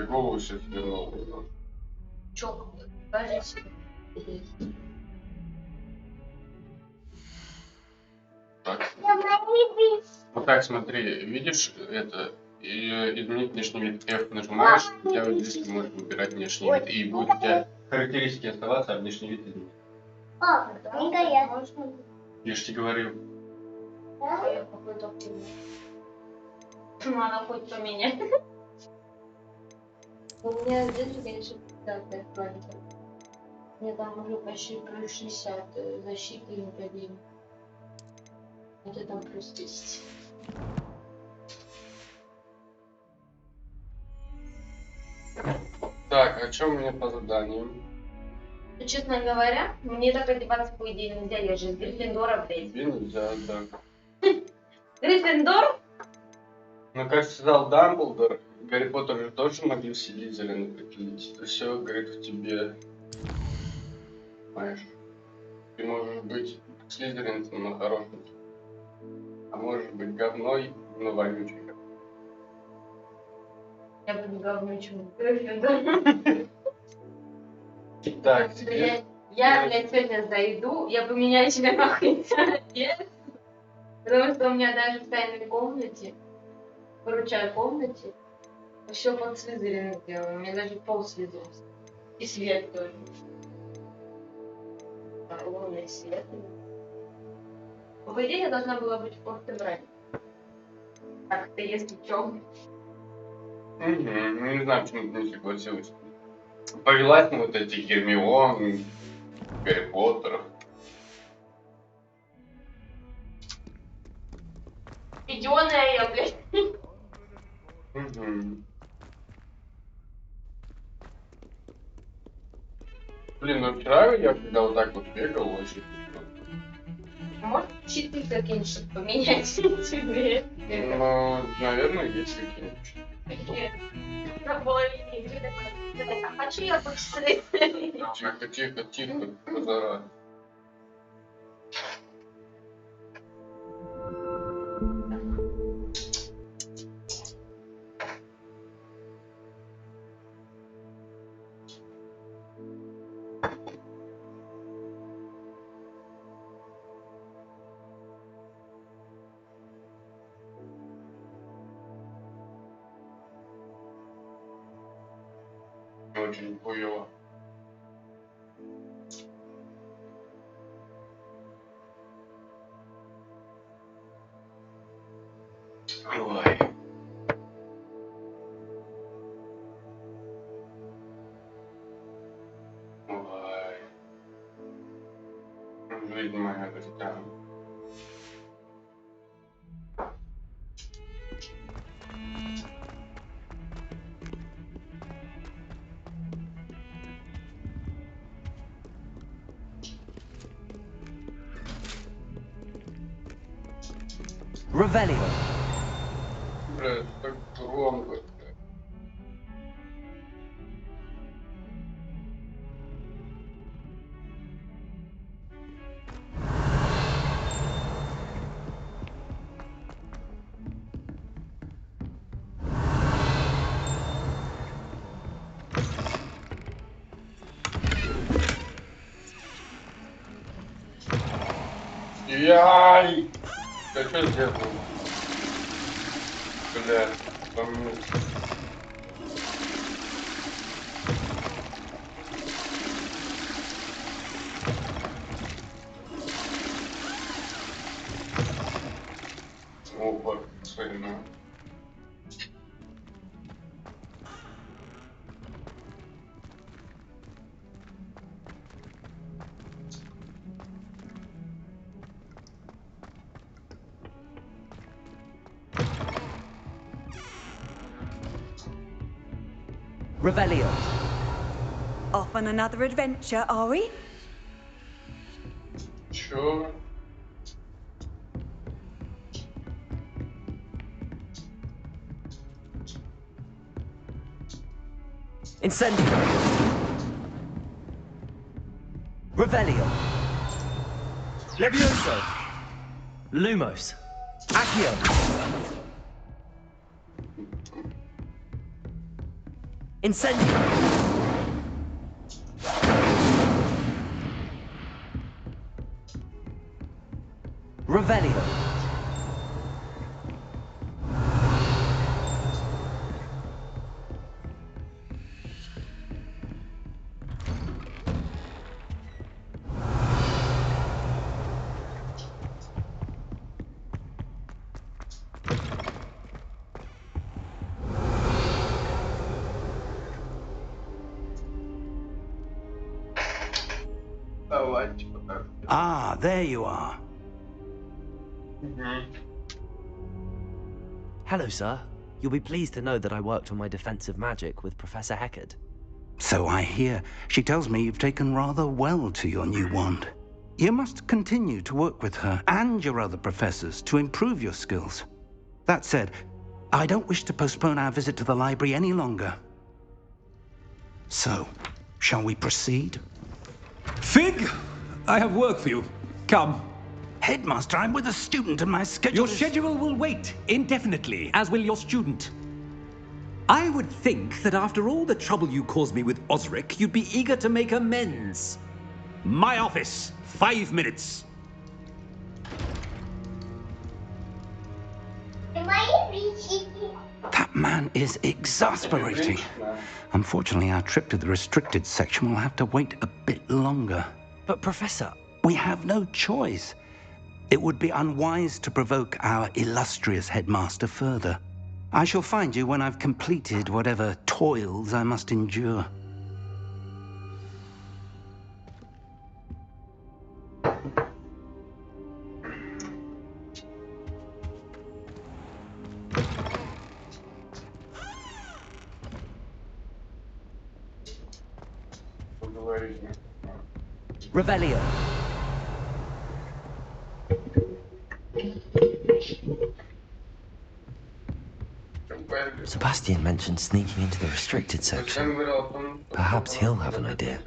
голову сейчас вернул. Чё, кажется. Так. Вот так, смотри, видишь это, и изменить внешний вид. F нажимаешь, у тебя вот здесь можешь выбирать внешний вид, и будет у тебя характеристики оставаться, а внешний вид изменить. Я ж тебе говорил. Надо хоть поменять. У меня здесь, конечно, 50 хроника. Мне там уже почти плюс 60 защиты и нападения. Это там плюс 10. Так, а что мне по заданиям? Ну, честно говоря, мне так одеваться по идее нельзя, я же из Гриффиндора, блядь. Тебе нельзя, да. Гриффиндор? Ну, как сказал Дамблдор, Гарри Поттер же тоже могли сидеть зеленый прикинуть. Это все, говорит, в тебе. Понимаешь? Ты можешь быть слизеринцем, но хорошим. А можешь быть говной, но вонючий. Я буду говнючим Гриффиндор. Так, блядь, я, блядь, сегодня зайду, я поменяю себе нахуй одежду. Потому что у меня даже в тайной комнате, поручаю комнате, все под Слизерин сделано. У меня даже пол Слизерин. И свет тоже. Лунный свет. По идее, я должна была быть в Порт-Бране. Так-то, если чё. Ну, не знаю, почему ты не согласилась. Повелась на вот эти Гермион, Гарри Поттеров. Идёная я, блядь. Блин, ну вчера я когда вот так вот бегал, очень... Может, читы какие-нибудь, чтобы поменять себе? Ну, наверное, есть какие-нибудь. Какие? На половине игры такой, а хочу я быть Слизерин. Тихо, тихо, тихо, позара. Очень хуёво. Ой. Ой. Жизнь моя гостям. Revelio. Бля, так громко. Яй! Да что сделал? Бля, помню. Опа, сильно. Revelio. Off on another adventure, are we? Чё? Incendio. Revelio. Levioso. Lumos. Accio. Incendio! Revelio. Давай, типа так. Ah, there you are. Hello, sir. You'll be pleased to know that I worked on my defensive magic with Professor Heckard. So I hear. She tells me you've taken rather well to your new wand. You must continue to work with her and your other professors to improve your skills. That said, I don't wish to postpone our visit to the library any longer. So, shall we proceed? Fig, I have work for you. Come. Headmaster, I'm with a student and my schedule Your schedule will wait indefinitely, as will your student. I would think that after all the trouble you caused me with Osric, you'd be eager to make amends. My office, 5 minutes. That man is exasperating. Unfortunately, our trip to the restricted section will have to wait a bit longer. But, Professor... We have no choice. It would be unwise to provoke our illustrious headmaster further. I shall find you when I've completed whatever toils I must endure. Revelio. Sebastian mentioned sneaking into the restricted section. Perhaps he'll have an idea.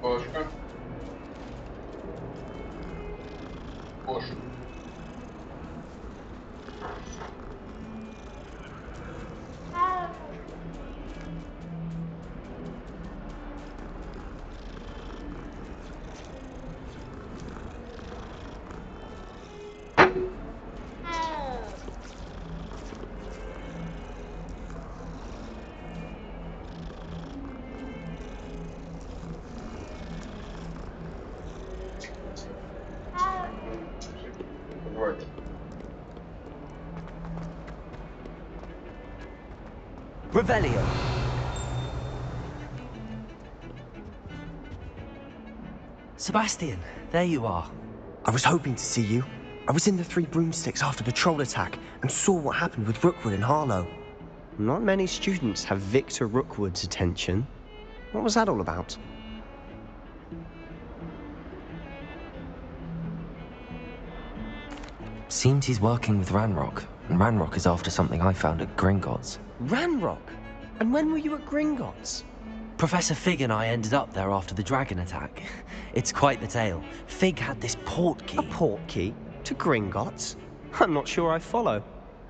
Кошка. Кошка. Вот. Revelio. Sebastian, there you are. I was hoping to see you. I was in the Three Broomsticks after the troll attack and saw what happened with Rookwood and Harlow. Not many students have Victor Rookwood's attention. What was that all about? Seems he's working with Ranrock, and Ranrock is after something I found at Gringotts. Ranrock? And when were you at Gringotts? Professor Fig and I ended up there after the dragon attack. It's quite the tale. Fig had this port key. A port key? To Gringotts? I'm not sure I follow.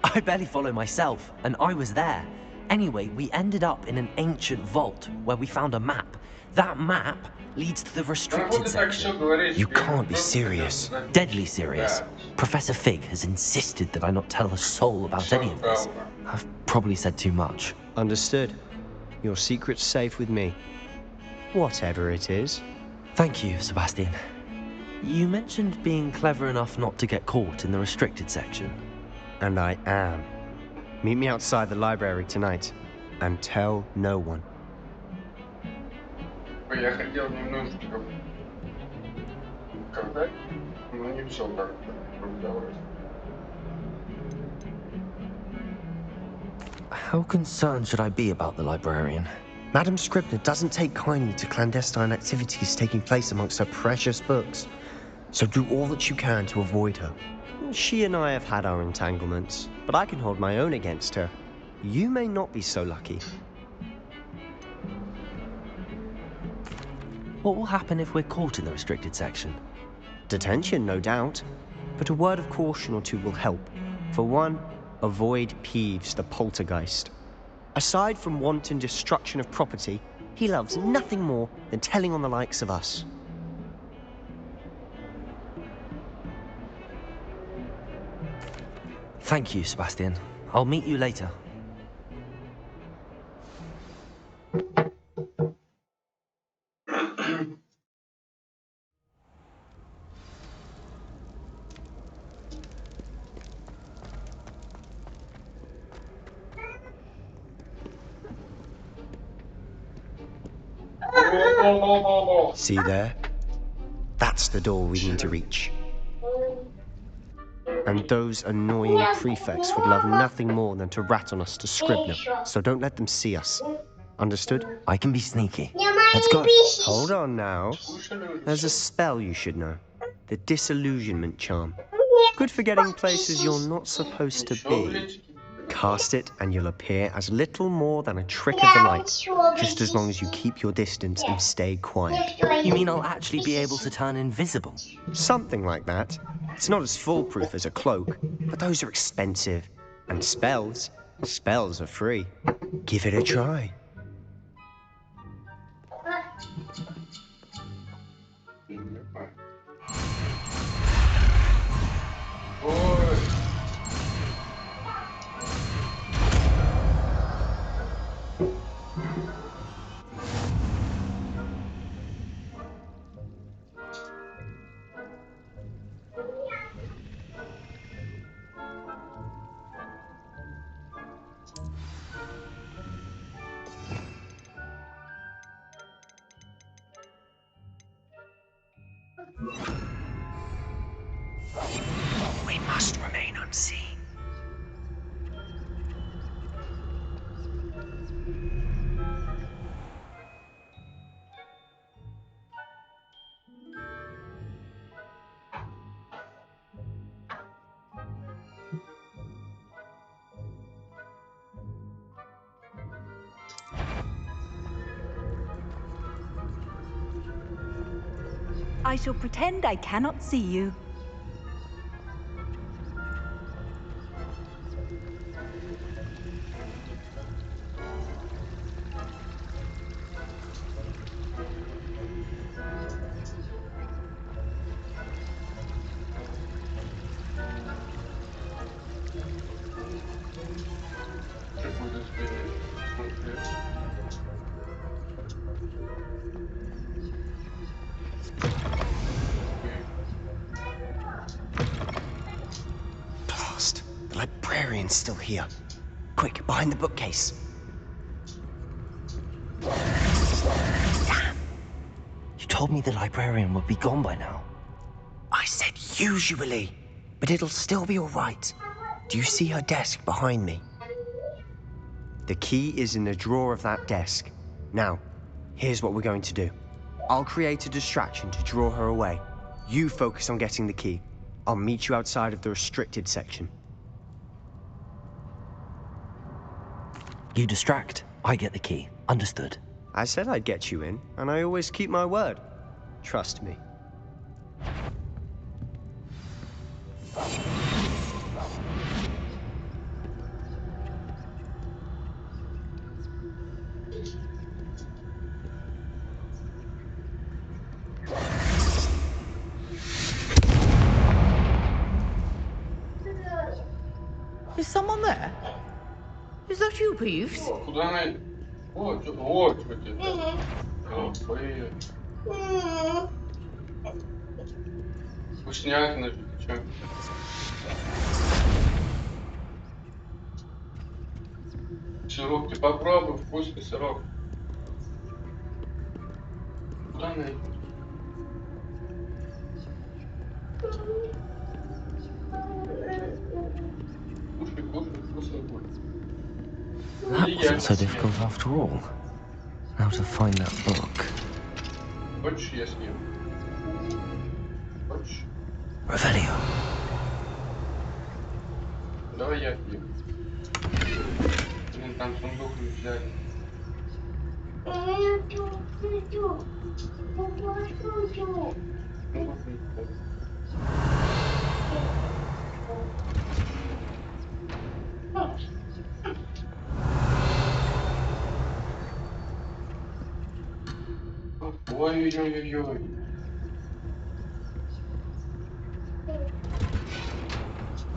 I barely follow myself, and I was there. Anyway, we ended up in an ancient vault where we found a map. That map leads to the restricted section. You can't be serious. Deadly serious. Professor Fig has insisted that I not tell a soul about any of this. I've probably said too much. Understood. Your secret's safe with me. Whatever it is. Thank you, Sebastian. You mentioned being clever enough not to get caught in the restricted section. And I am. Meet me outside the library tonight. And tell no one. Я хотел немножечко сказать, но не все так удалось. How concerned should I be about the librarian? Madam Scribner doesn't take kindly to clandestine activities taking place amongst her precious books. So do all that you can to avoid her. She and I have had our entanglements, but I can hold my own against her. You may not be so lucky. What will happen if we're caught in the restricted section? Detention, no doubt. But a word of caution or two will help. For one, avoid Peeves, the poltergeist. Aside from wanton destruction of property, he loves nothing more than telling on the likes of us. Thank you, Sebastian. I'll meet you later. See there? That's the door we need to reach. And those annoying prefects would love nothing more than to rat on us to Scribner, so don't let them see us. Understood? I can be sneaky. Let's go. Hold on now. There's a spell you should know. The disillusionment charm. Good for getting places you're not supposed to be. Cast it and you'll appear as little more than a trick of the light, just as long as you keep your distance and stay quiet. You mean I'll actually be able to turn invisible? Something like that. It's not as foolproof as a cloak, but those are expensive. And spells are free. Give it a try. We must remain unseen. I shall pretend I cannot see you. Blast! The librarian's still here. Quick, behind the bookcase. Damn! You told me the librarian would be gone by now. I said usually, but it'll still be all right. Do you see her desk behind me? The key is in the drawer of that desk. Now, here's what we're going to do. I'll create a distraction to draw her away. You focus on getting the key. I'll meet you outside of the restricted section. You distract, I get the key. Understood. I said I'd get you in, and I always keep my word. Trust me. Is someone there? Is that you, Peeves? Куда она? Вот, вот, что это. Вкуснятина же, ты чё? Сырок, ты попробуй, вкусный сырок. Куда она идет? Кушай, кушай, вкусно будет. That wasn't so difficult after all. Now to find that book. Хочешь, я съем? Хочешь? Revelio. Давай я пью. Блин, там сундук не взяли. Сундук не взяли. Ой-ой-ой-ой.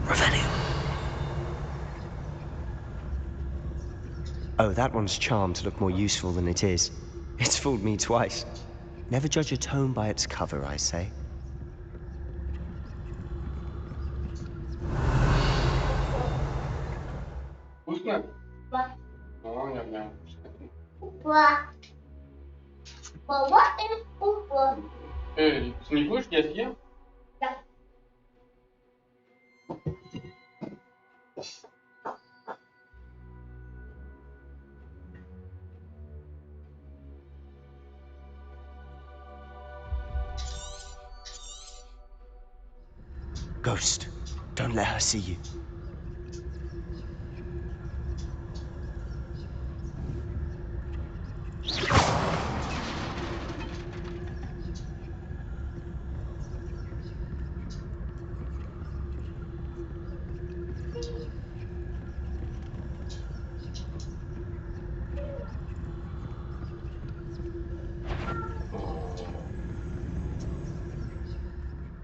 Revelio. Oh, that one's charmed to look more useful than it is. It's fooled me twice. Never judge a tome by its cover, I say. Вкусно? О, ням-ням. Эй, ты не будешь, я съем? Ghost, don't let her see you.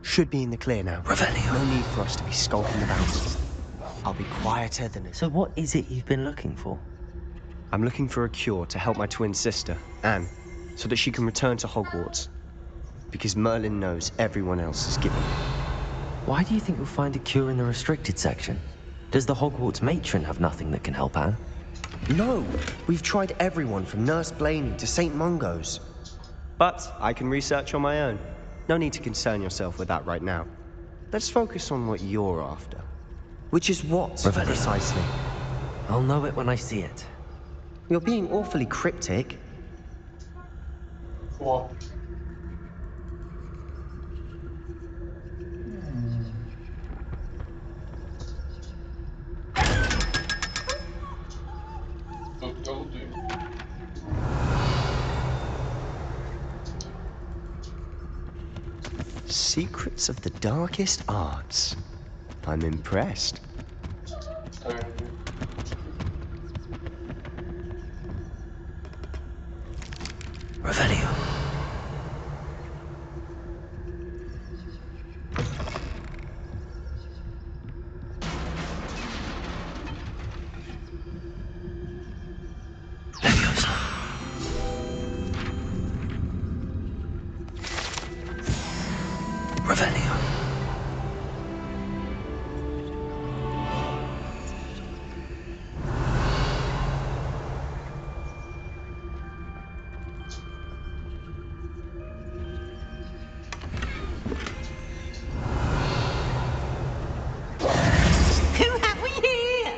Should be in the clear now. Revelio. No need for us to be skulking about. I'll be quieter than a... So what is it you've been looking for? I'm looking for a cure to help my twin sister, Anne, so that she can return to Hogwarts. Because Merlin knows everyone else is given. Why do you think you'll find a cure in the restricted section? Does the Hogwarts matron have nothing that can help Anne? No! We've tried everyone from Nurse Blaney to St. Mungo's. But I can research on my own. No need to concern yourself with that right now. Let's focus on what you're after. Which is what, Revelio. precisely? I'll know it when I see it. You're being awfully cryptic. О. Тут голуби. Secrets of the darkest arts. I'm impressed. Revelio. Leviosa. Revelio. Who have we here?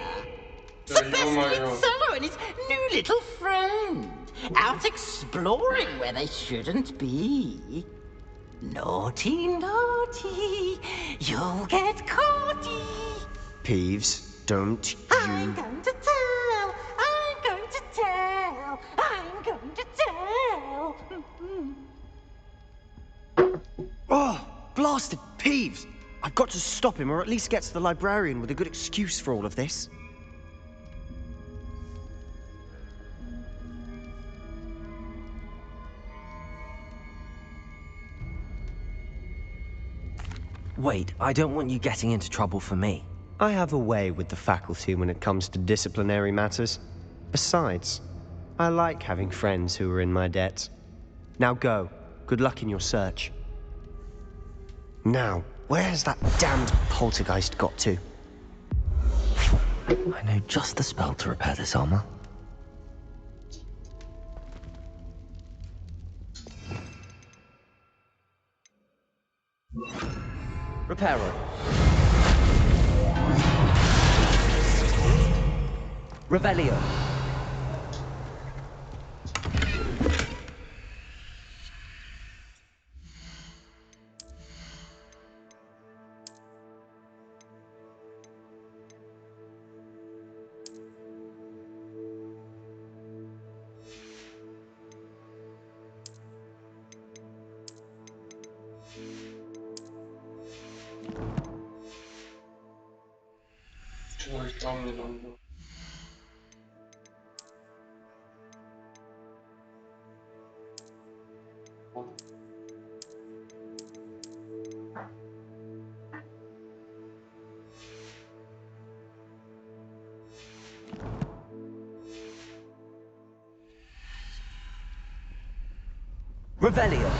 Да Sebastian ё-моё. Solo and his new little friend. Out exploring where they shouldn't be. Naughty, naughty. You'll get caughty. Peeves, don't I'm you... going to tell. I'm going to tell. I'm going to tell. Oh, blasted Peeves! I've got to stop him, or at least get to the librarian with a good excuse for all of this. Wait, I don't want you getting into trouble for me. I have a way with the faculty when it comes to disciplinary matters. Besides, I like having friends who are in my debt. Now go. Good luck in your search. Now, where has that damned poltergeist got to? I know just the spell to repair this armor. Reparo. Revelio. Ой, славный дом был. Revelio.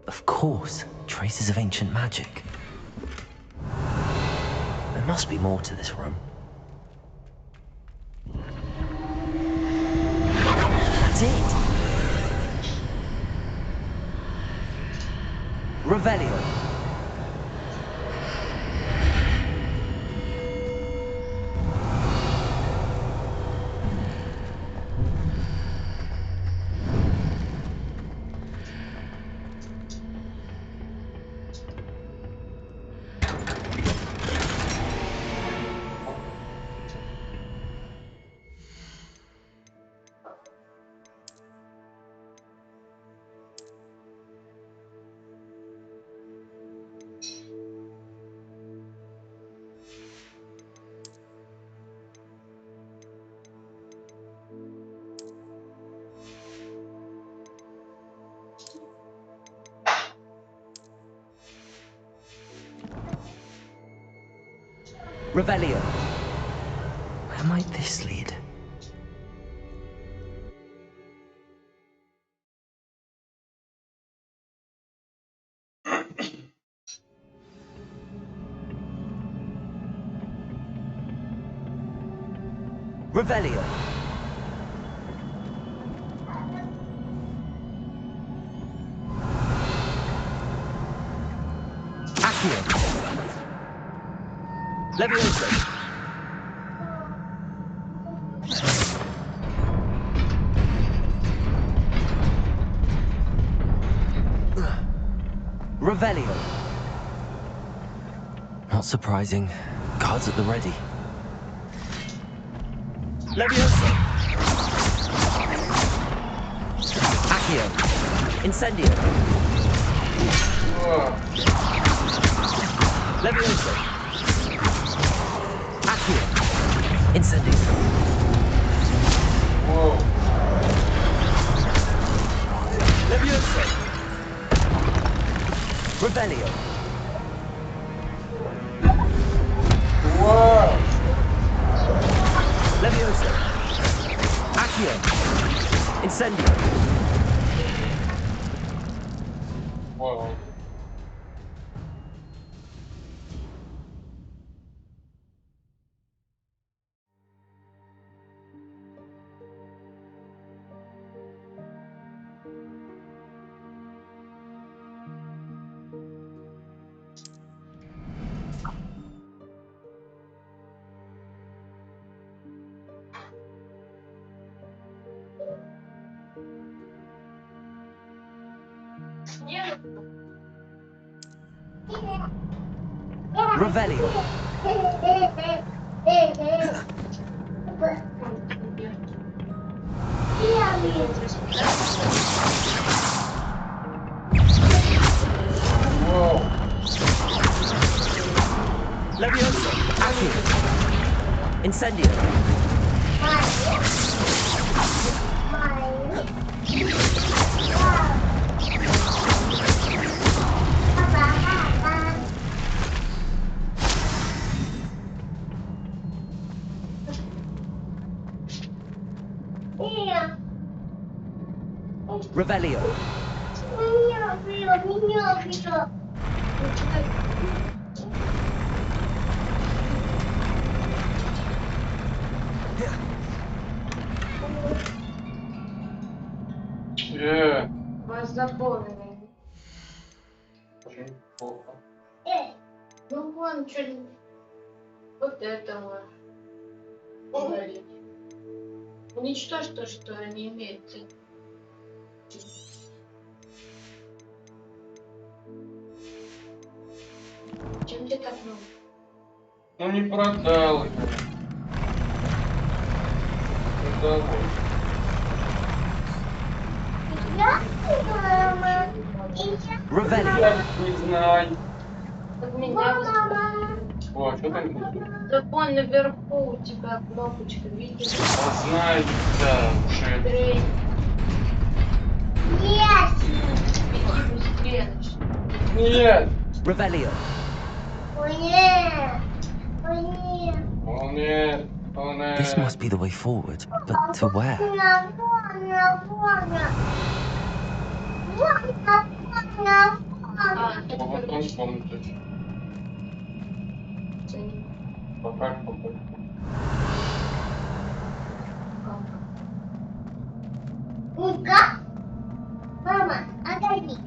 Of course, traces of ancient magic. There must be more to this room. That's it! Revelio. Revelio. Where might this lead? Revelio. Accio. Levioso. Revelio. Not surprising. Guards at the ready. Levioso. Accio. Incendio. Levioso. Accio. Incendio. Whoa. Levioso. Revelio. Whoa. Levioso. Accio. Incendio. Whoa. Revelio. Whoa. Levioso. Accio. Incendio. Revelio. Вас заполнили. Очень плохо. Ну вон, что вот этого удалить. Уничтожь то, что не имеет цели. Чем тебе так много? Ну не продал я. Продал. Revelio. Я не знаю. Под меня посмотри. О, а что там внизу? Да вон наверху у тебя кнопочка, видишь? А знаю, да, уже. Быстрее. Нет! Беги быстрее. Нет! Revelio. О нет! О нет! This must be the way forward, but to where? Тут Вот он короче, в комнате. цени. Покажи.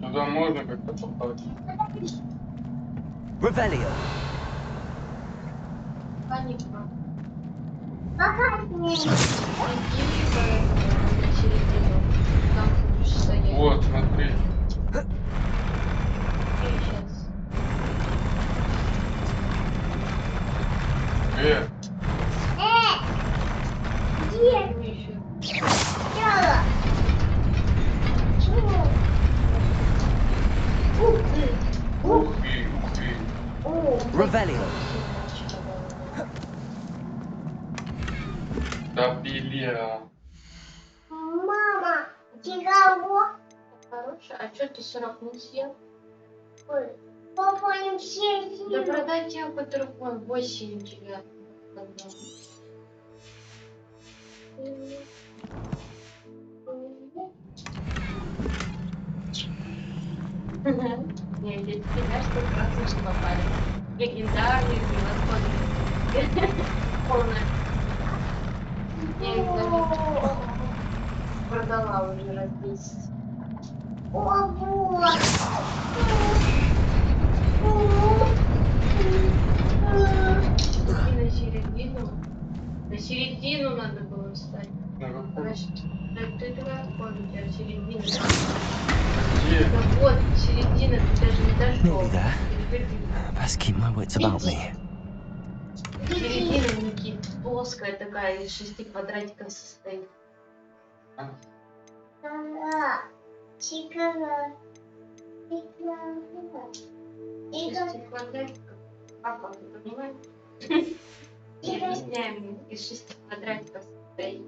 Туда можно как-то попасть. Revelio. Паника. Иди на середину. Там будешь стоять. Вот, смотри. И сейчас. Еще. Ух ты. Revelio. Табеля. Хорошая. А что ты сырок не съел? Да продай те, у которых вон 8 у тебя. Не, я тебе знаешь, сколько раз уже попали. Легендарные, превосходные. Полная. Я их даже продала уже раз 10. Иди на середину. На середину надо было встать. Значит, ты дуракой, у тебя середина. Где? Да вот, середина, ты даже не дошел. Nearly there. Теперь ты Best keep my wits about me. середина, Никит, плоская такая, из 6 квадратиков состоит. Шести квадратиков. Папа, ты понимаешь? Не объясняем, из 6 квадратиков состоит.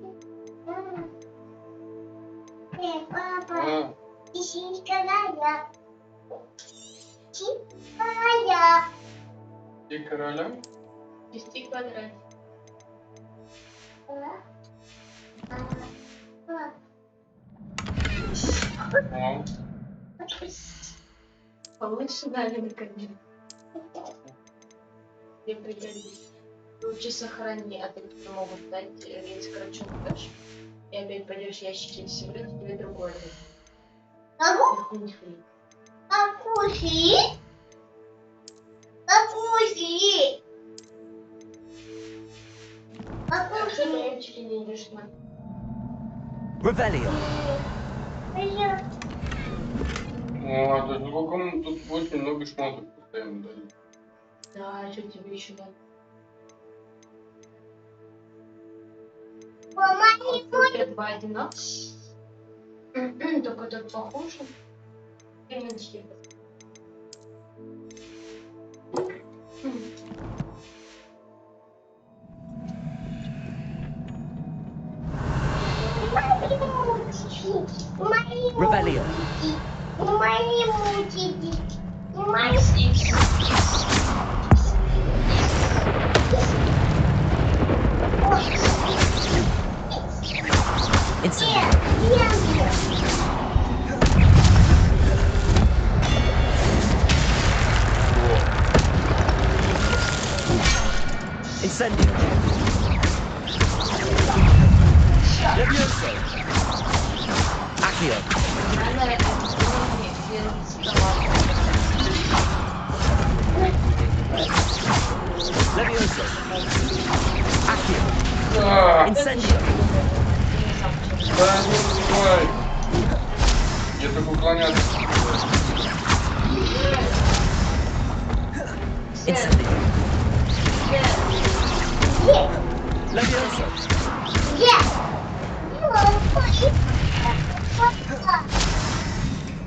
А, и короля? 6 квадратиков. О, Получше дали наконец. Тебе пригодится. Лучше сохрани, а то тебе могут дать рейс короче убьешь. И опять пойдешь ящики все брать, тебе другое дадут. Не хрень. А что ты мальчики не идешь на? Revelio. О, да сколько мы тут очень много шмоток постоянно дают. Да, а что тебе еще надо? Вот я 2 одинаковых. Только тут похоже. Переменчики. Revelio. Incendio. Incendio. Levioso. Accio. Она это без стола. Levioso. Accio. Да, Incendio. да, не успевай. Я только уклоняться. Incendio. Yeah. Leviosa!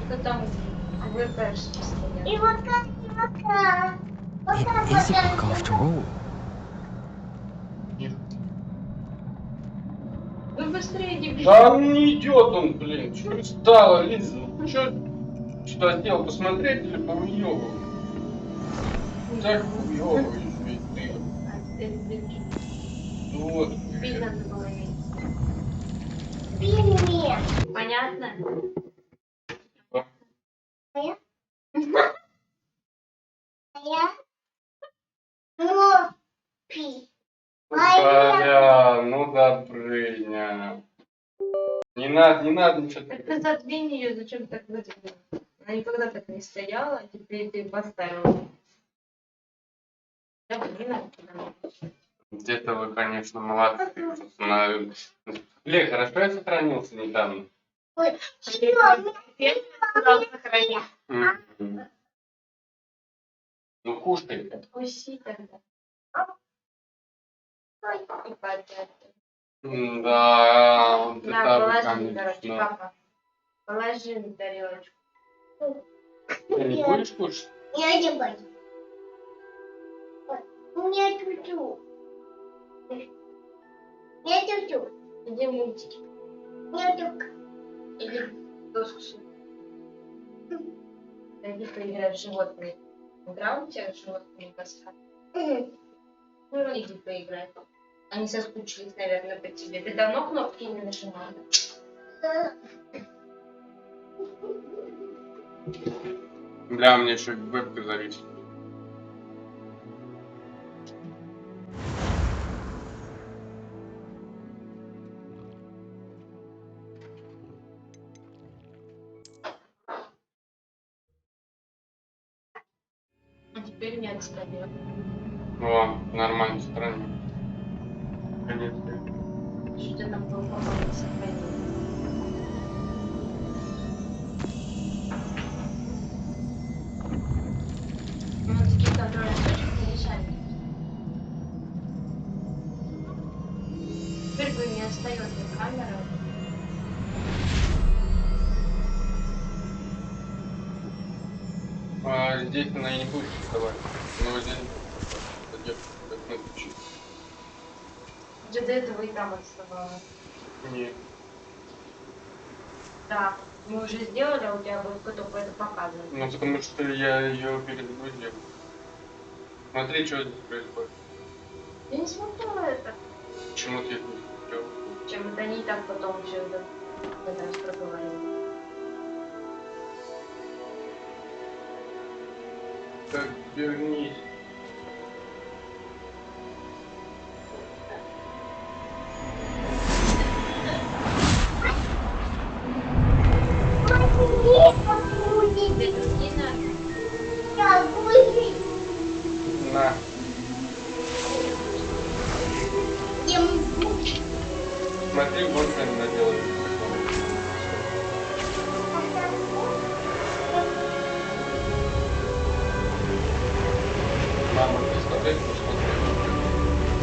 Что там выркаешься постоянно. It is a book after all. Вы быстрее не Да он не идет он, блин. Что стало, Лиза? Ну, что хотел посмотреть или поуёбывать? Так уёбываешь ведь ты. Вот. Спить надо было ей. Понятно? Бля, ну Добрыня. Не надо ничего Так такого. ты задвинь ее, зачем так выдвинула? Она никогда так не стояла, а теперь ты поставила. Да, не надо туда. Где-то вы, конечно, молодцы. Блин, хорошо я сохранился недавно. Я сказала сохранять. Мгм. Ну кушай. Откуси тогда. И подать. Да, вот На, это вы, положи, короче, конечно. папа. Положи на тарелочку. Ты не будешь кушать? Я не боюсь. Я тю-тю. Я тю-тю. Иди мультики. Я тю-тю. Иди в доску сюда. Иди поиграй в животные. Играл у тебя в животные доска? Ну, иди поиграй. Они соскучились, наверное, по тебе. Ты давно кнопки не нажимала? Бля, мне еще вебка зависит. А теперь не отстает. О, нормально, странно. Конечно. Что ты там был, по-моему, сохранил? Ну, такие контрольные точки не решали. Теперь бы не остается камера. Здесь она и не будет вставать. Но здесь зайдет, как на ключи. Уже до этого и там отставала. Нет. Да, мы уже сделали, а у тебя будет только это показывает. Ну потому что я ее перезагрузил. Смотри, что здесь происходит. Я не смотрела это. Почему ты это не смотрел? Чем это они и так потом все это раз проговорили. Так, вернись. Тебе другие надо. На. Смотри, вот что они наделали. Мама, представляешь, что смотрит?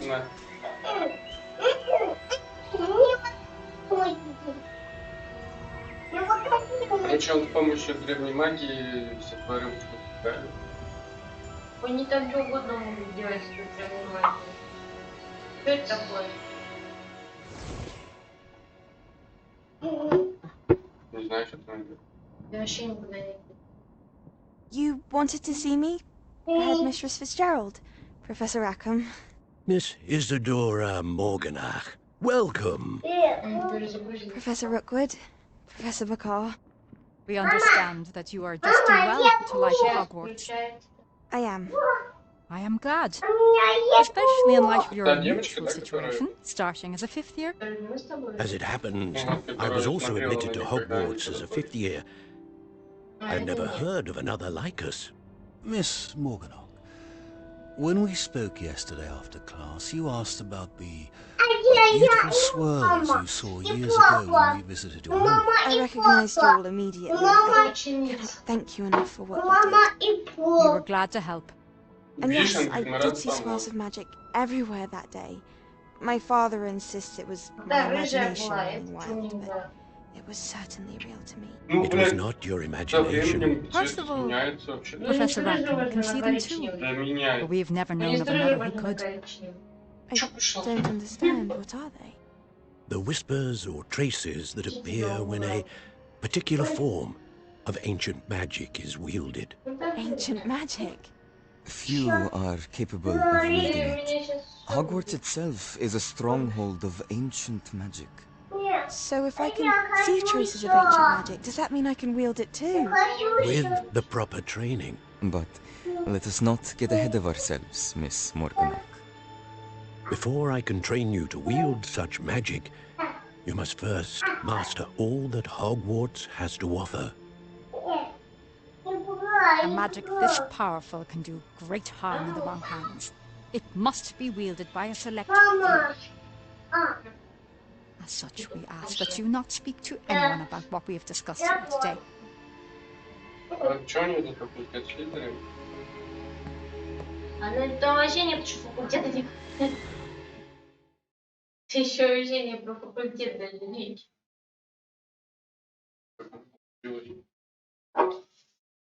На. Короче, он с помощью древней магии сотворил что-то, правильно? Они там что угодно могут делать с этой магией. Что это такое? Не знаю, что там идет. Я вообще никуда не иду. You wanted to see me? Headmistress Fitzgerald, Professor Rackham. Miss Isadora Morganach, welcome. Перезагрузить. Professor Rookwood, Professor McCaw. We understand that you are just too well to life at Hogwarts. I am. I am glad, especially in light of your Та девочка, unusual да, которая- situation, starting as a fifth year. Мы с тобой. As it happens, Mhm. I was also Смотрела admitted на to них, когда они Hogwarts as a что-то fifth year. А, I've это never нет. heard of another like us. Miss Morganock, when we spoke yesterday after class, you asked about the beautiful swirls you saw years ago when we visited your home. I recognized you all immediately. I cannot thank you enough for what you did. We were glad to help. And Видишь, yes, он I говорит, мы did рады see swirls помочь. of magic everywhere that day. My father insists it was my Да, рыжая imagination была, running это wild, but темненькая. it was certainly real to me. Ну, It was блядь, not your со imagination. временем First цвет of all, меняется вообще. Ну, не с Professor рыжего Rackham can же see на them too, коричневый. Да but меняется. we've never Ну, не known с of another рыжего who же на could. коричневый. I Чё пошла? don't understand. What are they? The whispers or traces that appear when a particular form of ancient magic is wielded. Ancient magic. Few are capable of wielding it. Hogwarts itself is a stronghold of ancient magic. So if I can see traces of ancient magic, does that mean I can wield it too? With the proper training. But let us not get ahead of ourselves, Miss Morganock. Before I can train you to wield such magic, you must first master all that Hogwarts has to offer. A magic this powerful can do great harm in the wrong hands. It must be wielded by a select few. As such, we ask that you not speak to anyone about what we have discussed here today. А чё они тут факультет Слизерин? Она там вообще нет еще факультета никакого. Еще вообще не про факультет даже речь.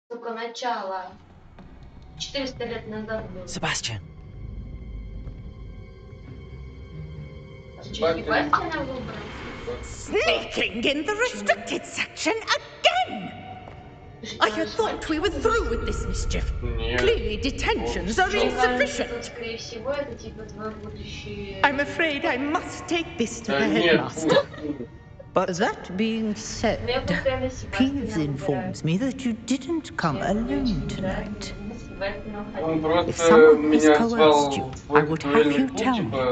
Только начало. 400 лет назад было. Sebastian, Себастьяна выбрал. Sneaking in the restricted section again! I had thought we were through with this mischief. Нет. Clearly, detentions are Мне кажется, insufficient. скорее всего, это типа твое будущее. I'm afraid I must take this to Да the нет, headmaster. пусть. But that being said, Но я постоянно Peeves Себастьяна informs me that you didn't come alone tonight. Он If просто someone has меня coerced звал you, в I would have дуэльный you клуб, tell me. типа,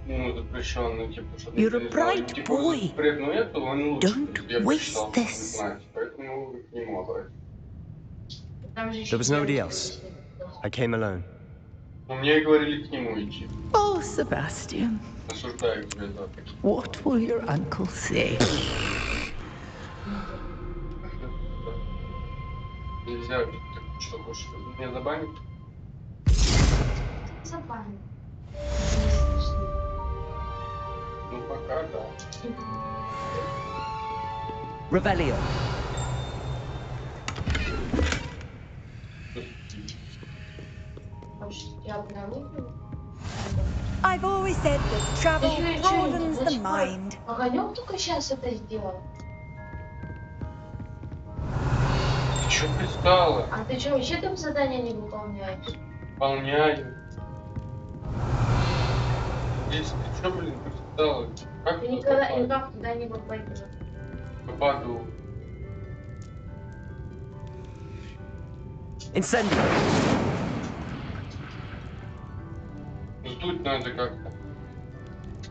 ну, запрещенный, типа, чтобы You're a никто не знал. bright Типа, boy. запретную эту, он лучше, Don't чтобы я waste прочитал, чтобы this. знать. Поэтому к нему обратиться. There was nobody else. I came alone. Но мне говорили к нему идти. Oh, Sebastian, Осуждаю тебя за это. what will your uncle say? Нельзя, так что больше меня забанить? Забавно. Ну, пока, да. Revelio. I've always said that travel broadens the mind. Огонек только сейчас это сделал. Ты чё пристала? А ты что, вообще там задания не выполняешь? Выполняю. Здесь ты чё, блин, пристала? Как Ты туда никогда попасть? никак туда не попадешь. Попаду. Incendio. Сдуть надо как-то.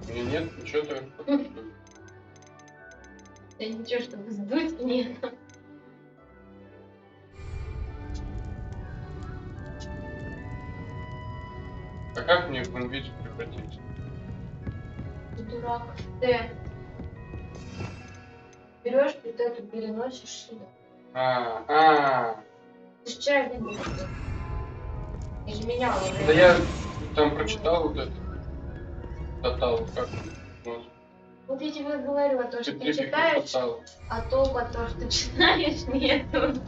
У меня нет ничего так. Да ничего, чтобы сдуть, нет. А как мне в инвиз превратиться? Ты дурак. Ты берешь вот эту, переносишь сюда. Ты же вчера видел. Я же меняла уже. Да я там прочитал вот это. Тотал, как ну, Вот я тебе говорю, а то, что ты Петрифик читаешь, тотал. а толку от того, что ты читаешь, нету.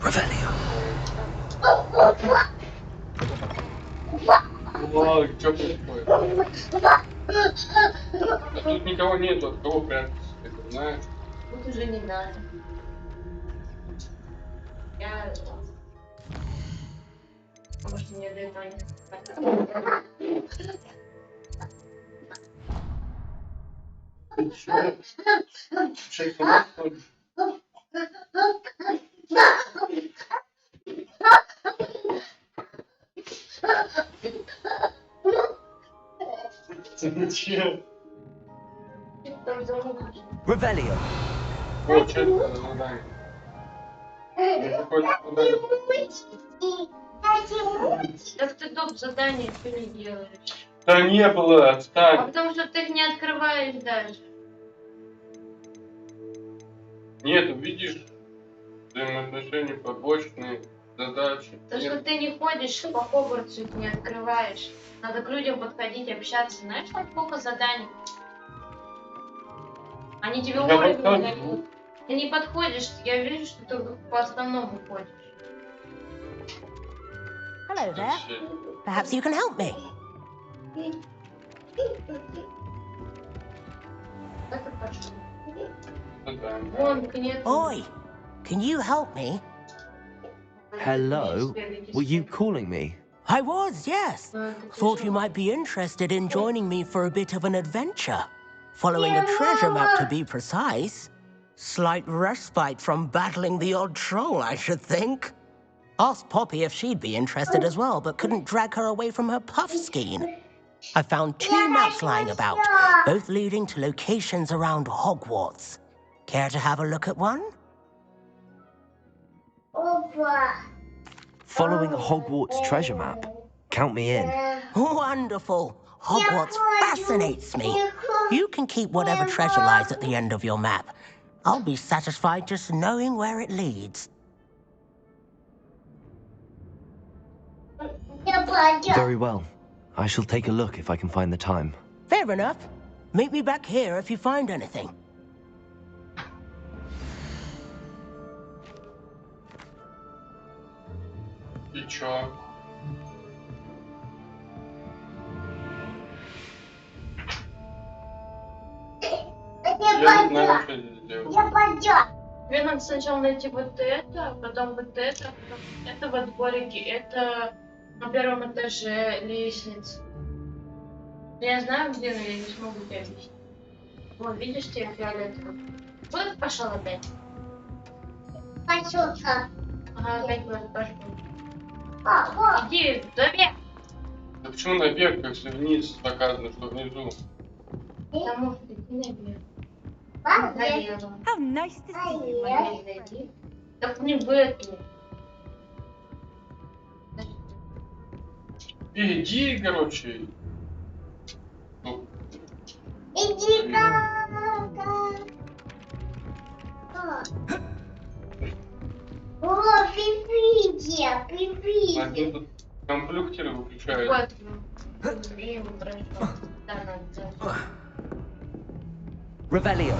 Вау, что происходит? А тут никого нету, от кого прятаться, ты это знаешь? Тут уже не надо. Я... Может, мне дает Ты чё? Шесть раз ходишь? Зачем? Revelio. О, что это за задание? Мне приходится задание. Так ты доп. Задание что не делаешь? Да не было, А отстань. потому что ты их не открываешь даже. Нет, видишь, взаимоотношения, побочные задачи. То, что ты не ходишь по Хогвартсу, их не открываешь. Надо к людям подходить, общаться. Знаешь, там сколько заданий? Они тебе Я уровень подхожу. дают. Ты не подходишь, я вижу, что ты по основному ходишь. Hello there. Perhaps you can help me. Это пошло. Задание. Вон, нет. Oi, can you help me? Hello? Were you calling me? I was, yes. Thought you might be interested in joining me for a bit of an adventure. Following a treasure map, to be precise. Slight respite from battling the odd troll, I should think. Asked Poppy if she'd be interested as well, but couldn't drag her away from her puff skein. I found 2 maps lying about, both leading to locations around Hogwarts. Care to have a look at one? Following a Hogwarts treasure map? Count me in. Wonderful. Hogwarts fascinates me. You can keep whatever treasure lies at the end of your map. I'll be satisfied just knowing where it leads. Very well. I shall take a look if I can find the time. Fair enough. Meet me back here if you find anything. И чё? Я не знаю, что здесь делать. Мне надо сначала найти вот это, потом вот это, потом это во дворике, это на первом этаже лестница. Я знаю, где, но я не смогу тебе объяснить. Вот, видишь, тебе фиолетовый. Вот пошел опять. Ага, опять вот пошел. Иди, наверх! Да почему наверх, как все вниз показано, что внизу? Потому что иди наверх. How nice to see you. Зайди. Так не в эту. Иди, короче. Ну, один тут компьютер выключает. Вот. Время прошло. Да, надо. Revelio.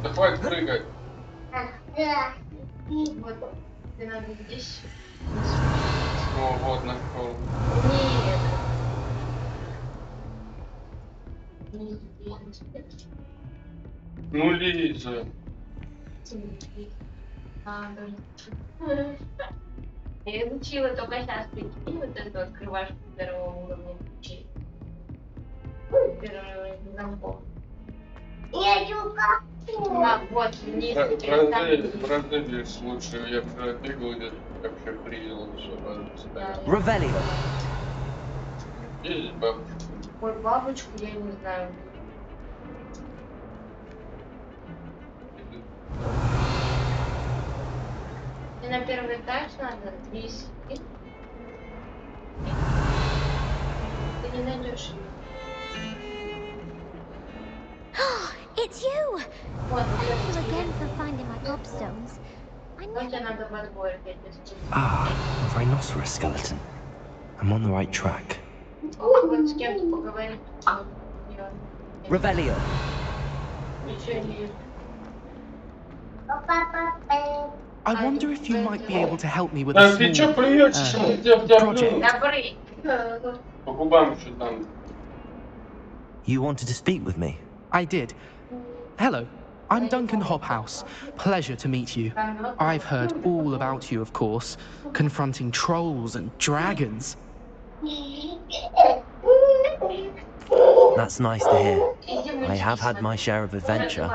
Да хватит прыгать. Вот. Ты надо здесь. О, вот нашел. Нет. Ну, Лиза. Я изучила только сейчас, прикинь, вот это открывашку первого уровня ключей. Первый уровень замков. А, вот, вниз. В разы лучше. Я вчера бегал где-то, вообще принял все. Revelio. Есть бабушка. Ой, бабочку я не знаю. И на первый этаж надо вниз. Ты не найдешь ее. It's you! Вот, Thank you again for finding my gobstones. вот тебе надо во двор опять вести. Ah, a rhinoceros skeleton. I'm on the right track. Вот с кем-то поговорить. Revelio. Ничего не... I wonder if you might be able to help me with Да a ты чё small плюешь? Я project. Добрый. По губам еще там. You wanted to speak with me? I did. Hello, I'm Duncan Hobhouse. Pleasure to meet you. I've heard all about you, of course, confronting trolls and dragons. That's nice to hear. I have had my share of adventure.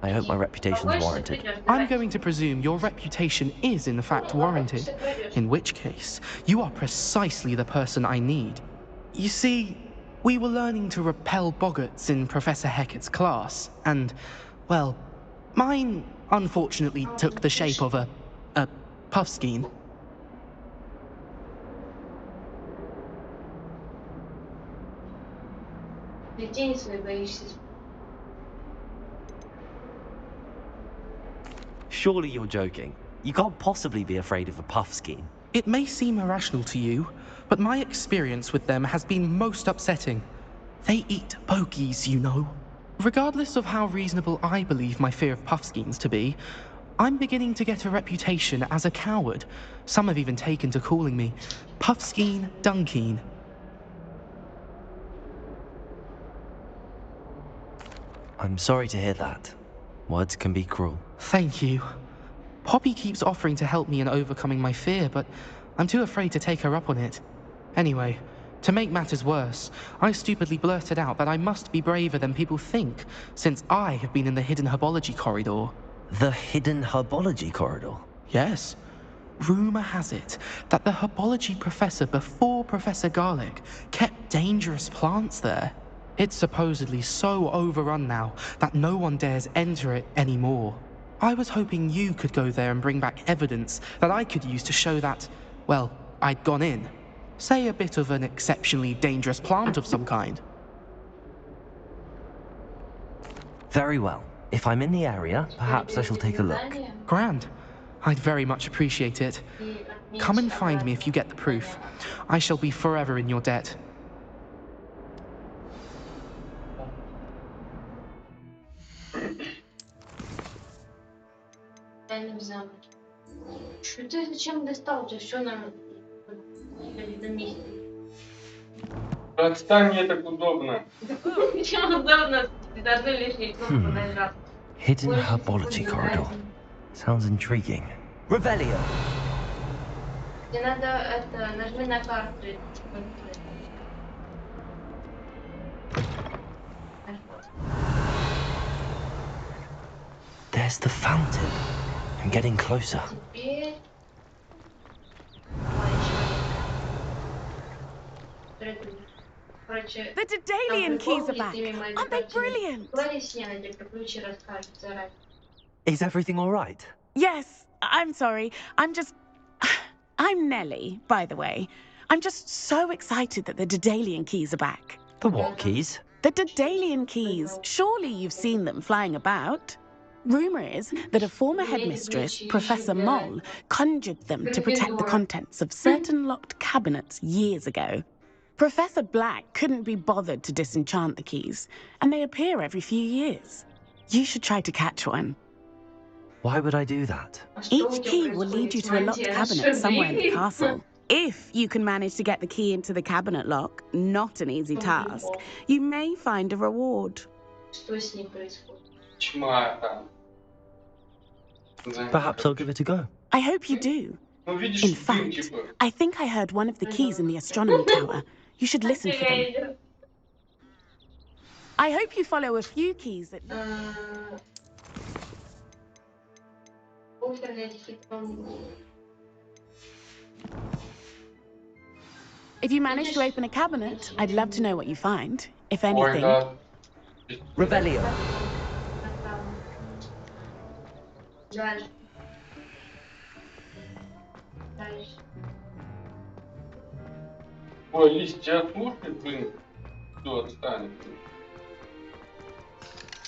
I hope my reputation's warranted. I'm going to presume your reputation is in fact warranted, in which case, you are precisely the person I need. You see, we were learning to repel boggarts in Professor Hecat's class, and, well, mine unfortunately took the shape of a puffskein. Тени свои боишься. Surely you're joking. You can't possibly be afraid of a puffskein. It may seem irrational to you, but my experience with them has been most upsetting. They eat bogies, you know. Regardless of how reasonable I believe my fear of puffskeins to be, I'm beginning to get a reputation as a coward. Some have even taken to calling me Puffskein Dunkeen. I'm sorry to hear that. Words can be cruel. Thank you. Poppy keeps offering to help me in overcoming my fear, but I'm too afraid to take her up on it. Anyway, to make matters worse, I stupidly blurted out that I must be braver than people think, since I have been in the hidden herbology corridor. The hidden herbology corridor? Yes. Rumor has it that the herbology professor before Professor Garlic kept dangerous plants there. It's supposedly so overrun now that no one dares enter it anymore. I was hoping you could go there and bring back evidence that I could use to show that, well, I'd gone in. Say a bit of an exceptionally dangerous plant of some kind. Very well. If I'm in the area, perhaps I shall take a look. Grand. I'd very much appreciate it. Come and find me if you get the proof. I shall be forever in your debt. Тайный замок. Что ты зачем достал? У тебя все на месте. Отстань, мне так удобно. Почему удобно? Ты одну лишнюю кнопку нажал. Hidden herbology corridor. Sounds intriguing. Revelio! Тебе надо это, нажми на карту. There's the fountain. I'm getting closer. Теперь... The Dedalian keys are back. Aren't they brilliant? Is everything all right? Yes, I'm sorry. I'm Nellie, by the way. I'm just so excited that the Dedalian keys are back. The what keys? The Dedalian keys. Surely you've seen them flying about. Rumour is that a former headmistress, Professor Moll, conjured them to protect the contents of certain locked cabinets years ago. Professor Black couldn't be bothered to disenchant the keys, and they appear every few years. You should try to catch one. Why would I do that? Each key will lead you to a locked cabinet somewhere in the castle. If you can manage to get the key into the cabinet lock, not an easy task, you may find a reward. Perhaps I'll give it a go. I hope you do. In fact, I think I heard one of the keys in the astronomy tower. You should listen for them. I hope you follow a few keys that... If you manage to open a cabinet, I'd love to know what you find, if anything. Revelio. Ой, листья отмушки, блин. Кто отстанет?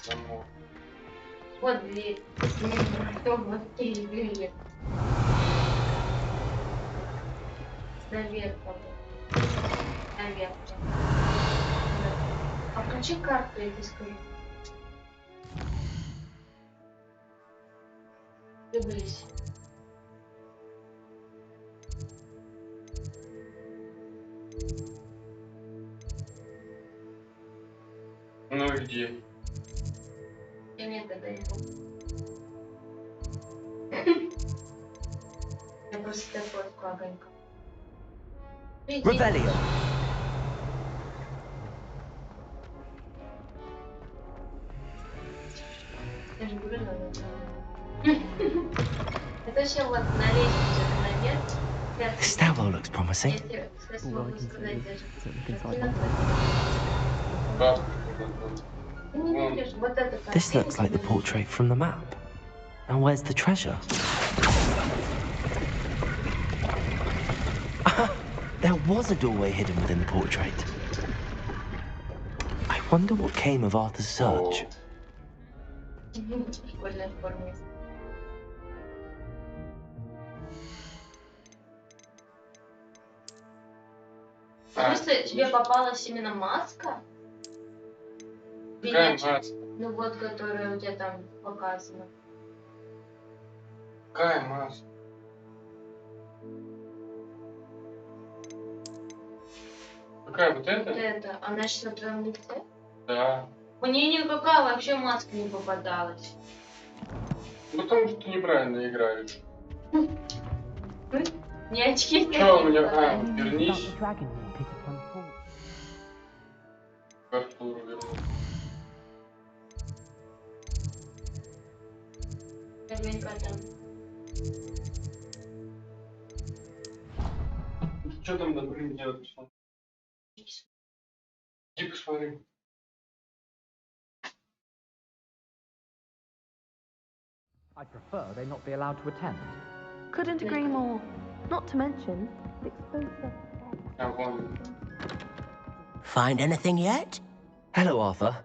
Замок. Вот дверь. Наверх. Наверх. А включи карту, я тебе скажу. Люблюсь. Ну и где? Я мне это даю. Я просто такой огонька. Revelio. Я же говорю, надо. Это вообще вот на лестнице наверх. This tower looks promising. This looks like the portrait from the map. And where's the treasure? There was a doorway hidden within the portrait. I wonder what came of Arthur's search. Прикольная форма. Просто тебе попалась именно маска? Какая Или- маска? Ну вот, которая у тебя там показана. Какая маска? Какая вот Вот эта? это. Она сейчас на твоем лице? Да. Мне никакая вообще маска не попадалась. Потому что ты неправильно играешь. Не очки. Что у меня? А, вернись. К Артуру вернись. Что там на брюме делать? Иди посмотри. I prefer they not be allowed to attend. Couldn't agree more. Not to mention, it exposes us. А, вон. Find anything yet? Hello, Arthur.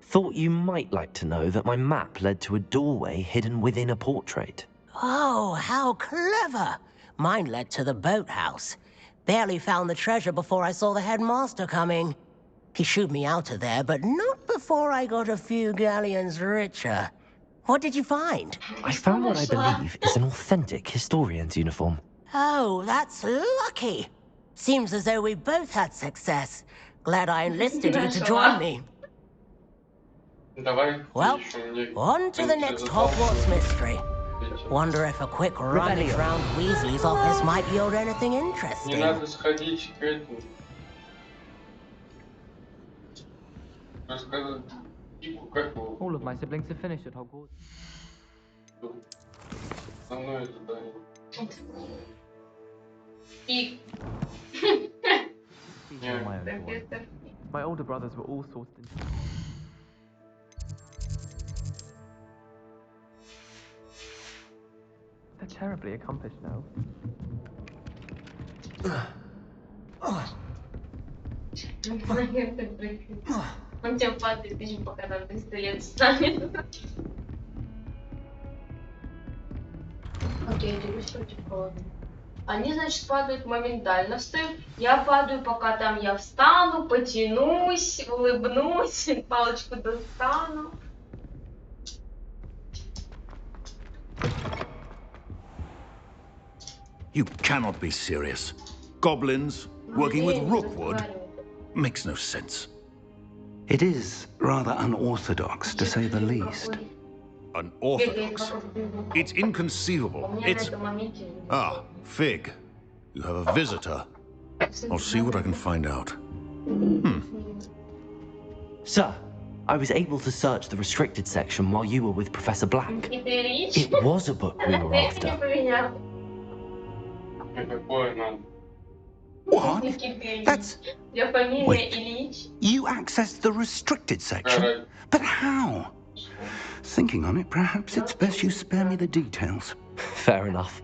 Thought you might like to know that my map led to a doorway hidden within a portrait. Oh, how clever! Mine led to the boathouse. Barely found the treasure before I saw the headmaster coming. He shooed me out of there, but not before I got a few galleons richer. What did you find? I found what I believe is an authentic historian's uniform. Oh, that's lucky. Seems as though we both had success. Glad I enlisted you to join me. Давай. Well, Еще мне. on to the next Hogwarts mystery. Wonder if a quick rummage around Weasley's office might yield anything Не interesting. надо сходить к этому. Рассказать типу, как его. All of my siblings have finished at Hogwarts. Основное задание. И... On my own for one. My older brothers were all sourced in. They're terribly accomplished now. Он тебя падает, ты же пока там 300 лет станет. Окей, тебе что типа? Они, значит, падают моментально, встают. Я падаю, пока там я встану, потянусь, улыбнусь, палочку достану. You cannot be serious. Goblins working with Rookwood makes no sense. It is rather unorthodox, to say the least. Unorthodox. It's inconceivable. It's... Ah, Fig. You have a visitor. I'll see what I can find out. Sir, I was able to search the restricted section while you were with Professor Black. It was a book we were after. Какое надо? What? That's... Wait. You accessed the restricted section? But how? Thinking on it, perhaps it's best you spare me the details. Fair enough.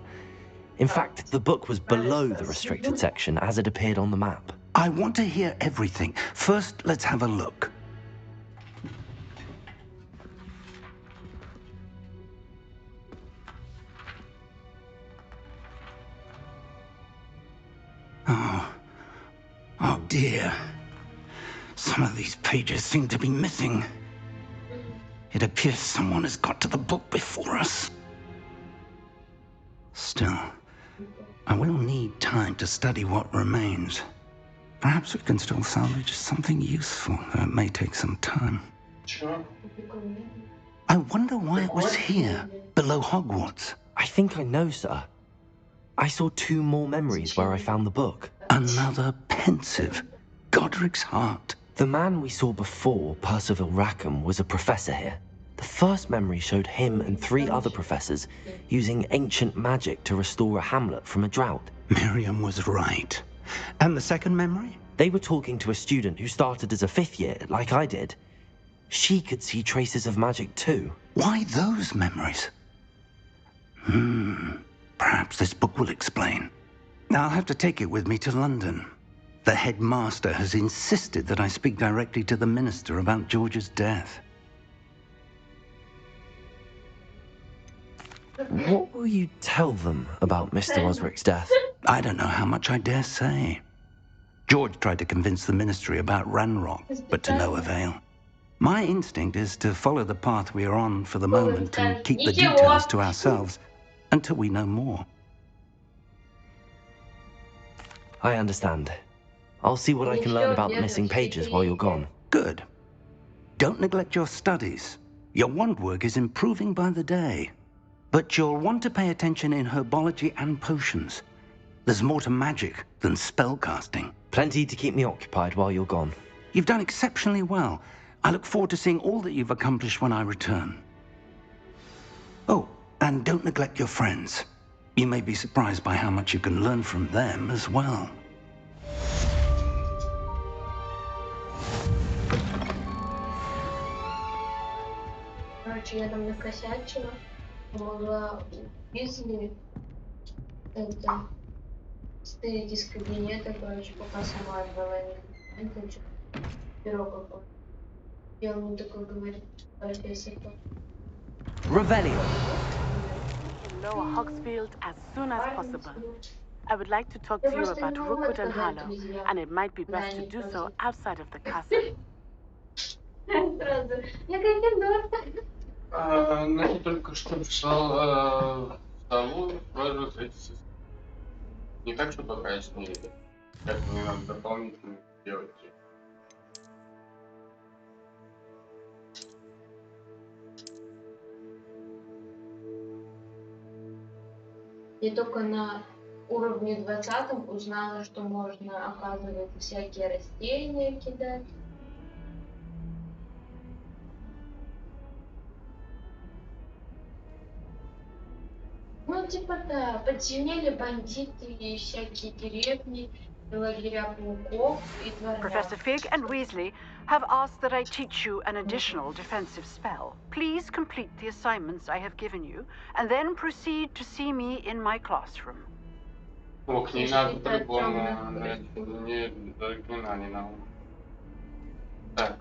In fact, the book was below the restricted section as it appeared on the map. I want to hear everything. First, let's have a look. Oh dear. Some of these pages seem to be missing. It appears someone has got to the book before us. Still, I will need time to study what remains. Perhaps we can still salvage something useful, though it may take some time. Sure. I wonder why it was here, below Hogwarts. I think I know, sir. I saw 2 more memories where I found the book. Another pensive. Godric's heart. The man we saw before, Percival Rackham, was a professor here. The first memory showed him and 3 other professors using ancient magic to restore a hamlet from a drought. Miriam was right. And the second memory? They were talking to a student who started as a 5th year, like I did. She could see traces of magic too. Why those memories? Perhaps this book will explain. I'll have to take it with me to London. The headmaster has insisted that I speak directly to the minister about George's death. What will you tell them about Mr. Osric's death? I don't know how much I dare say. George tried to convince the ministry about Ranrock, but to no avail. My instinct is to follow the path we are on for the moment and keep the details to ourselves until we know more. I understand. I'll see what I can learn about the missing pages while you're gone. Good. Don't neglect your studies. Your wand work is improving by the day. But you'll want to pay attention in herbology and potions. There's more to magic than spellcasting. Plenty to keep me occupied while you're gone. You've done exceptionally well. I look forward to seeing all that you've accomplished when I return. Oh, and don't neglect your friends. You may be surprised by how much you can learn from them as well. Короче, я там накосячила, помогла Уизли это стырить из кабинета, короче, пока сама отдала ему документы, перо какое. И он мне такой говорит, профессор. Revelio. Lower Hogsfield as soon as possible. I would like to talk to you about Rookwood and Harlow, and it might be best to do so outside of the castle. Ну, только что пришел в столу, просьба встретиться. Не так, что пока с ней. Сейчас мне надо дополнительно сделать. Я только на уровне 20 узнала, что можно, оказывается, всякие растения кидать. Ну, типа, да, подземелья, бандиты и всякие деревни, и лагеря пауков и дворца. Professor Fig and Weasley have asked that I teach you an additional defensive spell. Please complete the assignments I have given you, and then proceed to see me in my classroom. Ох, не надо по-любому, не заклинание на ум. Так.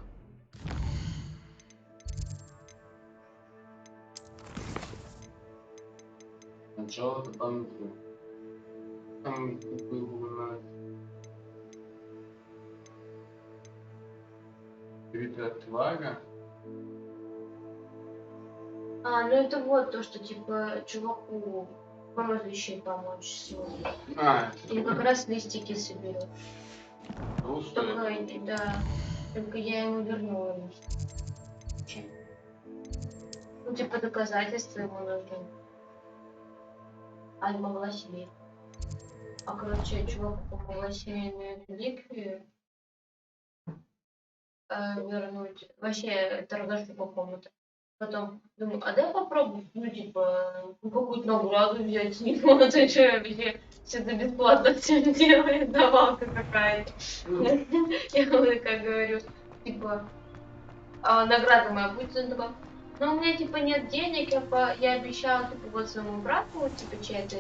Сначала дополнительно. Там был на вид отвага. А, ну это вот то, что типа чуваку прозвище помочь сегодня. Он как раз листики соберет. Только, да, только я ему вернула листики. Ну типа доказательства ему нужны. А могла себе. А короче, чуваку помогла семейную реликвию вернуть. Вообще торгашку по комнате. Потом думаю, а дай попробую, ну типа, какую-то награду взять с него, а то что вообще что-то бесплатно все делает, давалка какая-то. Я как говорю, типа, награда моя будет, он такой, но у меня типа нет денег, я обещала типа вот своему брату, типа чья-то,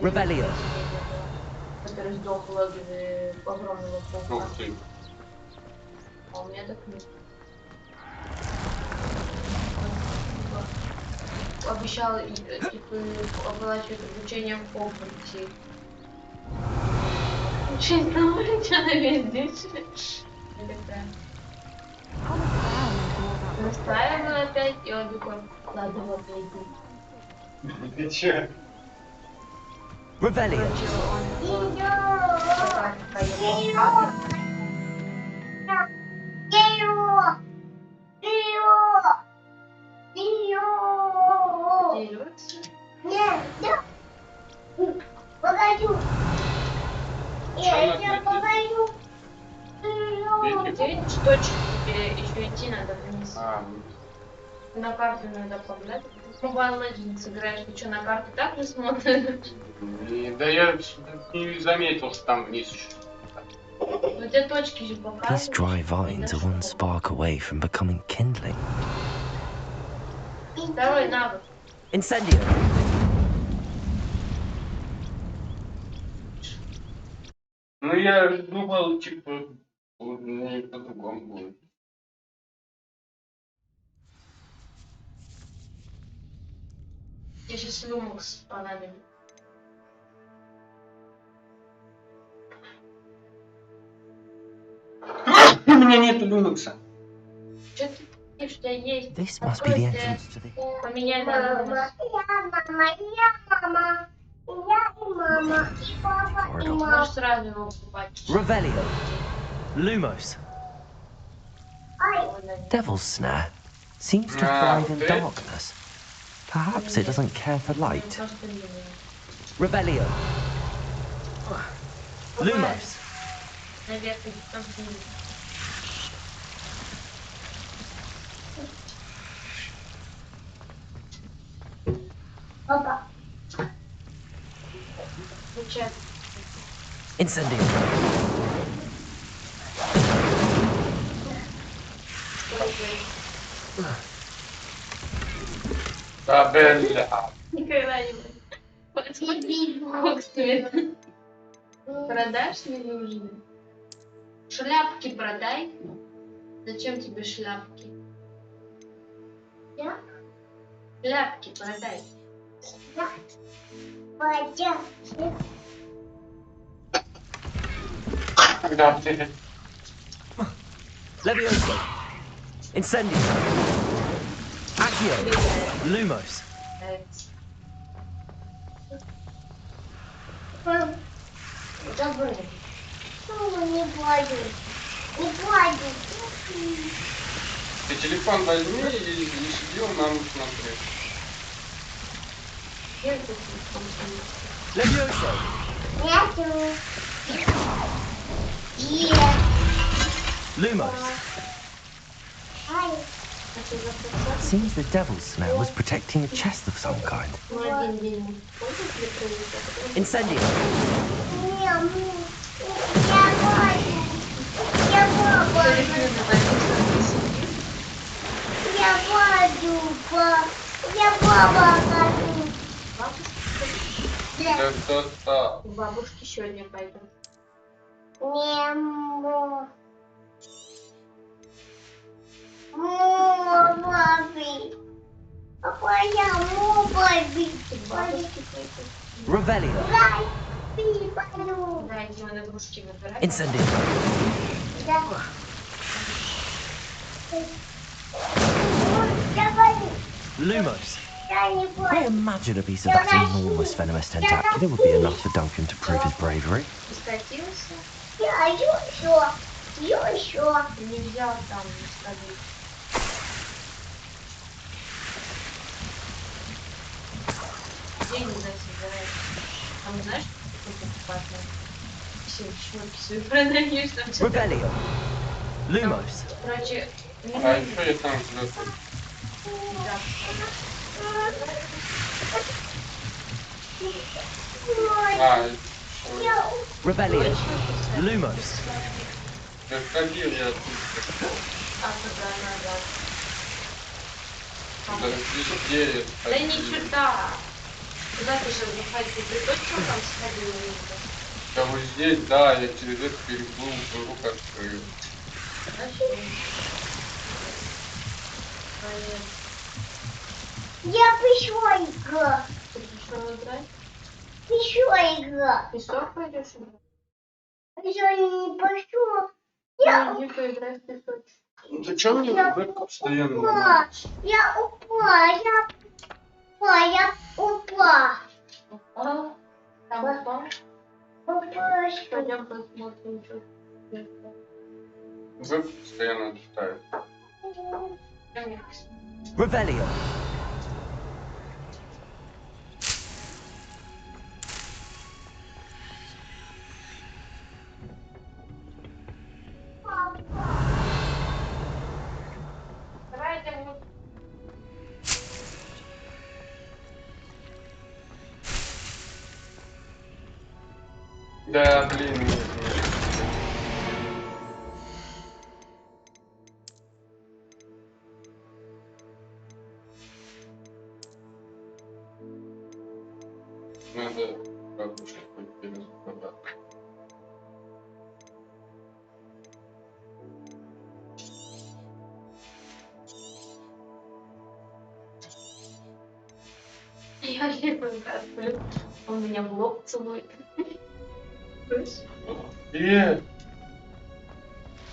который сдох в логове огромного паука. А у меня так нет. Обещала типа оплачивать обучение в Хогвартсе. Учить на улице на весь день. Настаиваю опять, и он такой, ладно, вот я иду. Ты че? Revelio. Нет, да. Погодю. Я тебя погодю. 9 штучек, тебе еще идти надо вниз. На карту надо поглядеть. Mobile Legends играешь, ты что, на карту так же смотришь? Да я не заметил, что там вниз еще. У тебя точки же показывают. These dry vines are one spark away from becoming kindling. Второй навык. Incendio. Ну, я думал, типа, не по-другому будет. Я сейчас люмокс понадобится. У меня нету люмокса. Что ты пишешь, у тебя есть? This must be the entrance to the... Поменяй на люмокс. Можешь сразу его покупать. Revelio. Lumos. Devil's Snare seems to thrive in darkness. Perhaps it doesn't care for light. Revelio. Lumos. Папа. Incendio. Да, бля. Никогда не будет. Посмотри, как стоит. Продашь ненужные? Шляпки продай. Зачем тебе шляпки? Да? Шляпки продай. Да. Пойдем. Когда ты... Levioso. Incendio. Accio. Lumos. Забыл. Не пойду. Не пойду. Ты телефон возьми и не сиди, он нам смотри. Levioso. Нету. Lumos. Ай. Seems the Devil's Snare was protecting a chest of some kind. Incendio. Я баба хочу. Да кто-то... У бабушки сегодня пойду. Немо. Баби. Папа, я баби. Revelio. Дай, ты пойду. Да, идем на игрушки выбирать. Incendio. Да. Давай. Lumos. Я не I imagine a piece of that enormous venomous tentacular would be enough for Duncan to prove his bravery. Ты скатился? Я еще. Еще. Ты не взял там, не сходил. Деньги за собирай. Там знаешь, что покупать надо? Все шмотки свои продаешь, там что-то. Revelio. Lumos. Короче, А еще я там взлетаю. А, Revelio. Lumos. я ходил, я тут. Да везде я Да ходил. ни черта. Куда ты же выходил? Ты точно там сходил? Да вот здесь, да, я через это переплыл, руку открыл. Я пришла игра. Ты пришел играть? Пришла игра. Песок пойдешь играть? Я не пошла. Я иди поиграй в песок. Ну ты чё мне вебку постоянно упала. ломаешь? Я упала. Упал? Там упал? Упала. Пойдем посмотрим, что. Вебку постоянно летает. Revelio. Да, блин, нет. Надо бабушку хоть перезабрать. ребенка отплю. Он меня в лоб целует. Слышь? Да.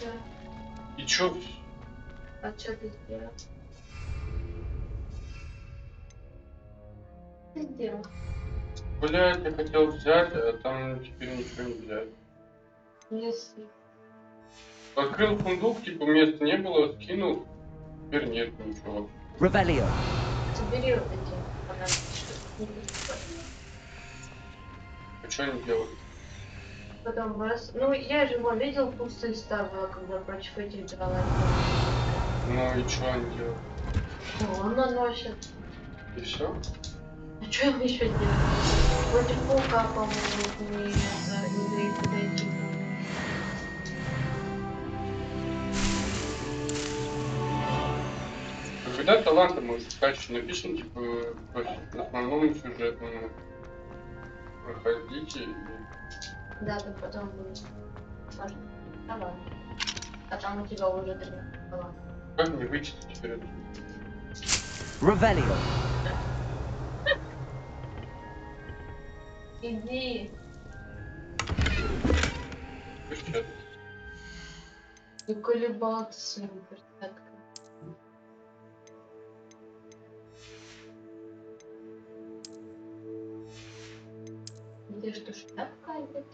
Да. И чё? А что ты сделал? Ты сделал? Блядь, я хотел взять, а там теперь ничего не взять. Неси. Открыл сундук, типа места не было, скинул, теперь нет ничего. Revelio. Собери вот эти фонарики. А что они делают? Потом раз. Ну, я же его видел, пустые ставила, когда против этих драла. Ну и что они делают? Ну, он наносит. И все? А что им еще делать? Против паука, по-моему, не дают подойти. Когда таланты можешь скачать, напишем, типа, по основному сюжетному. Проходите. Да, так потом будет. Можно. Давай. А там у тебя уже 3 таланта. Как мне выйти теперь? Revelio. Иди. Сейчас. И колебал ты своим перчатком. Где что, шляпка идет?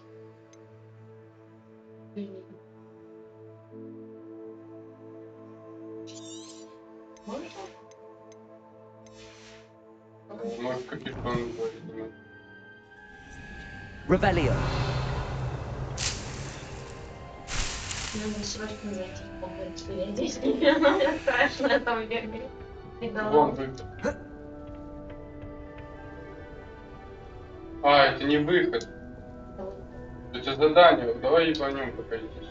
Можно? Может, капюшон будет. Revelio. Надо срочно найти комнату. Я здесь не мне страшно там бегать. Вон выход. А, это не выход. Это задание. Давай ебанем пока здесь.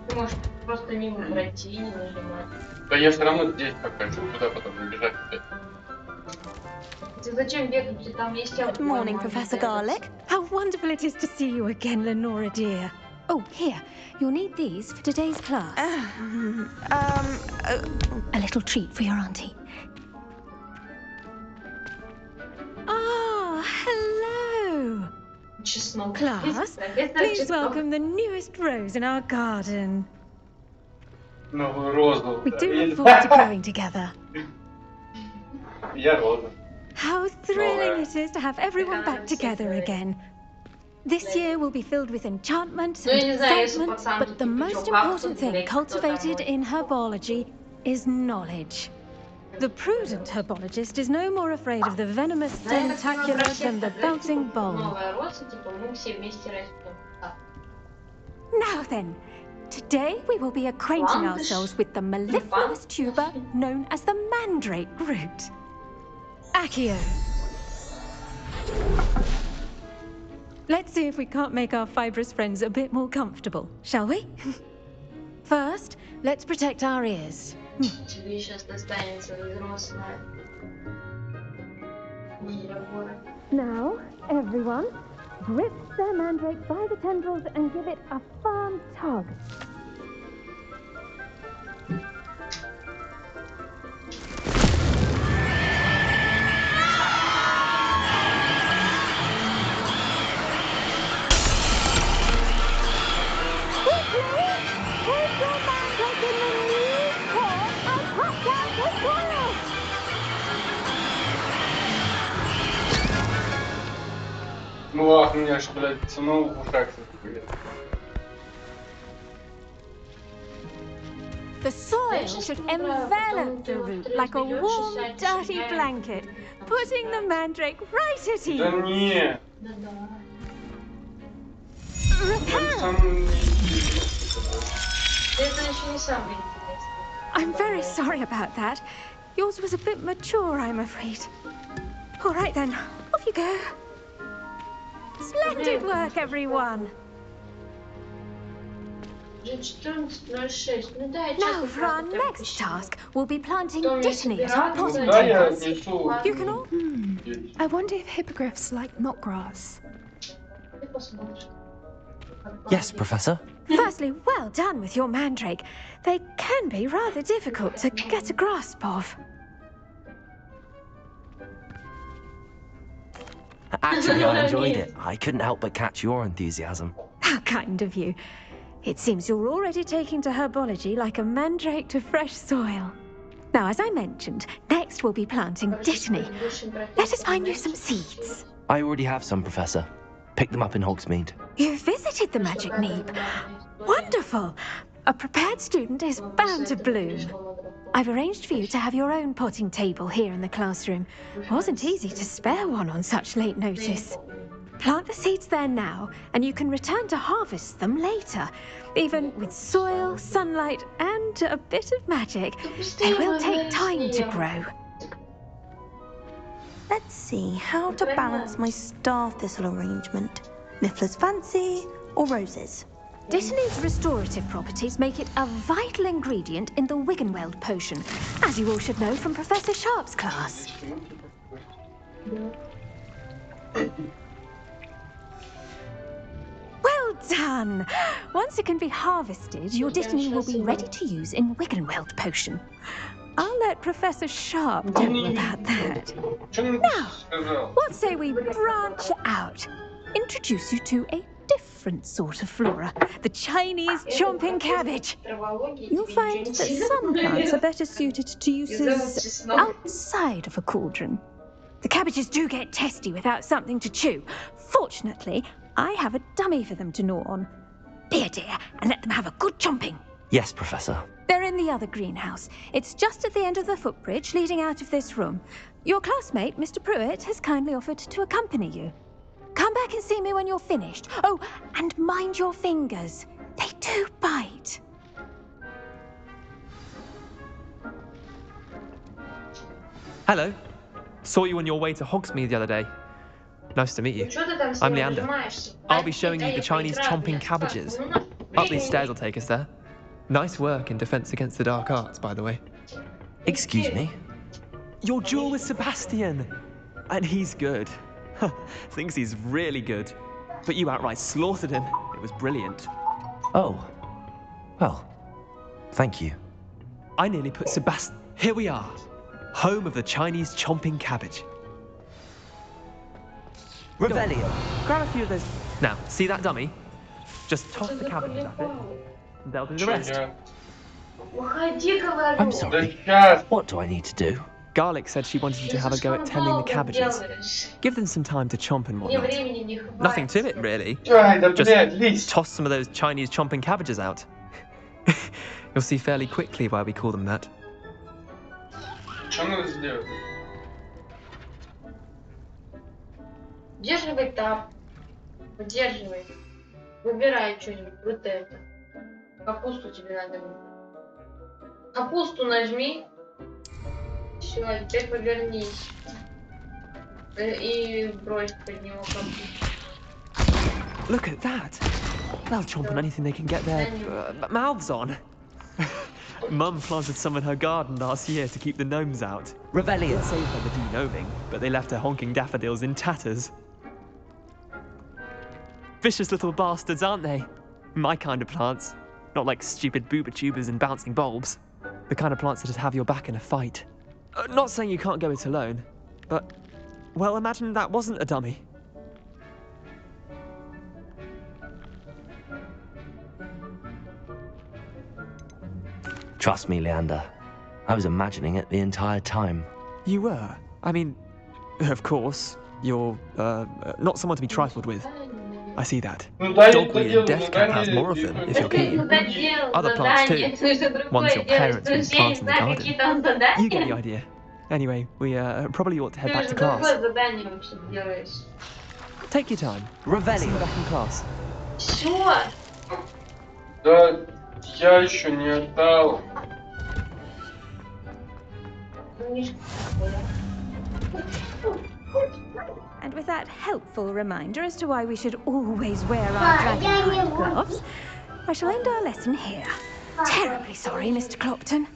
Ты можешь просто мимо пройти и не нажимать. Да я все равно здесь покажу, куда потом не бежать опять. Ты зачем бегать? Там есть Good morning, Professor Garlick. How wonderful it is to see you again, Lenora dear. Oh, here. You'll need these for today's class. A little treat for your auntie. Ah, hello. Class, please welcome the newest rose in our garden. Новую розу. We do look forward to growing together. Я роза. How thrilling it is to have everyone back together again. This year will be filled with enchantment and excitement, but the most important thing cultivated in herbology is knowledge. The prudent herbologist is no more afraid of the venomous tentacular than the bouncing bulb. Now then, today we will be acquainting ourselves with the mellifluous tuber known as the mandrake root. Accio. Let's see if we can't make our fibrous friends a bit more comfortable, shall we? First, let's protect our ears. Тебе сейчас достанется взрослая. Now, everyone, grip their mandrake by the tendrils and give it a firm tug. Ну ах, меня ж, блядь, снова в ушах будет. The soil should envelop the root like a warm, dirty blanket, putting the mandrake right at ease. Да не. I'm very sorry about that. Yours was a bit mature, I'm afraid. All right then, off you go. Splendid work, everyone. Now for our next task, we'll be planting dittany at our potting tables. You can all... I wonder if hippogriffs like knotgrass. Yes, Professor. Firstly, well done with your mandrake. They can be rather difficult to get a grasp of. Actually, I enjoyed it. I couldn't help but catch your enthusiasm. How kind of you. It seems you're already taking to herbology like a mandrake to fresh soil. Now, as I mentioned, next we'll be planting Dittany. Let us find you some seeds. I already have some, Professor. Pick them up in Hogsmeade. You visited the Magic Neep. Wonderful! A prepared student is bound to bloom. I've arranged for you to have your own potting table here in the classroom. Wasn't easy to spare one on such late notice. Plant the seeds there now, and you can return to harvest them later. Even with soil, sunlight, and a bit of magic, they will take time to grow. Let's see how to balance my star thistle arrangement. Miffler's Fancy or roses? Dittany's restorative properties make it a vital ingredient in the Wiggenweld potion, as you all should know from Professor Sharp's class. Well done! Once it can be harvested, your Dittany will be ready to use in Wiggenweld potion. I'll let Professor Sharp tell you about that. Now, what say we branch out? Introduce you to a different sort of flora, the Chinese chomping cabbage. You'll find that some plants are better suited to uses outside of a cauldron. The cabbages do get testy without something to chew. Fortunately, I have a dummy for them to gnaw on. Be a dear and let them have a good chomping. Yes, Professor. They're in the other greenhouse. It's just at the end of the footbridge leading out of this room. Your classmate, Mr. Pruitt, has kindly offered to accompany you. Come back and see me when you're finished. Oh, and mind your fingers. They do bite. Hello. Saw you on your way to Hogsmeade the other day. Nice to meet you. I'm Leander. I'll be showing you the Chinese chomping cabbages. Up these stairs will take us there. Nice work in Defense Against the Dark Arts, by the way. Excuse me? Your duel with Sebastian. And he's good. Thinks he's really good. But you outright slaughtered him. It was brilliant. Oh. Well, thank you. I nearly put Sebastian... Here we are. Home of the Chinese chomping cabbage. Revelio. Grab a few of those. Now, see that dummy? Just toss the cabbages at it. And they'll do the rest. I'm sorry. What do I need to do? Garlic said she wanted you to have a go at tending the cabbages. Give them some time to chomp and whatnot. Nothing to it, really. Just toss some of those Chinese chomping cabbages out. You'll see fairly quickly why we call them that. Что надо сделать? Удерживай тап. Удерживай. Выбирай что-нибудь. Вот это. Капусту тебе надо. Капусту нажми. Все, теперь повернись. И брось под него капусту. Look at that. They'll chomp on anything they can get their mouths on. Mum planted some in her garden last year to keep the gnomes out. Revelio. It saved her the de-gnoming, but they left her honking daffodils in tatters. Vicious little bastards, aren't they? My kind of plants. Not like stupid booba tubers and bouncing bulbs. The kind of plants that just have your back in a fight. Not saying you can't go it alone, but... Well, imagine that wasn't a dummy. Trust me, Leander. I was imagining it the entire time. You were? I mean, of course. You're, not someone to be trifled with. I see that. Dogweed and Deathcap has more of them, if you're keen. Other plants too. Ones your parents would plant in the garden. You get the idea. Anyway, we probably ought to head back to class. Take your time. Revelio. See you back in class. Всё. Да, я еще не отдал. And with that helpful reminder as to why we should always wear our dragonhide gloves, I shall end our lesson here. Terribly sorry, Mr. Clopton.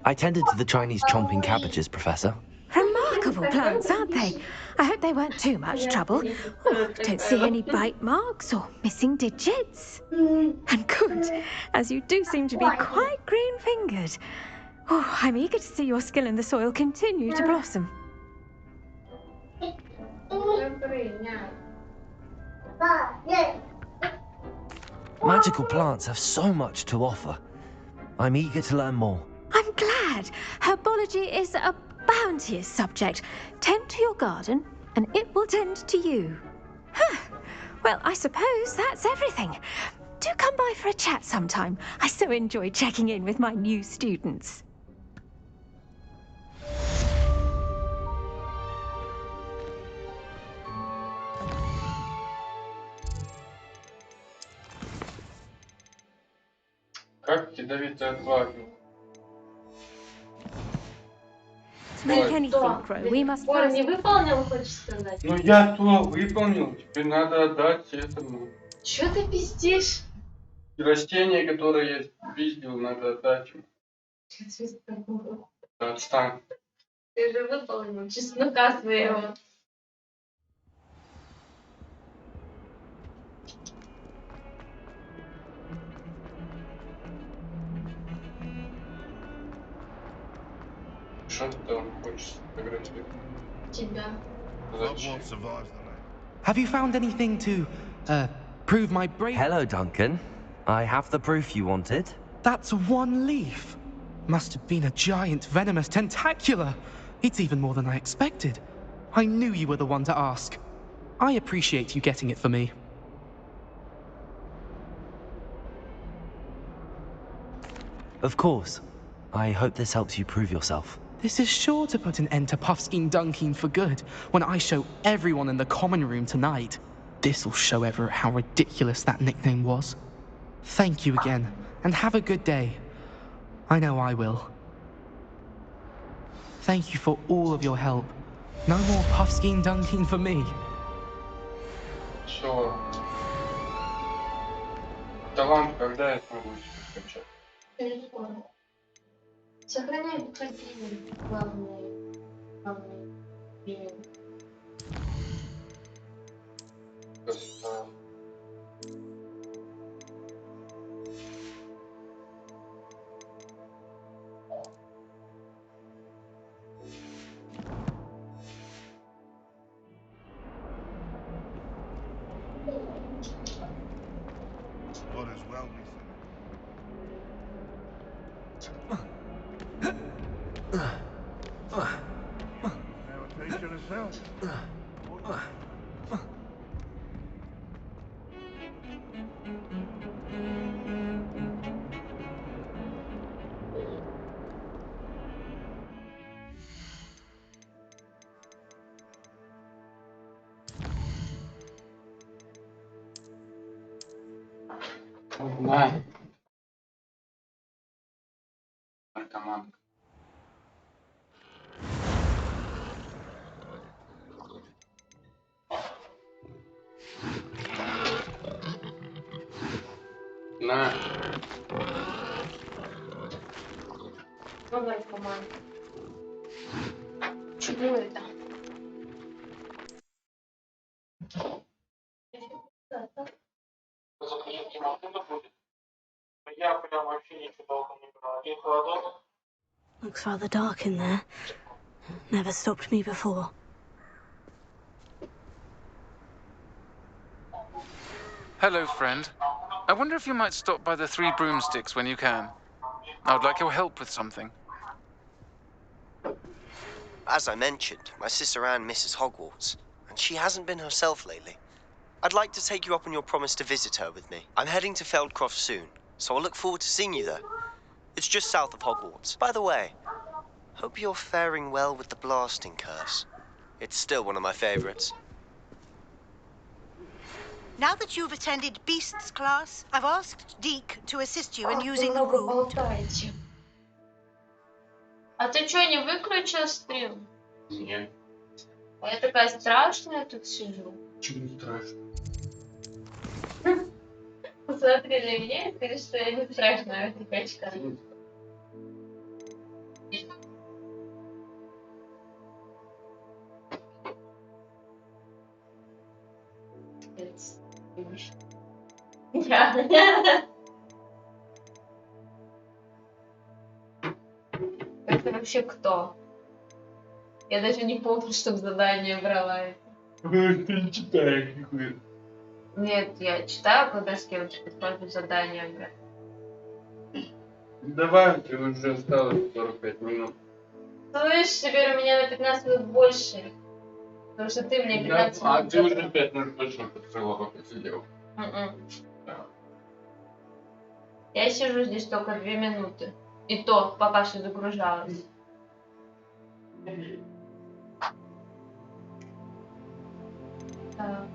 I tended to the Chinese chomping cabbages, Professor. Remarkable plants, aren't they? I hope they weren't too much trouble. Oh, don't see any bite marks or missing digits. And good, as you do seem to be quite green-fingered. Oh, I'm eager to see your skill in the soil continue to blossom. Magical plants have so much to offer. I'm eager to learn more. I'm glad. Herbology is a bounteous subject. Tend to your garden, and it will tend to you. Huh. Well, I suppose that's everything. Do come by for a chat sometime. I so enjoy checking in with my new students. Как ядовитый отвагу. To make anything grow, we must first... не выполнил, хочешь сказать? Ну я то выполнил, теперь надо отдать этому. Чё ты пиздишь? И растение, которое я пиздил, надо отдать ему. Да отстань. Ты же выполнил чеснока своего. Что ты там хочешь сфотографировать? Тебя. Зачем? Have you found anything to, prove my bravery? Hello, Duncan. I have the proof you wanted. That's one leaf. Must have been a giant venomous tentacula. It's even more than I expected. I knew you were the one to ask. I appreciate you getting it for me. Of course. I hope this helps you prove yourself. This is sure to put an end to Puffskein Dunkeen for good when I show everyone in the common room tonight. This'll show Everett how ridiculous that nickname was. Thank you again, and have a good day. I know I will. Thank you for all of your help. No more Puffskein Dunkeen for me. Все. Талант, когда я смогу себе скачать? Очень скоро. Сохраняй вхождение. Главное. God as well be now attention yourself. На. Наркоманка. На. Давай, команда. Чего это? Заходите, машина будет. Я прям вообще ничего толком не брал. Один холодок. Looks rather dark in there. Never stopped me before. Hello, friend. I wonder if you might stop by the Three Broomsticks when you can. I would like your help with something. As I mentioned, my sister Anne misses Hogwarts, and she hasn't been herself lately. I'd like to take you up on your promise to visit her with me. I'm heading to Feldcroft soon, so I'll look forward to seeing you there. It's just south of Hogwarts. By the way, hope you're faring well with the blasting curse. It's still one of my favorites. Now that you've attended Beasts class, I've asked Deke to assist you in using the room. А ты что, не выключил стрим? Нет. А я такая страшная тут сижу. Чего страшно? Посмотри на меня и скажи, что я не страшная в этих очках. Это вообще кто? Я даже не помню, что в задание брала это. Ты не читаешь нихуя. Нет, я читаю, когда с кем-то подхожу задание, блядь. Давай, ты уже осталось 45 минут. Слышь, теперь у меня на 15 минут больше. Потому что ты мне 15 А минут... ты уже 5 минут точно подкрыла, пока сидел. Да. Я сижу здесь только 2 минуты. И то, пока все загружалось. Так.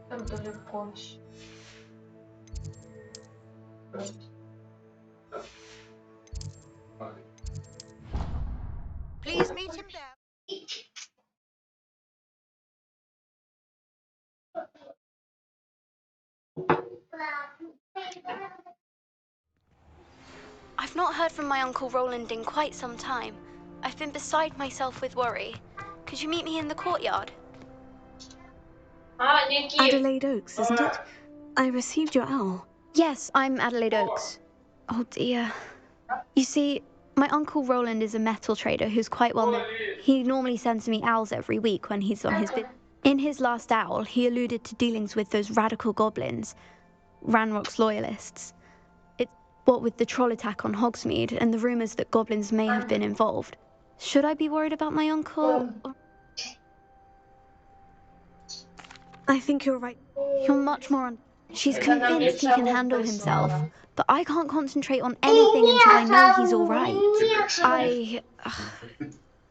Там далеко. Please meet him there. I've not heard from my Uncle Roland in quite some time. I've been beside myself with worry. Could you meet me in the courtyard? Adelaide Oaks, isn't it? I received your owl. Yes, I'm Adelaide Oaks. Oh dear. You see, my Uncle Roland is a metal trader who's quite well known. He normally sends me owls every week when he's on his bit. In his last owl, he alluded to dealings with those radical goblins, Ranrock's loyalists. It's what with the troll attack on Hogsmeade and the rumours that goblins may have been involved. Should I be worried about my uncle? I think you're right. You're much more on... She's convinced he can handle himself, but I can't concentrate on anything until I know he's all right.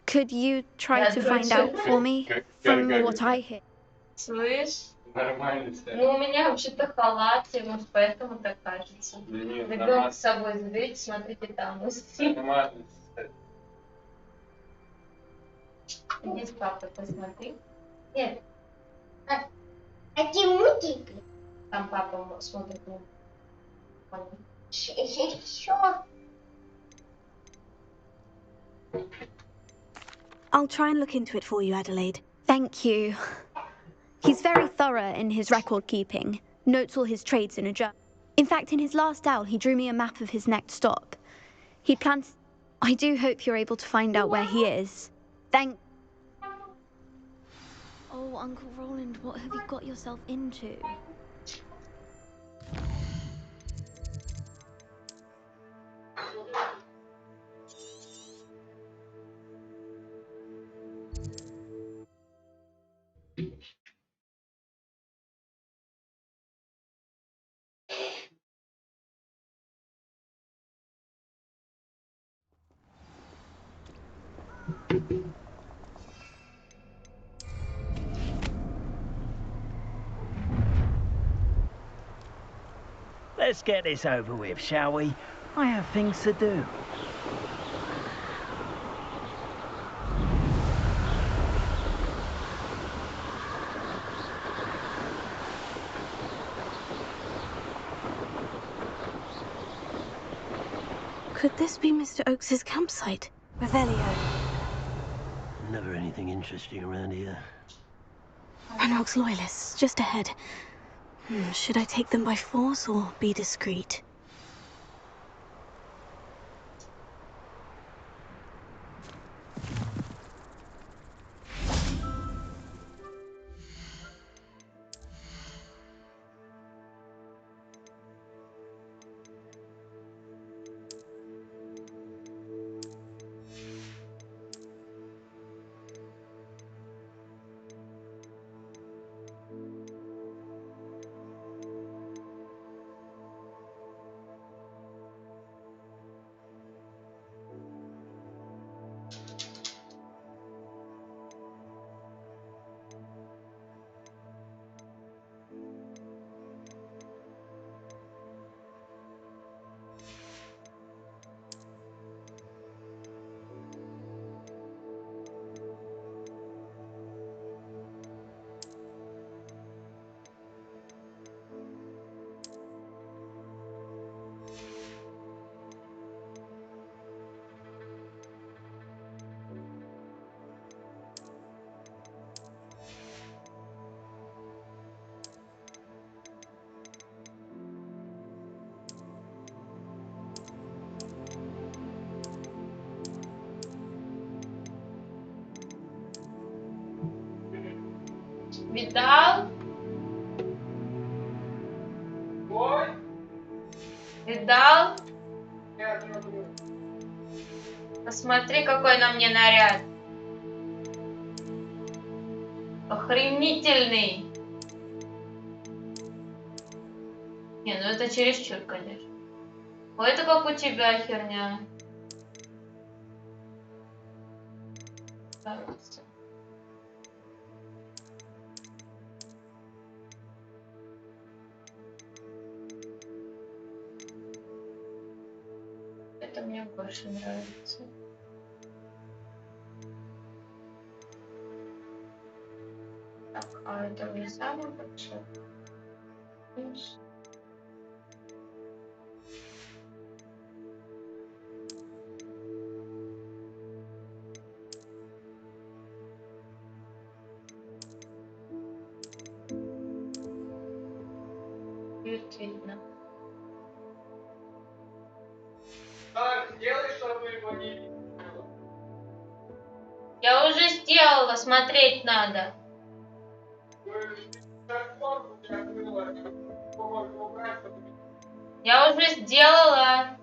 Could you try to find out for me? From what I hear. Слышь? Нормально, кстати. Ну, у меня вообще-то халате, может, поэтому так кажется. Нет, Ребенка с собой заберите, смотрите там. Нормально, кстати. Иди с папой посмотри. Нет. Какие мультики? Там папа смотрит. Что? I'll try and look into it for you, Adelaide. Thank you. He's very thorough in his record keeping, notes all his trades in a journal. In fact, in his last owl, he drew me a map of his next stop. He plans... I do hope you're able to find out where he is. Thank... Oh, Uncle Roland, what have you got yourself into? Let's get this over with, shall we? I have things to do. Could this be Mr. Oakes's campsite? Revelio. Never anything interesting around here. Ranrock's loyalists, just ahead. Should I take them by force or be discreet? Видал? Видал? Посмотри, какой на мне наряд. Охренительный. Не, ну это чересчур, конечно. Ой, это как у тебя херня. Кажется. Это мне больше нравится. Так, а это не самый большой. Будет видно. Так, сделай, чтобы его не видно. Я уже сделала, смотреть надо. Я уже сделала.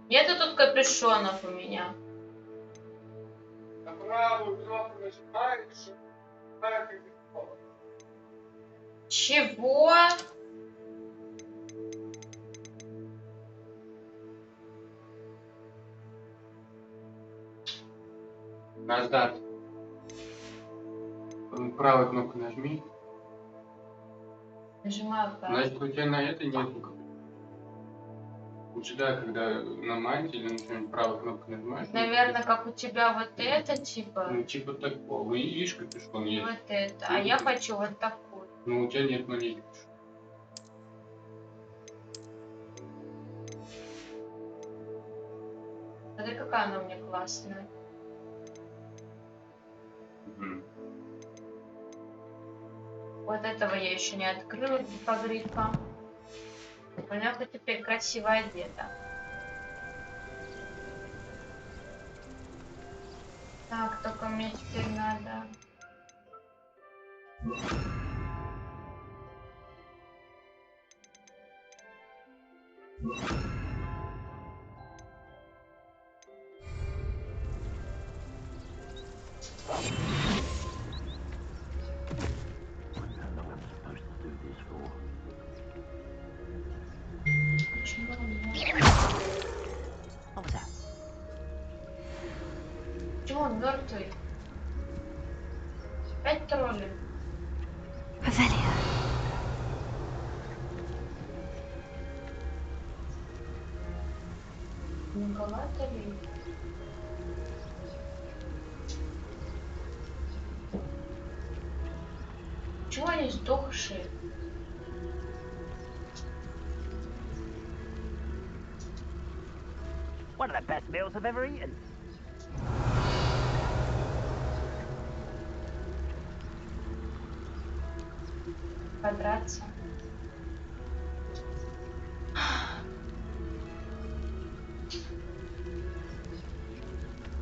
Нету тут капюшонов у меня. На правую кнопку нажимаешь, капюшон. Чего? Назад. Правую кнопку нажми. Нажимаю правую. Значит, у тебя на этой нету капюшона. У тебя, когда на манте или на что-нибудь правую кнопку нажимаешь. Наверное, как у тебя вот это, типа. Ну, типа такого. Ну, и видишь, капюшон есть. Вот это. А я хочу вот такую. Ну, у тебя нет маленьких. Смотри, какая она у меня классная. Вот этого я еще не открыла по грифам. Понятно, теперь красиво одета. Так, только мне теперь надо... Почему он мертвый? Опять тролли. Многовато ли? Чего они сдохшие? One of the best meals I've ever eaten. Подраться.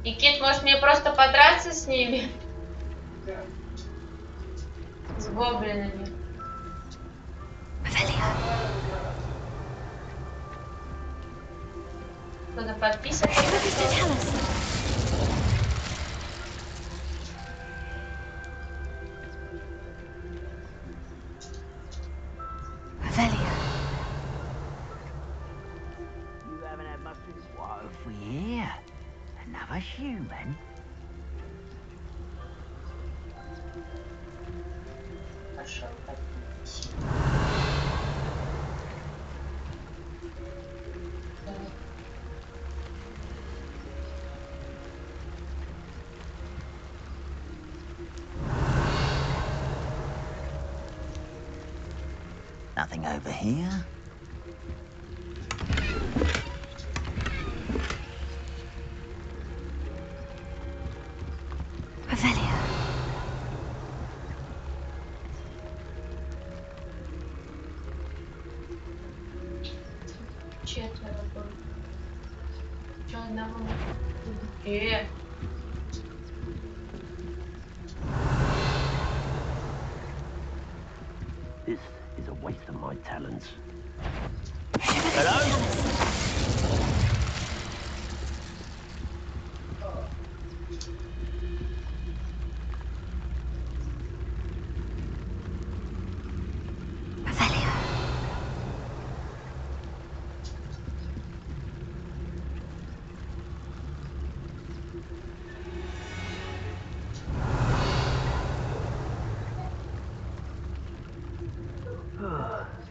Никит, может мне просто подраться с ними? С гоблинами. Кто-то подписан? You haven't had much to... What have we here? Another human? Nothing over here. Четверо было. Еще одного. This is a waste of my talents. Hello?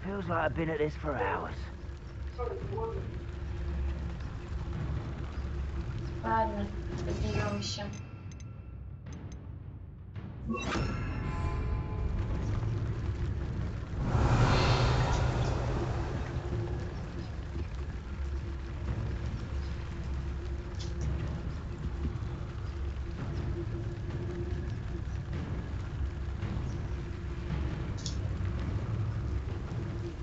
Feels like I've been at this for hours. Ладно, поднимемся.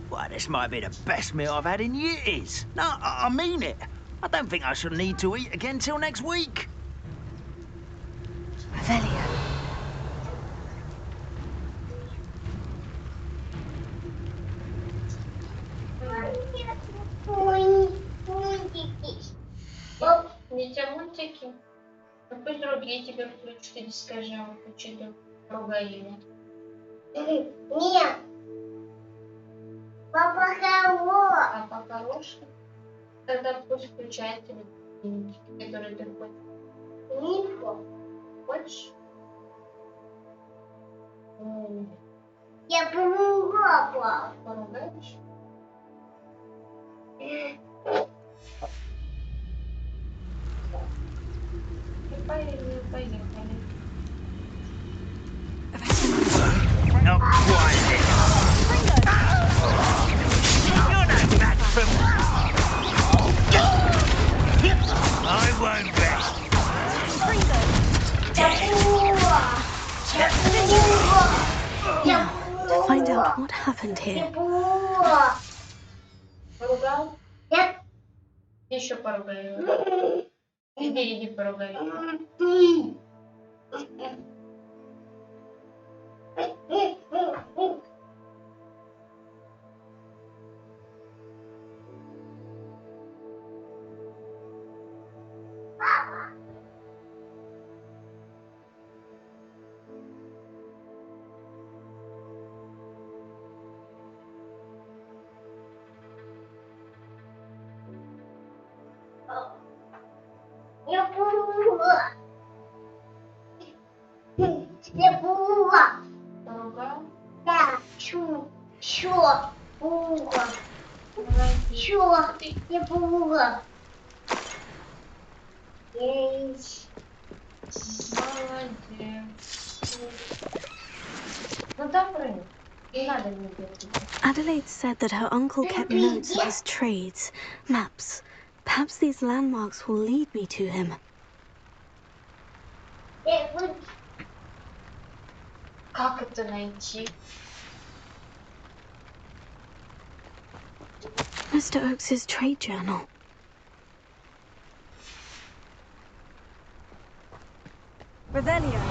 Why, this might be the best meal I've had in years. No, I mean it. I don't think I shall need to eat again till next week. Дитя мультики. Ну пусть другие тебе включат или скажи, он включит другое. Нет. Папа хороший. Папа хороший? Тогда пусть включает тебе которые ты хочешь. Нико. Хочешь? Я поругала, папа. Поругаешь? Поехали. Not quite. You're no match for me. I won't be. Now, to find out what happened here. Поругал? Нет. Еще поругай. Иди поругай. Я поругала. Я поругала. Поругал? Да, чё? Поругала. Чё? Я поругала. Молодец. Ну добрый. Не надо мне делать. Adelaide said that her uncle kept notes of his trades, maps. Perhaps these landmarks will lead me to him. Как это найти? Mr. Oakes's trade journal. Revelio.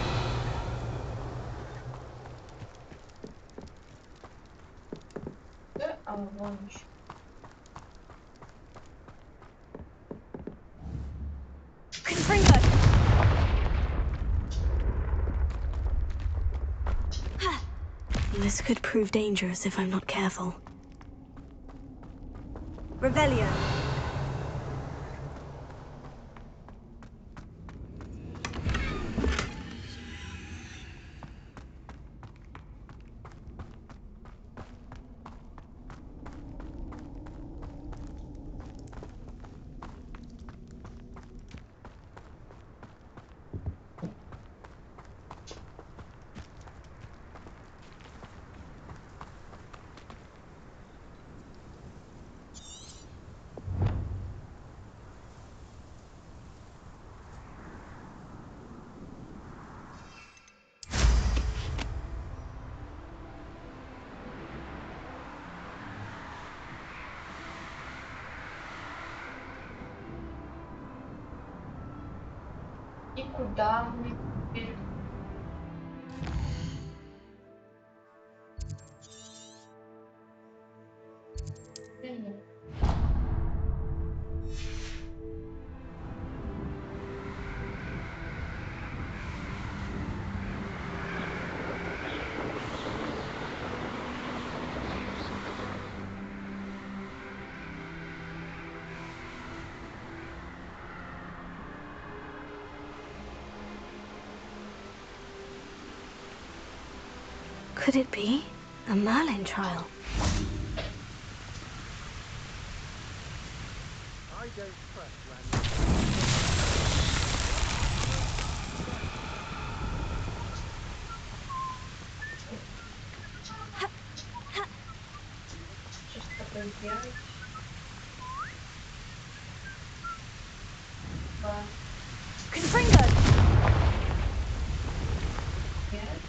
А вон еще. Confringo. This could prove dangerous if I'm not careful. Revelio. И куда мы теперь? Could it be a Merlin trial? I don't trust Что с тобой делать? Confringo. Нет.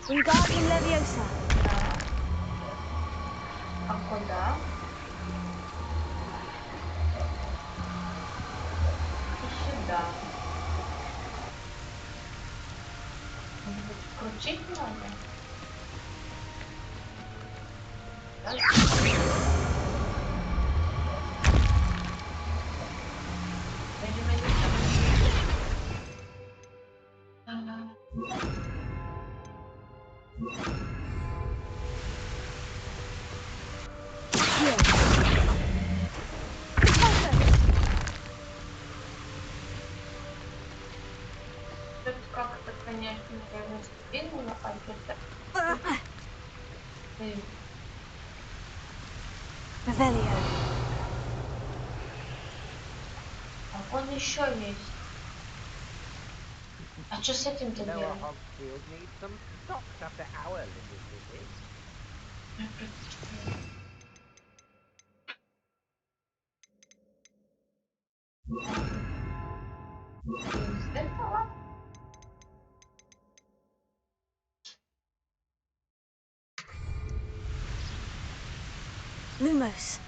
Wingardium Leviosa. А куда? И сюда. Может быть, крутить надо? Тут как-то, конечно, наверное, стабильно, а где-то... Revelio. А вон еще есть. А что с этим-то делать? Hogfield needs some socks after our little visit. Из этого? Lumos.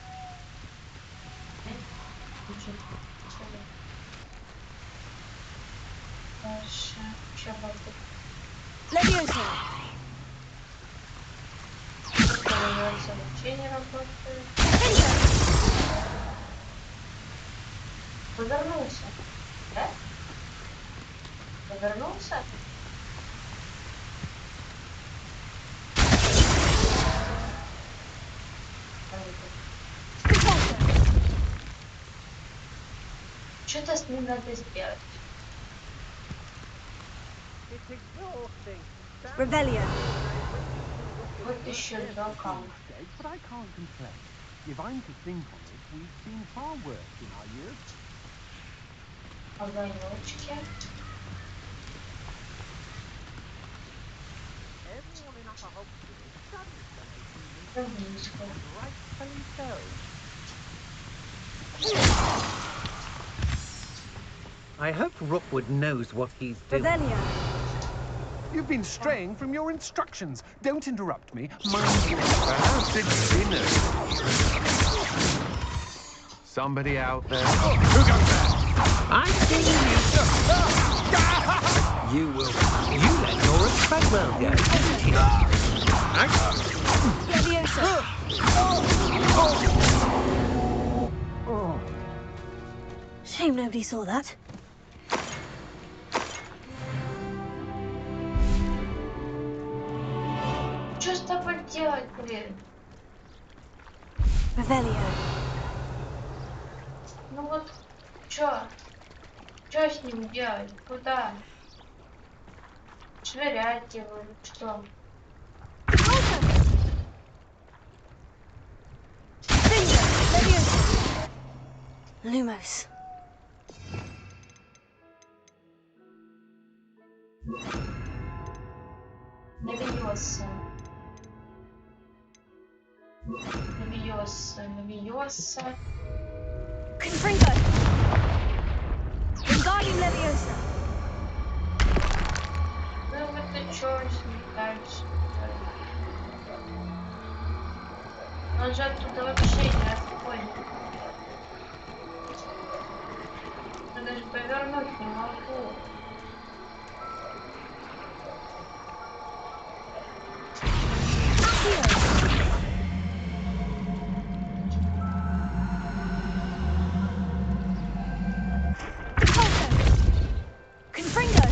Дальше. Что вот тут? Leviosa. Появляется вообще не работает. Повернулся. Да? Повернулся? Что-то с ним надо сделать. It's exhausting. Revelio. Вот еще два камня. But I can't complain. If I'm to think on it, we've seen far worse in our youth. Огонечки. Everyone in Upper Hogfield studies for making these. Rightfully so. I hope Rookwood knows what he's doing. Revelio. You've been straying from your instructions. Don't interrupt me. Mind your manners. It's dinner. Somebody out there? Oh, who goes there? I see you. You will. You let Nora Treadwell go, didn't you? Shame nobody saw that. Что с тобой делать, блин? Revelio. Ну вот, чё? Чё с ним делать? Куда? Швырять его или что? Lumos. Левиоса. Левиоса. Левиоса. Confringo. Wingardium Leviosa. Ну вот ты чё с ним дальше? Он же оттуда вообще не отходит. Я даже повернуть не могу. Confringo.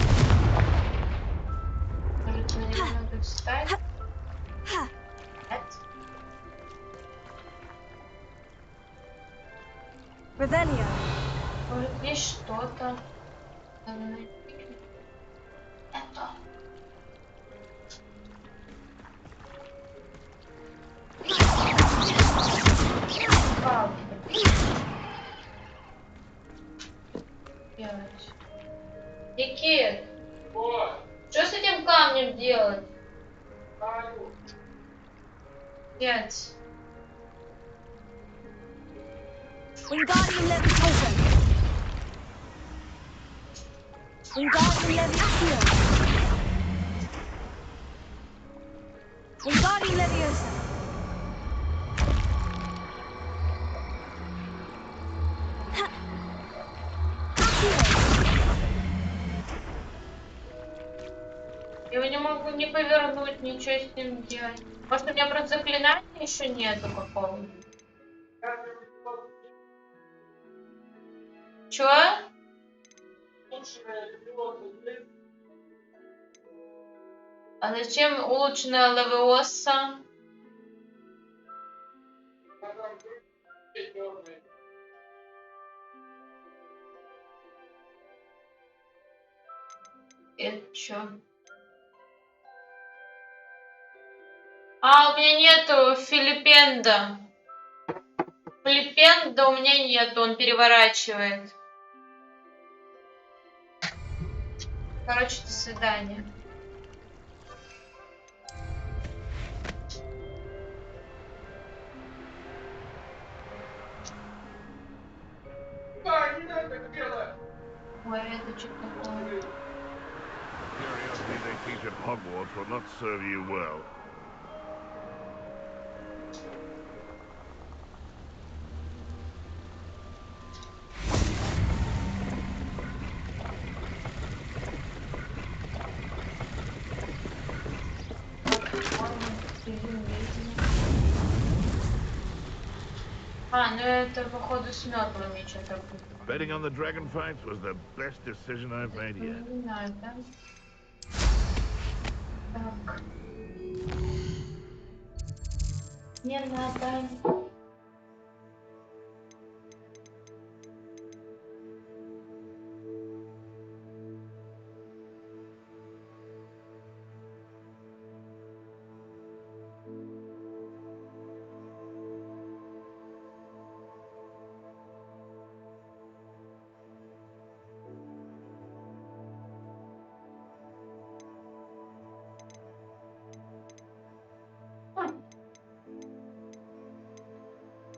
Может, на него надо встать? Нет. Revelio. Может, есть что-то. Это. Делать. Никит, что с этим камнем делать? Нет. Wingardium Leviosa. Wingardium Leviosa. Wingardium Leviosa. Я его не могу не повернуть, ничего с ним делать. Может, у меня просто заклинания еще нету какого-нибудь? Чё? А зачем улучшенная левиоса? Это чё? А, у меня нету Филиппенда. Филиппенда у меня нету, он переворачивает. Короче, до свидания. Ой, это что такое? Curiosity they teach at Hogwarts will not serve you well. А, ну это походу с мертвыми что-то будет. Betting on the dragon fights was the best decision I've made yet. Не надо. Так. Не надо.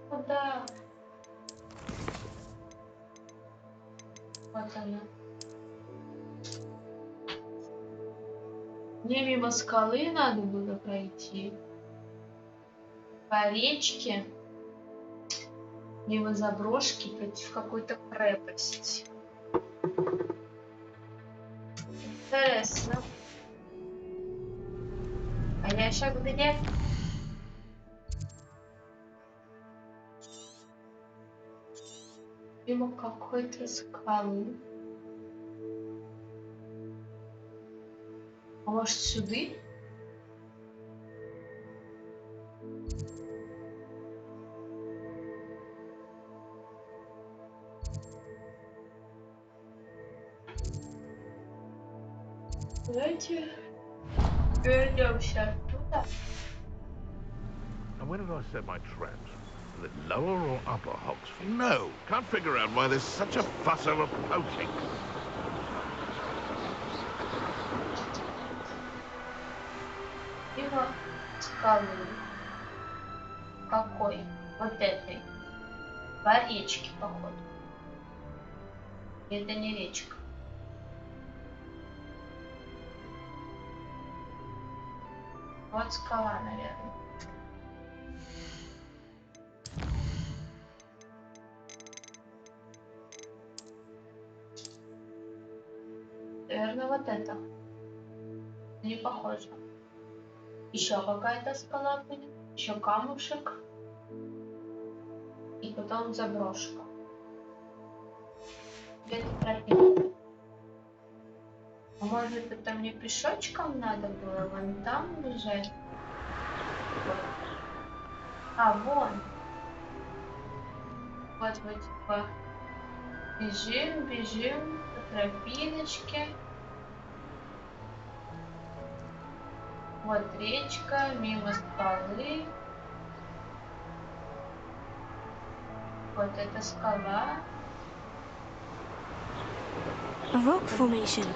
Куда? Вот она. Мне мимо скалы надо было пройти. По речке. Мимо заброшки пройти в какую-то крепость. Интересно. А я сейчас где? Мимо какой-то скалы. А может сюда? Давайте вернемся оттуда. And where did I set my traps? The lower or upper Hogsfield? No! Can't figure out why there's such a fuss over poaching. Мимо скалы. Какой? Вот этой. По речке, походу. Это не речка. Вот скала, наверное. Наверное, вот это. Не похоже. Еще какая-то скала будет. Еще камушек. И потом заброшка. Где-то тропинка. А может это мне пешочком надо было вон там бежать? А, вон. Вот мы типа бежим по тропиночке. Вот речка, мимо скалы. Вот эта скала. A rock formation.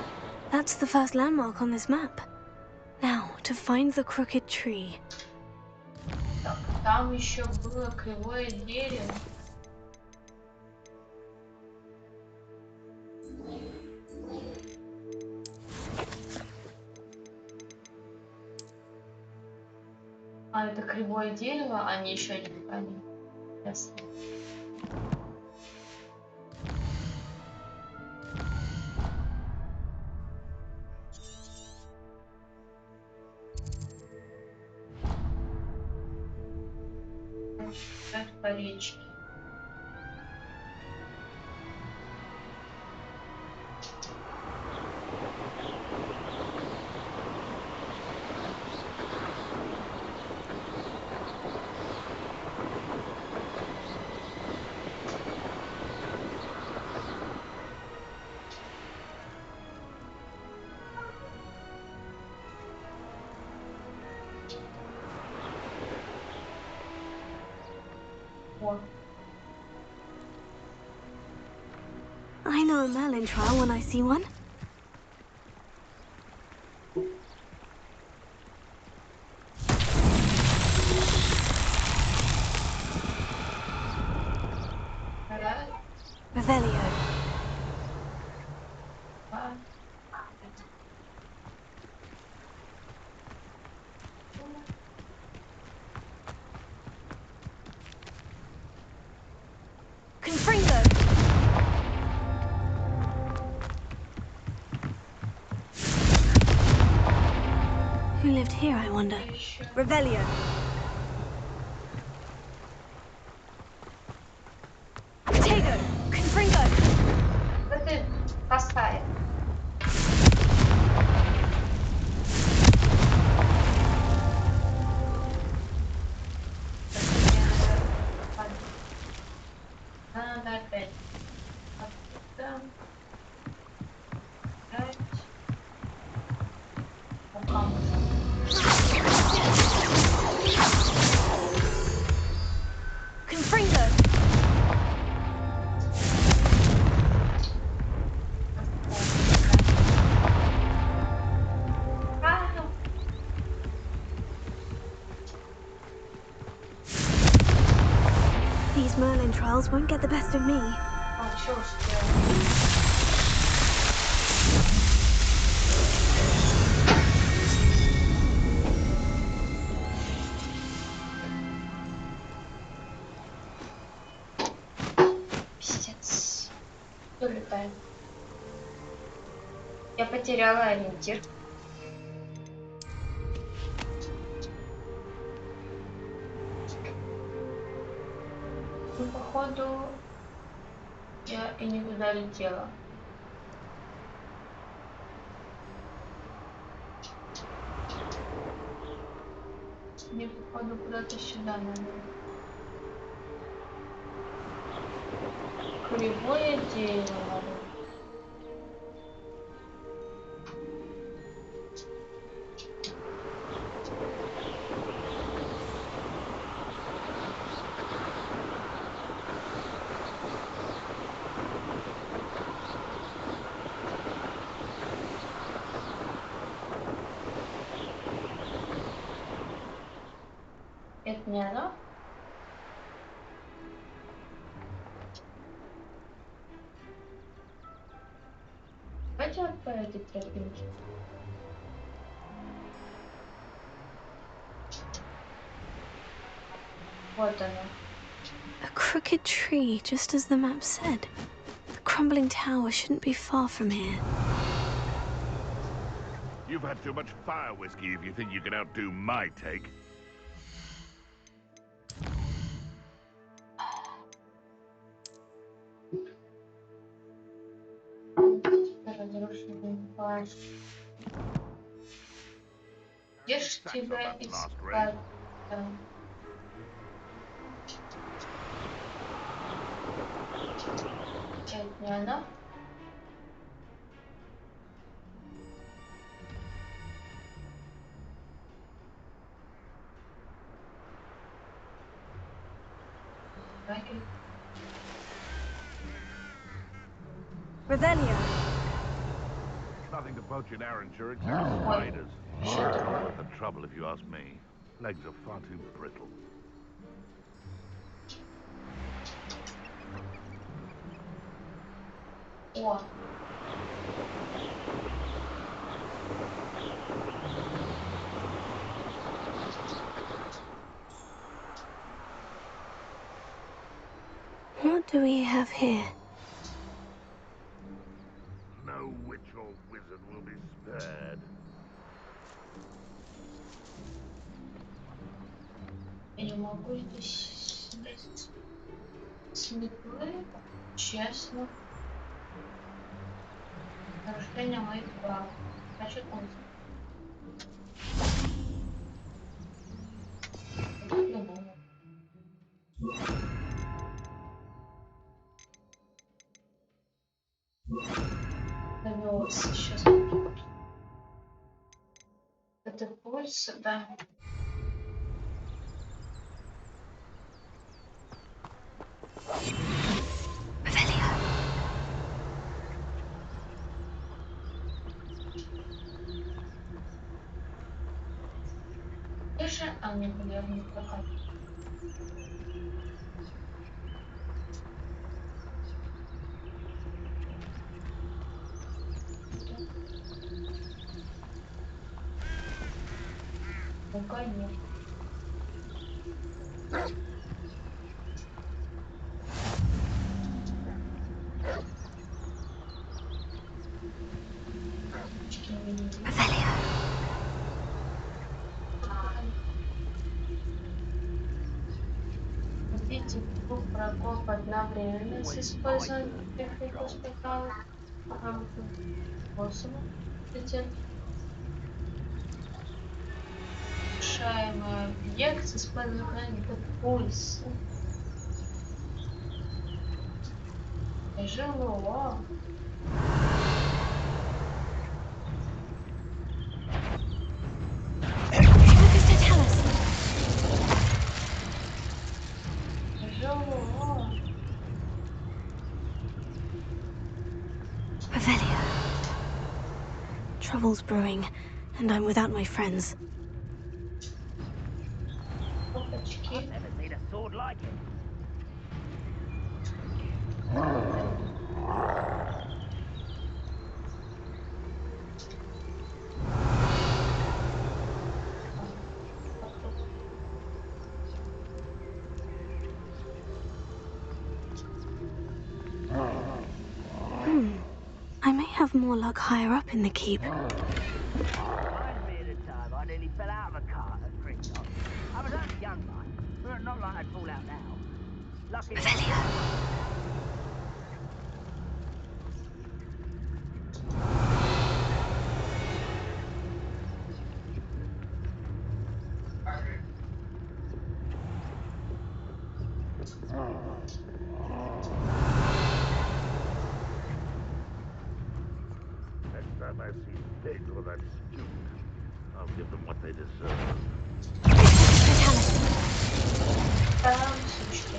That's the first landmark on this map. Now, to find the crooked tree. Так, там еще было кривое дерево. А, это кривое дерево, а не еще один камень. Ясно. Это по речке. О. I know a Merlin trial when I see one. Revelio. Confringo. Who lived here, I wonder? Revelio. Potato. Confringo. Вот ты поставь. Надо опять. Оттуда. Брать. По камушку. Confringo. These Merlin trials won't get the best of me. А, что успел? Кто летает? Я потеряла ориентир. Ну, походу, я и не туда летела. Мне, походу, куда-то сюда надо. Кривое дерево надо. Это не оно? Давайте вот по этой тропинке. Вот оно. A crooked tree, just as the map said. The crumbling tower shouldn't be far from here. You've had too much fire whiskey if you think you can outdo my take. Разрушенный плащ. Где ж тебя искать? Это не оно? Revelio. It's nothing to poach in Arranshire except spiders. Not worth the trouble if you ask me. Legs are far too brittle. О. What do we have here? No witch or wizard will be spared. Я не могу здесь слезть с метлы, честно. Нарушение моих прав. А что там? Довелось сейчас. Это пульс, да. Тише, а мне не прокат. Пока нет. Убейте двух врагов одновременно с использованием технику спектакля. Способом. Решаемый объект с использованием пульса. Тяжело. Тяжело. Revelio. Trouble's brewing, and I'm without my friends. Опачки. Never seen a sword like it. have more luck higher up in the keep. Reminds me of the time I nearly fell out of a cart at Grimlock. I was only young, but not like I'd fall out now. Lucky. Next time I see Pig or that student, I'll give them what they deserve. Там, сучки.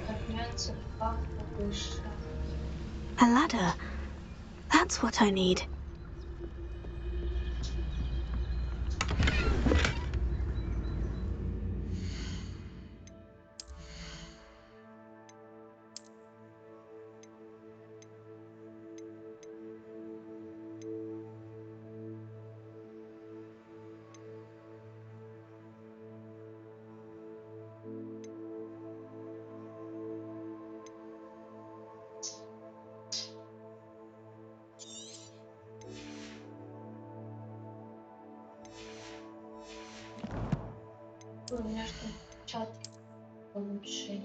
Подняться повыше. A ladder. That's what I need. У меня что чат получше.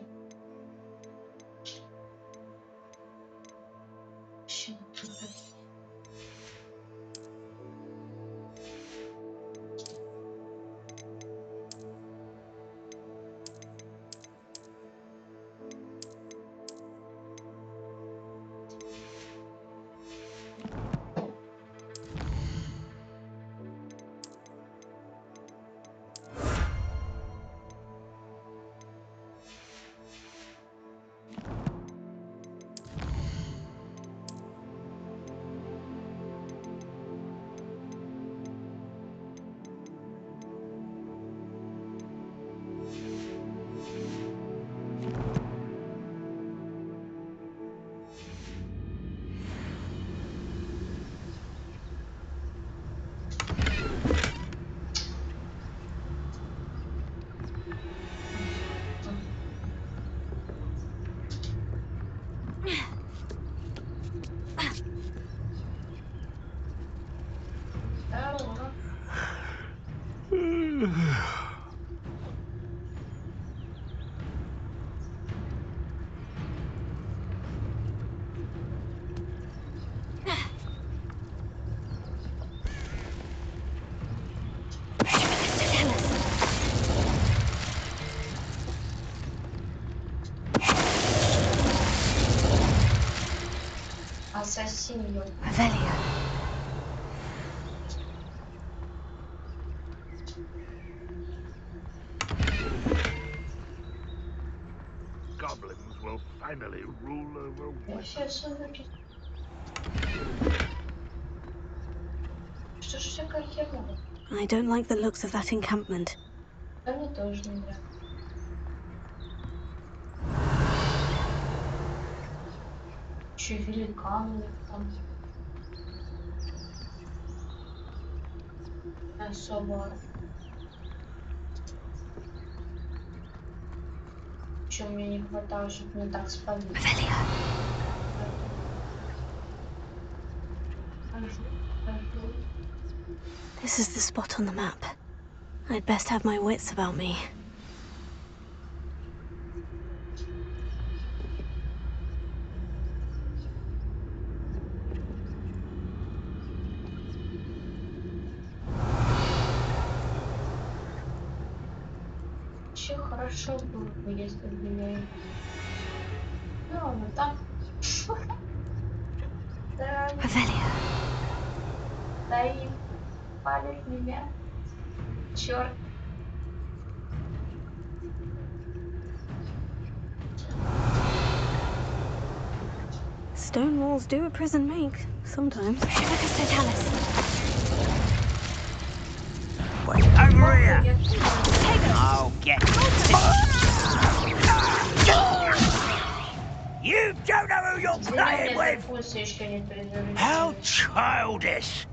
Ассасин. Avelia. Goblins will finally rule over Я wizards. сейчас выпью. Что ж всякая херня? I don't like the looks of that encampment. Да мне тоже не нравится. Еще великан у них там. Особо. Чего мне не хватало, чтобы мне так спалить. This is the spot on the map. I'd best have my wits about me. Еще хорошо было бы, если бы я... Ну, ну так. Да. Стоит, палит меня. Черт. Stone walls do a prison make, sometimes. Wait, over here! I'll get you! Don't know who you're playing with! How childish!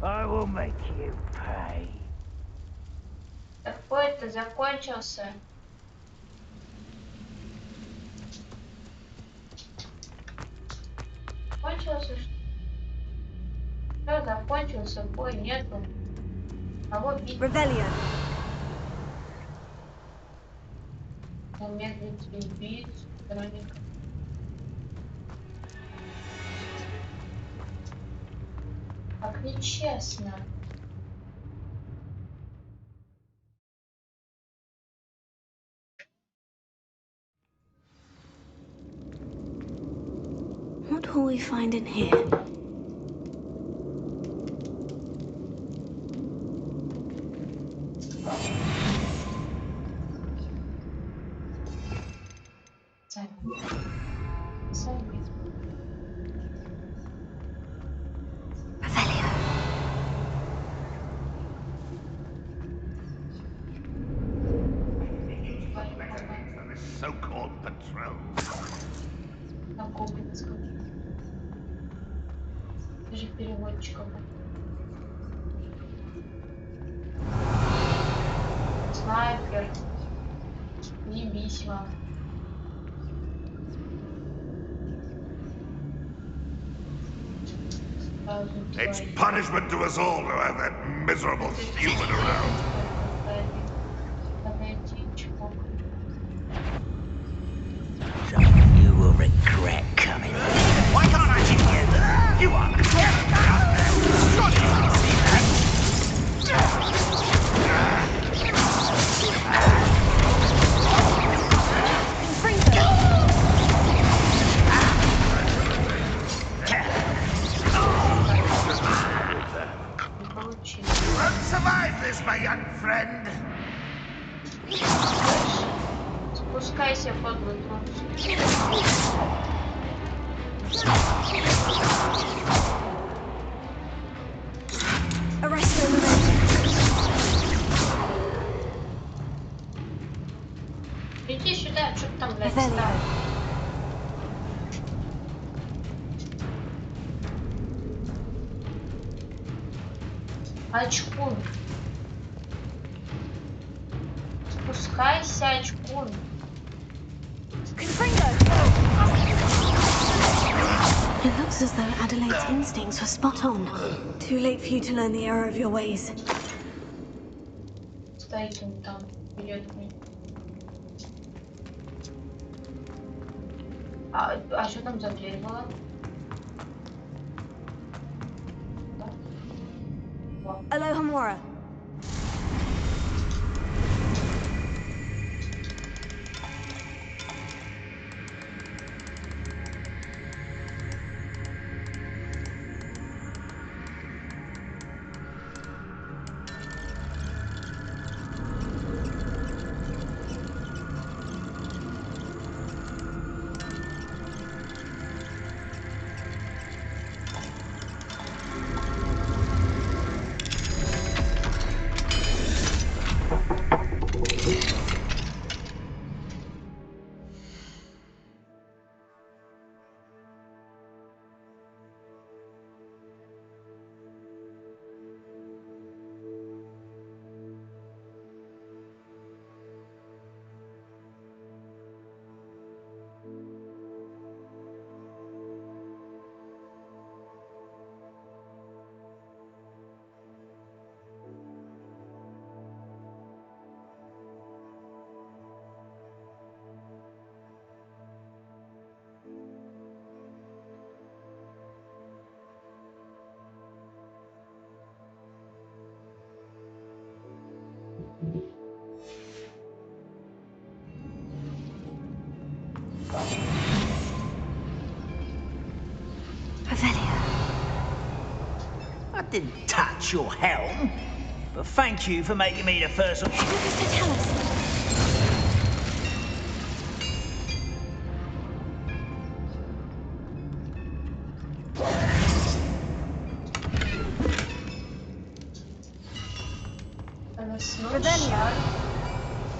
I will make you pay. Так бой-то закончился. Закончился что? Все, закончился бой, нету. Кого бить? Revelio. Замедлить убийц, сторонников. Как нечестно. What will we find in here? So-called patrol. Даже переводчиков. Снайпер. Не бисьма. It's punishment to us all to have that miserable human around. You will regret coming here. Why can't I hit you? You are surely you can see that. You won't survive this, my young friend. Спускайся, подлый трус. Иди сюда, что ты там, блядь, стал? Очкун. Спускайся, очкун. It looks as though Adelaide's instincts were spot on. Too late for you to learn the error of your ways. Стоит он там, вперед мне. А что там за дверь была? Alohomora. I didn't touch your helm, but thank you for making me the first one. Tell us. Шаль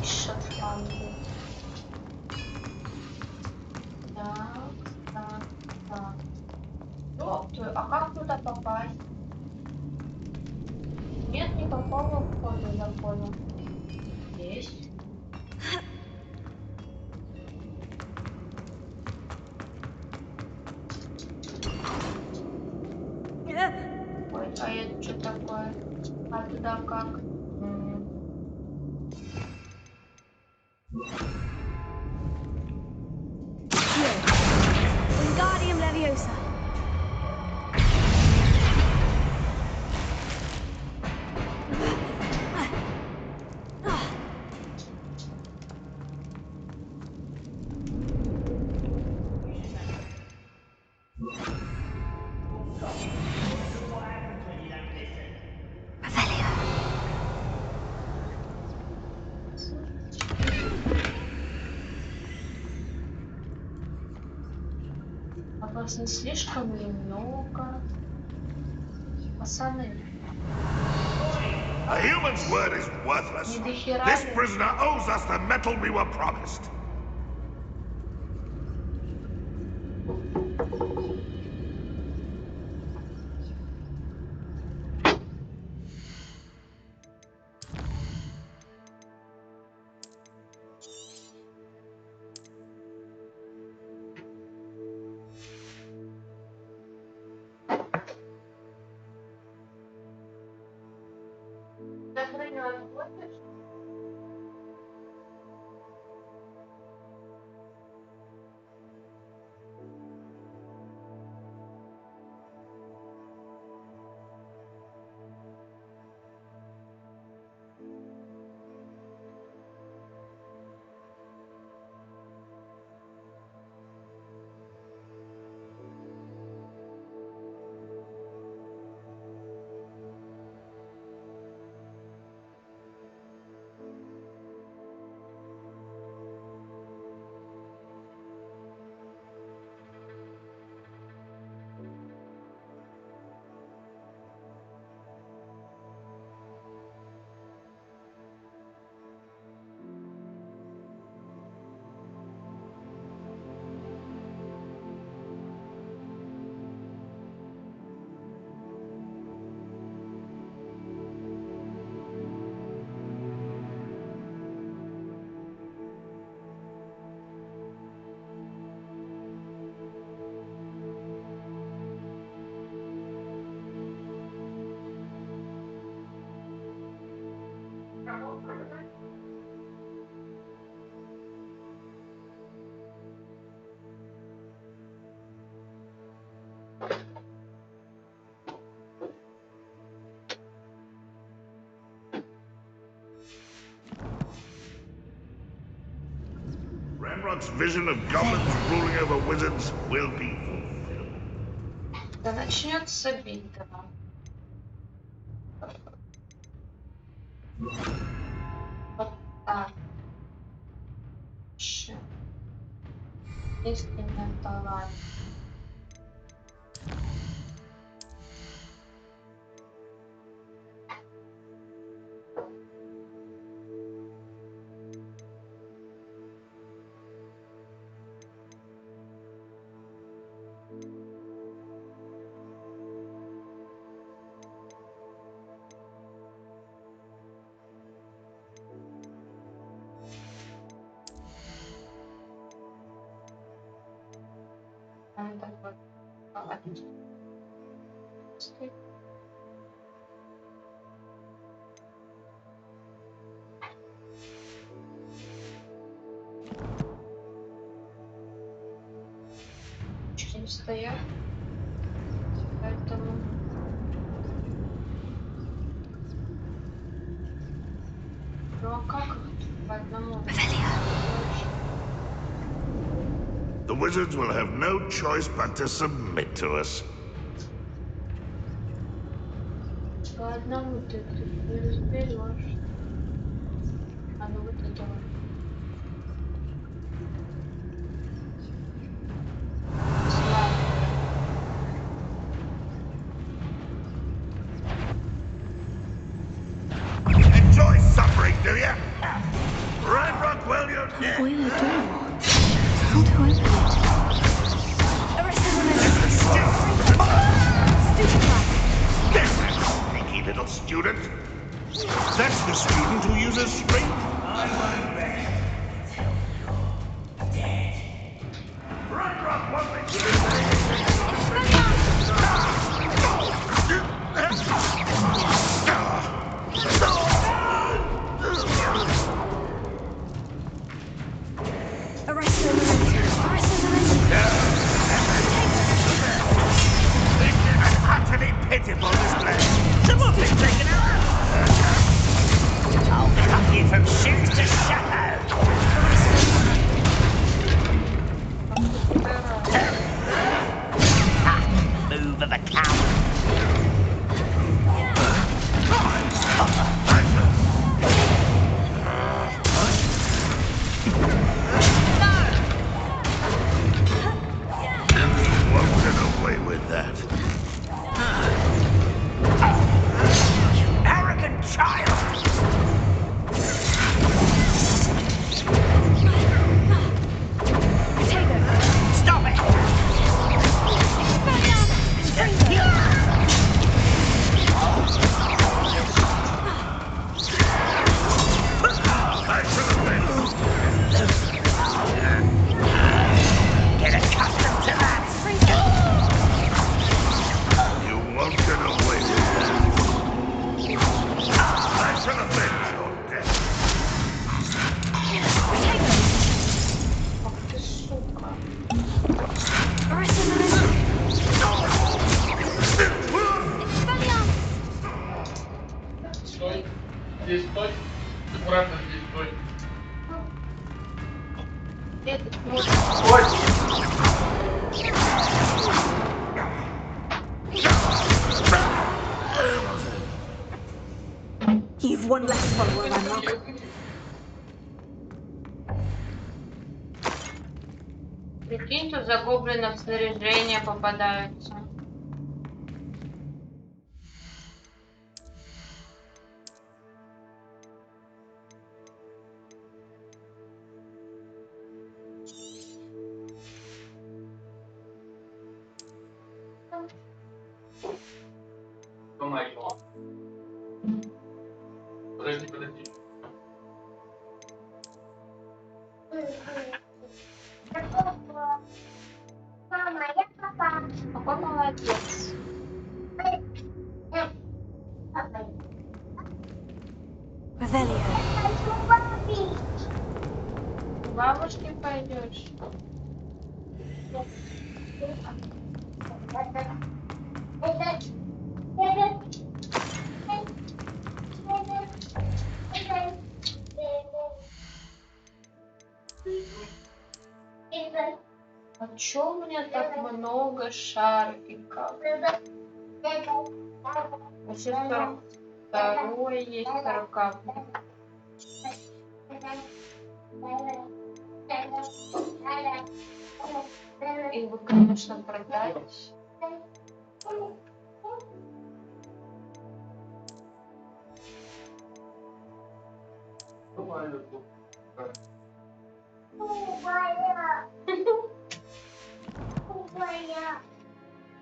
и шотландцы. Так. Ёпты, а как туда попасть? какого входа заходим? Есть. Ой, а это что такое? А туда как? Wingardium Leviosa. А вас не слишком ли много? Пацаны. A human's word is worthless. This prisoner owes us the metal we were promised. Ranrock's vision of goblins ruling over wizards will be fulfilled. Да начнется битва. Вот так. Истинный талант. Чуть не стоят. Поэтому... Ну а как их по одному? The wizards will have no choice but to submit to us. По одному ты не разберешь. А ну вот это вот. Enjoy suffering, do ya? Ranrock, well, you're dead. What are you doing? How to open it? Sneaky little student. That's the student who uses string. Utterly pitiful display. Someone been taken out. I'll cut you from shoes to shadow. Move of a coward. You won't get away with that. You arrogant child! Stop it! Get accustomed to that! You won't get away with that. I shall avenge your death. Ах ты сука. Стой. Здесь стой. Аккуратно здесь стой. You've one less follower, Landmark. Прикинь, тут за гоблинов снаряжения попадаются. Что мое? Подожди. Мама, я папа. Какой молодец. Revelio. К бабушке пойдешь. А чё у меня так много шарфиков? Вообще 42 есть 40. Их бы, конечно, продать.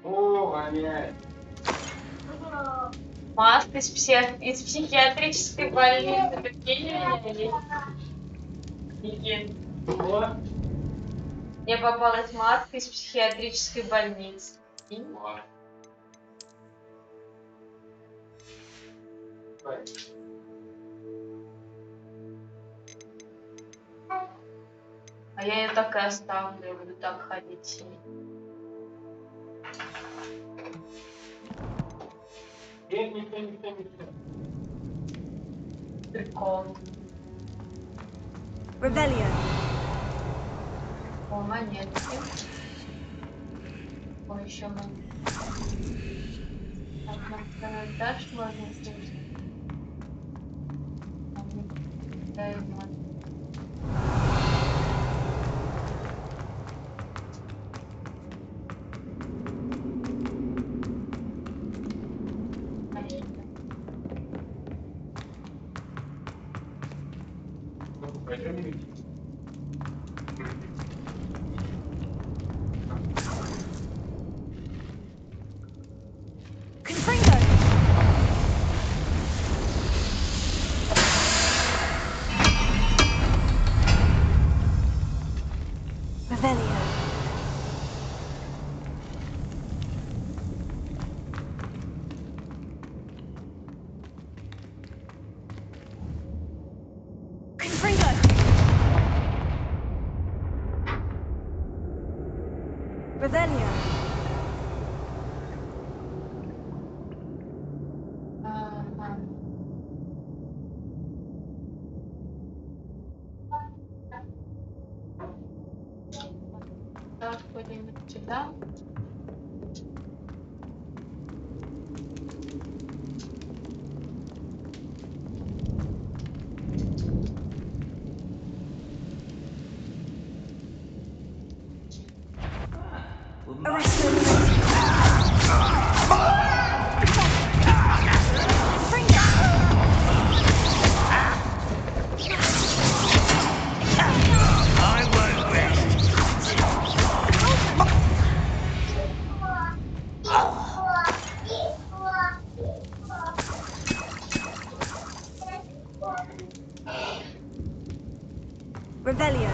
О, воняет. Маска из психиатрической больницы. Какие у меня есть? Легенды. Мне попалась маска из психиатрической больницы. А я ее так и оставлю, я буду так ходить с ней. Нет, ничего. Прикол. Revelio. О, монетки. О, еще монетки. Так, на второй этаж можно взять. Дай монетки. Пойдем видеть. Revelio. Ага. Так, куда-нибудь сюда. Revelio.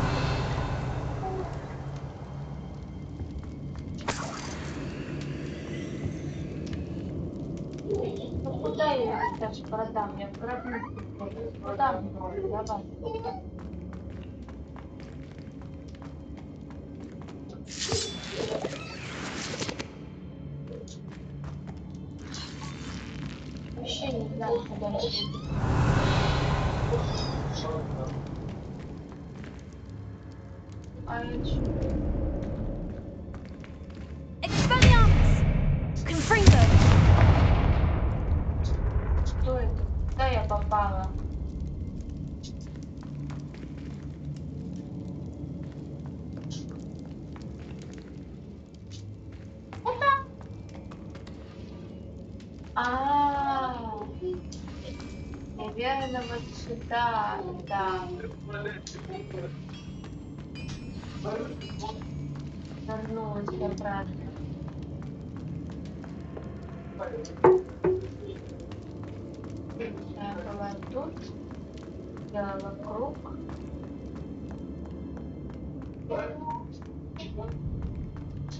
Ну куда я сейчас продам? Я продам. Куда мне продавать? Вообще не знаю, куда идти. А я чё? Expelliarmus! Confringo! Что это? Куда я попала? А, наверное, вот сюда, да. Вернулась обратно. Я была тут, делала круг.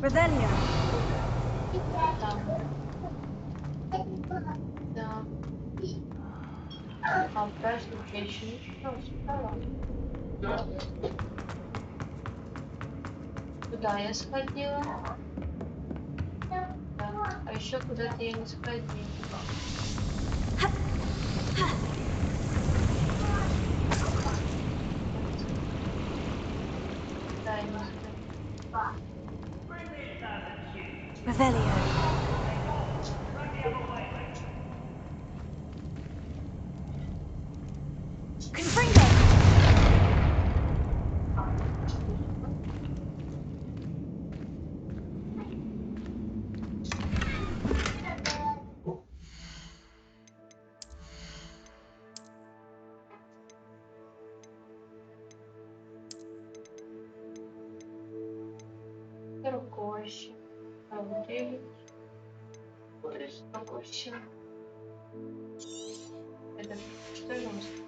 Revelio. Там. Да. А дальше я еще ничего не успела. Куда я сходила? Да. А еще куда-то я не сходила. Да, я не сходила. Revelio. Confringo! Другой. А вот и другой. Это что я вам скажу?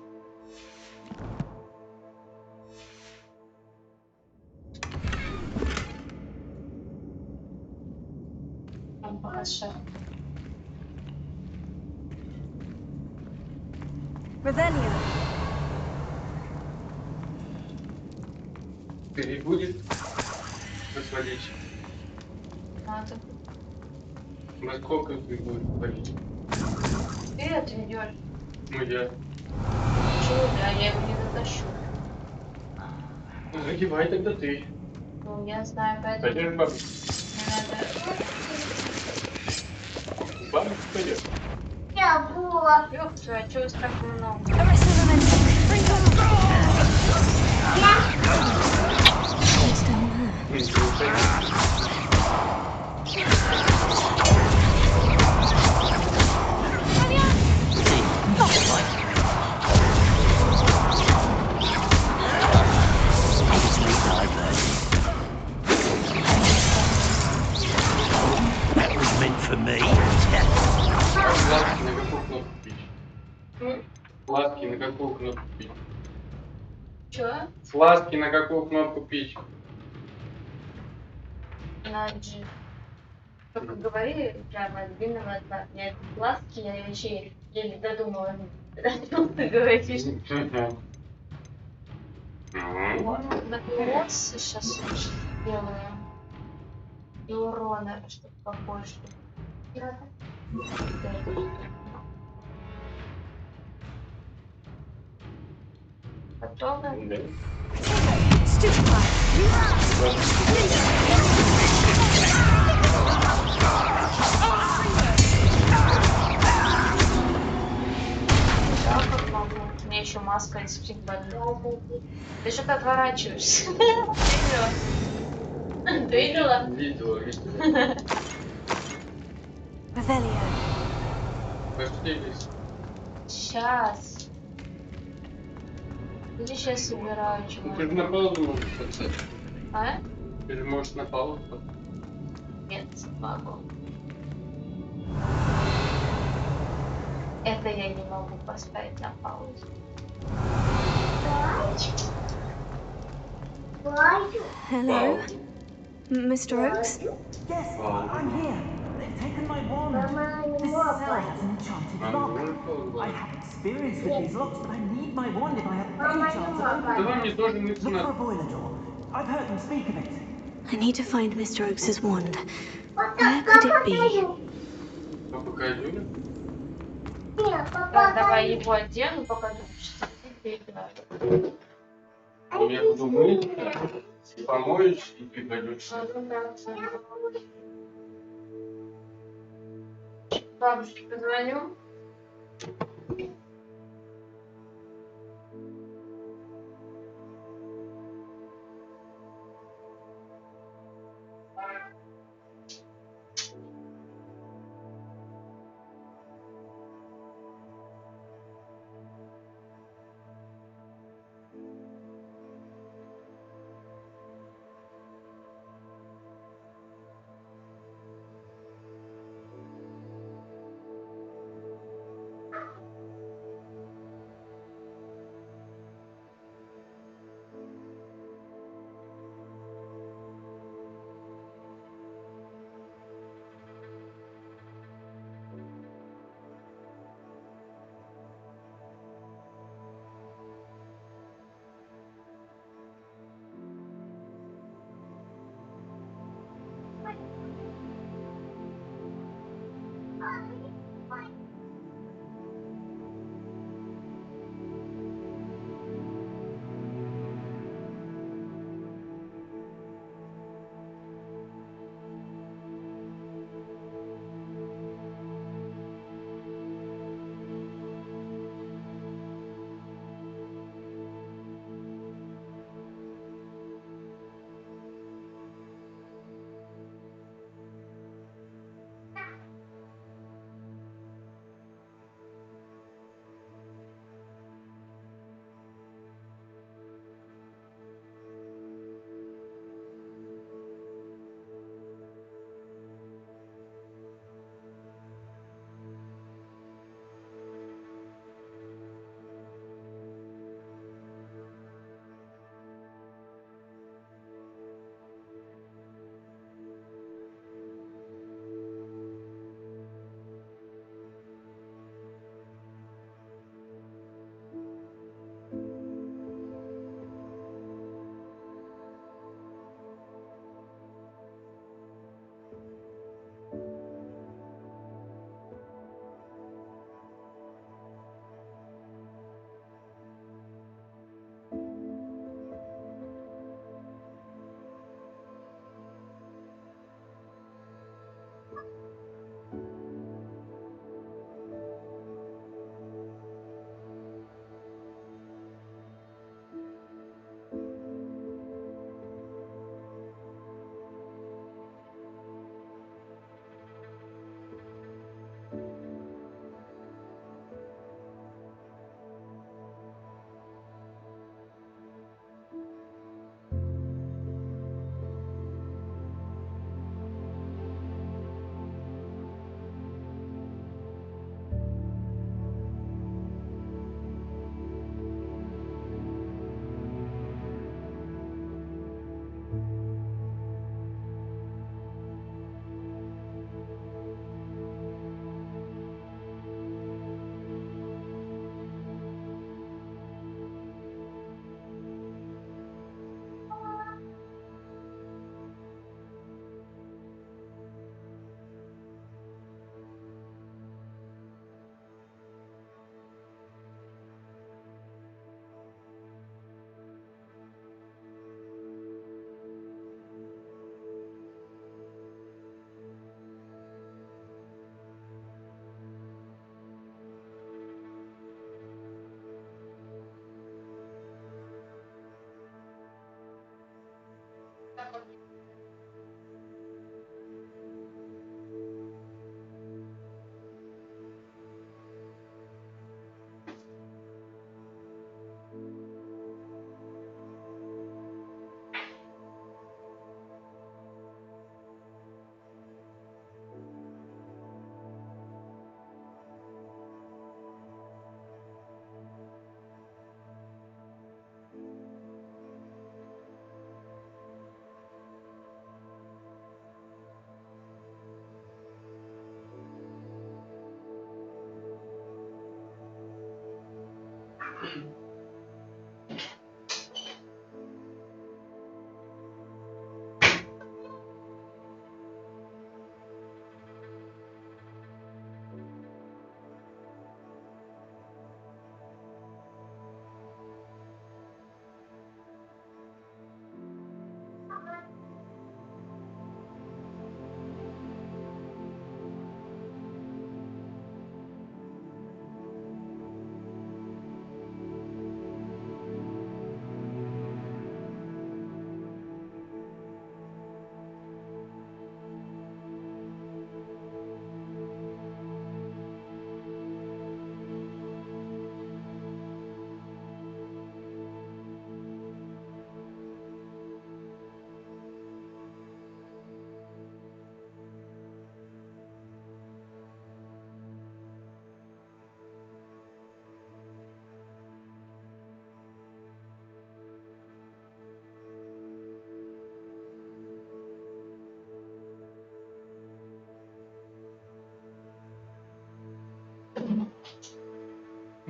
Там пока шаг. Revelio. Ты будет сводить? Надо. Насколько ты будешь сводить? Ты отведешь. Ну я. Чего да, я его не затащу. Ну, загибай тогда ты. Ну, я знаю, поэтому... Пойдешь бабу? Надо... Бабу пойдешь? Я была. Ёх, а чего вас так много? That was meant for me. Ласки на какую кнопку пить? Ласки на какую кнопку пить? Чё? Ласки на какую кнопку пить? На G. Только говори прямо длинного отца. Нет, ласки я вообще еле додумала. Что ты говоришь? На курс сейчас сделаю. И урона, что-то похоже, что ли. Готовы? Да, как могу. У меня еще маска из психбольницы. Ты что-то отворачиваешься. Ты видела? Видела. Revelio. Пошли. Сейчас. Или сейчас собираю Ты же чего-то. на паузу можешь подсадить. А? Ты же можешь на паузу подсадить. Нет, не могу. Это я не могу поставить на паузу. Hello? Mr. Oakes? Yes, I'm here. They've taken my wand. This cell has an enchanted lock. I have experience with these locks, but I need my wand if I have any chance of opening it. Look for a boiler door. I've heard them speak of it. I need to find Mr. Oakes's wand. Where could it be? Так, давай его одену, пока ты будешь сидеть. Я буду мыть, и помоюсь, и ты пойдешь. Бабушке позвоню.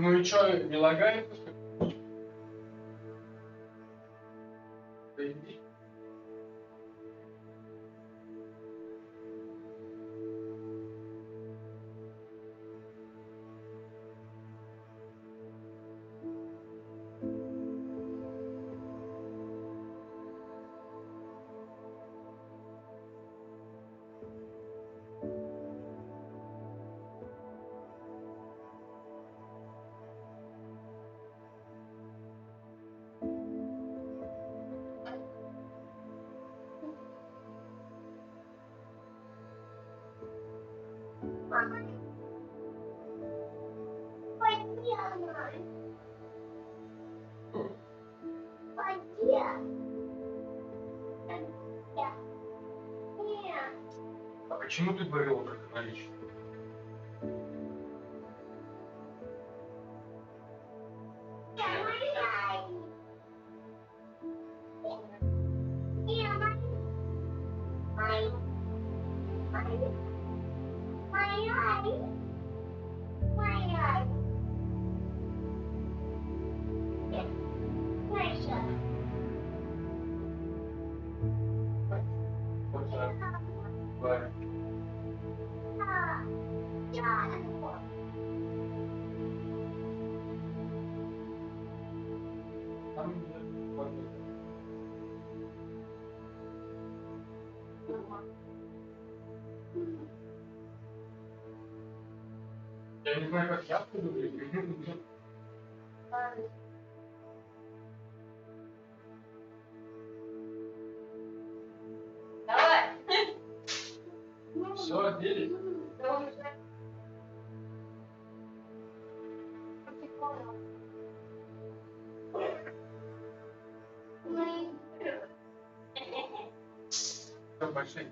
Ну и чё, не лагает? Да иди. А почему ты говорила про наличие? Я не знаю, как я буду выглядеть. Давай. Все, делись. Все, пошли.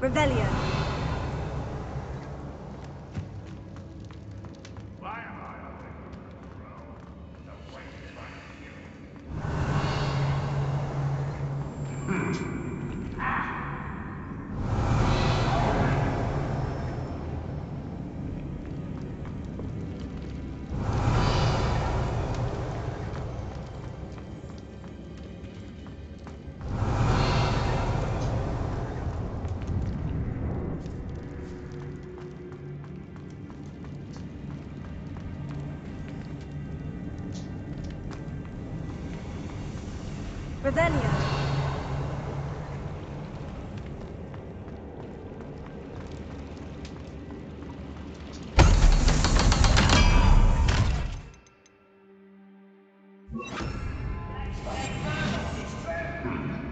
Revelio. Revelio.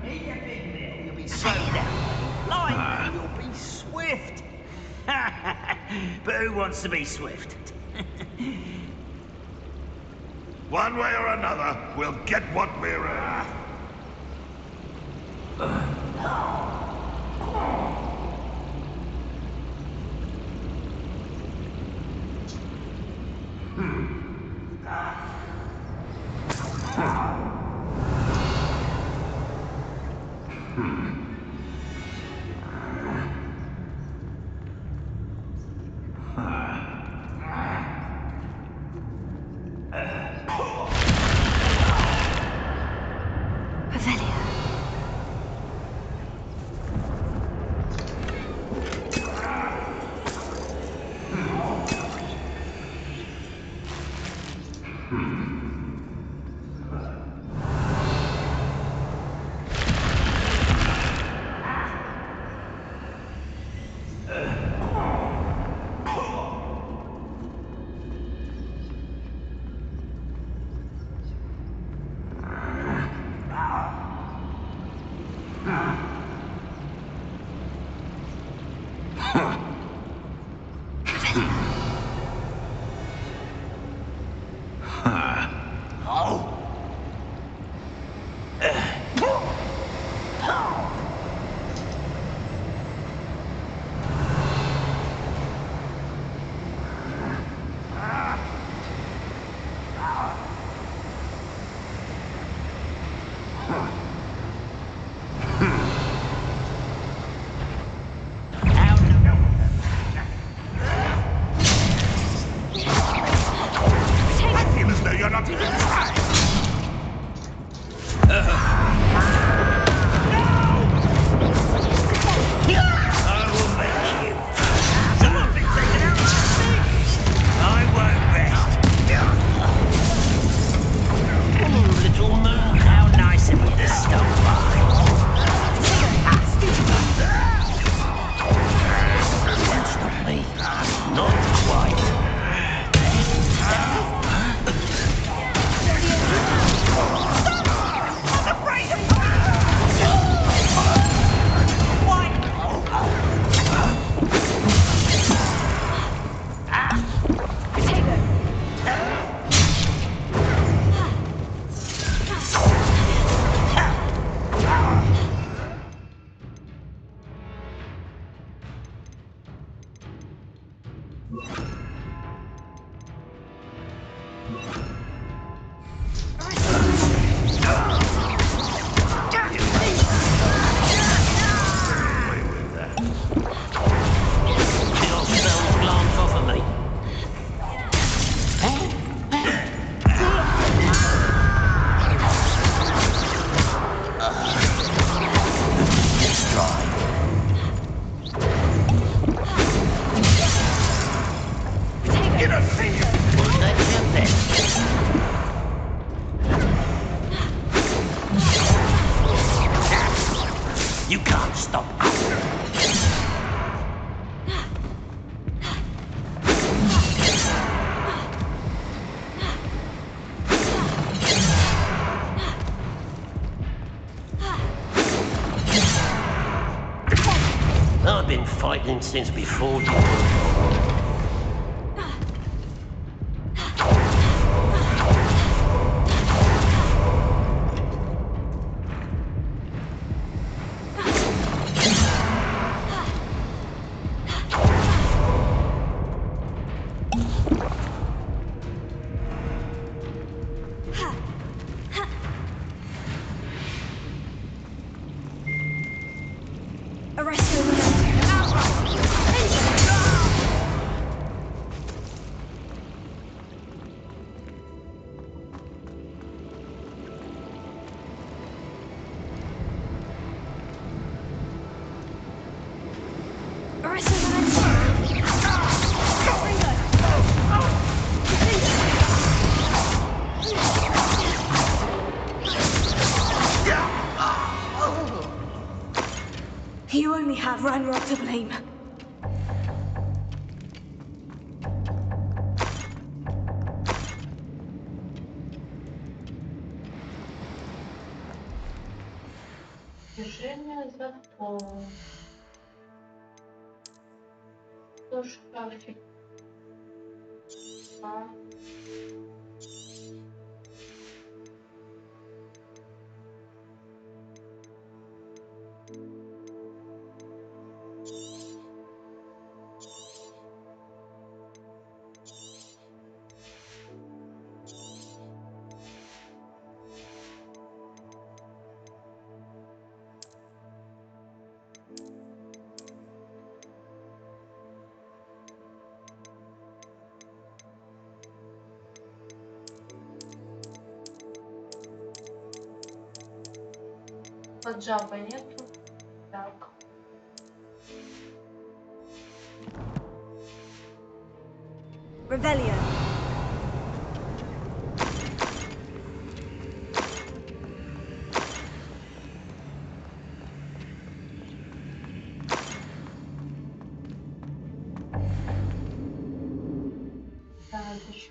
Eat your big meal, you'll be slow down. Lie low, you'll be swift. But who wants to be swift? One way or another, we'll get what we're after. You can't stop us. I've been fighting since before you were born. Yeah! You only have Ranrock to blame. Движение запомнил. Что шкафик? Под жаба нету. Так. Revelio. Так, еще.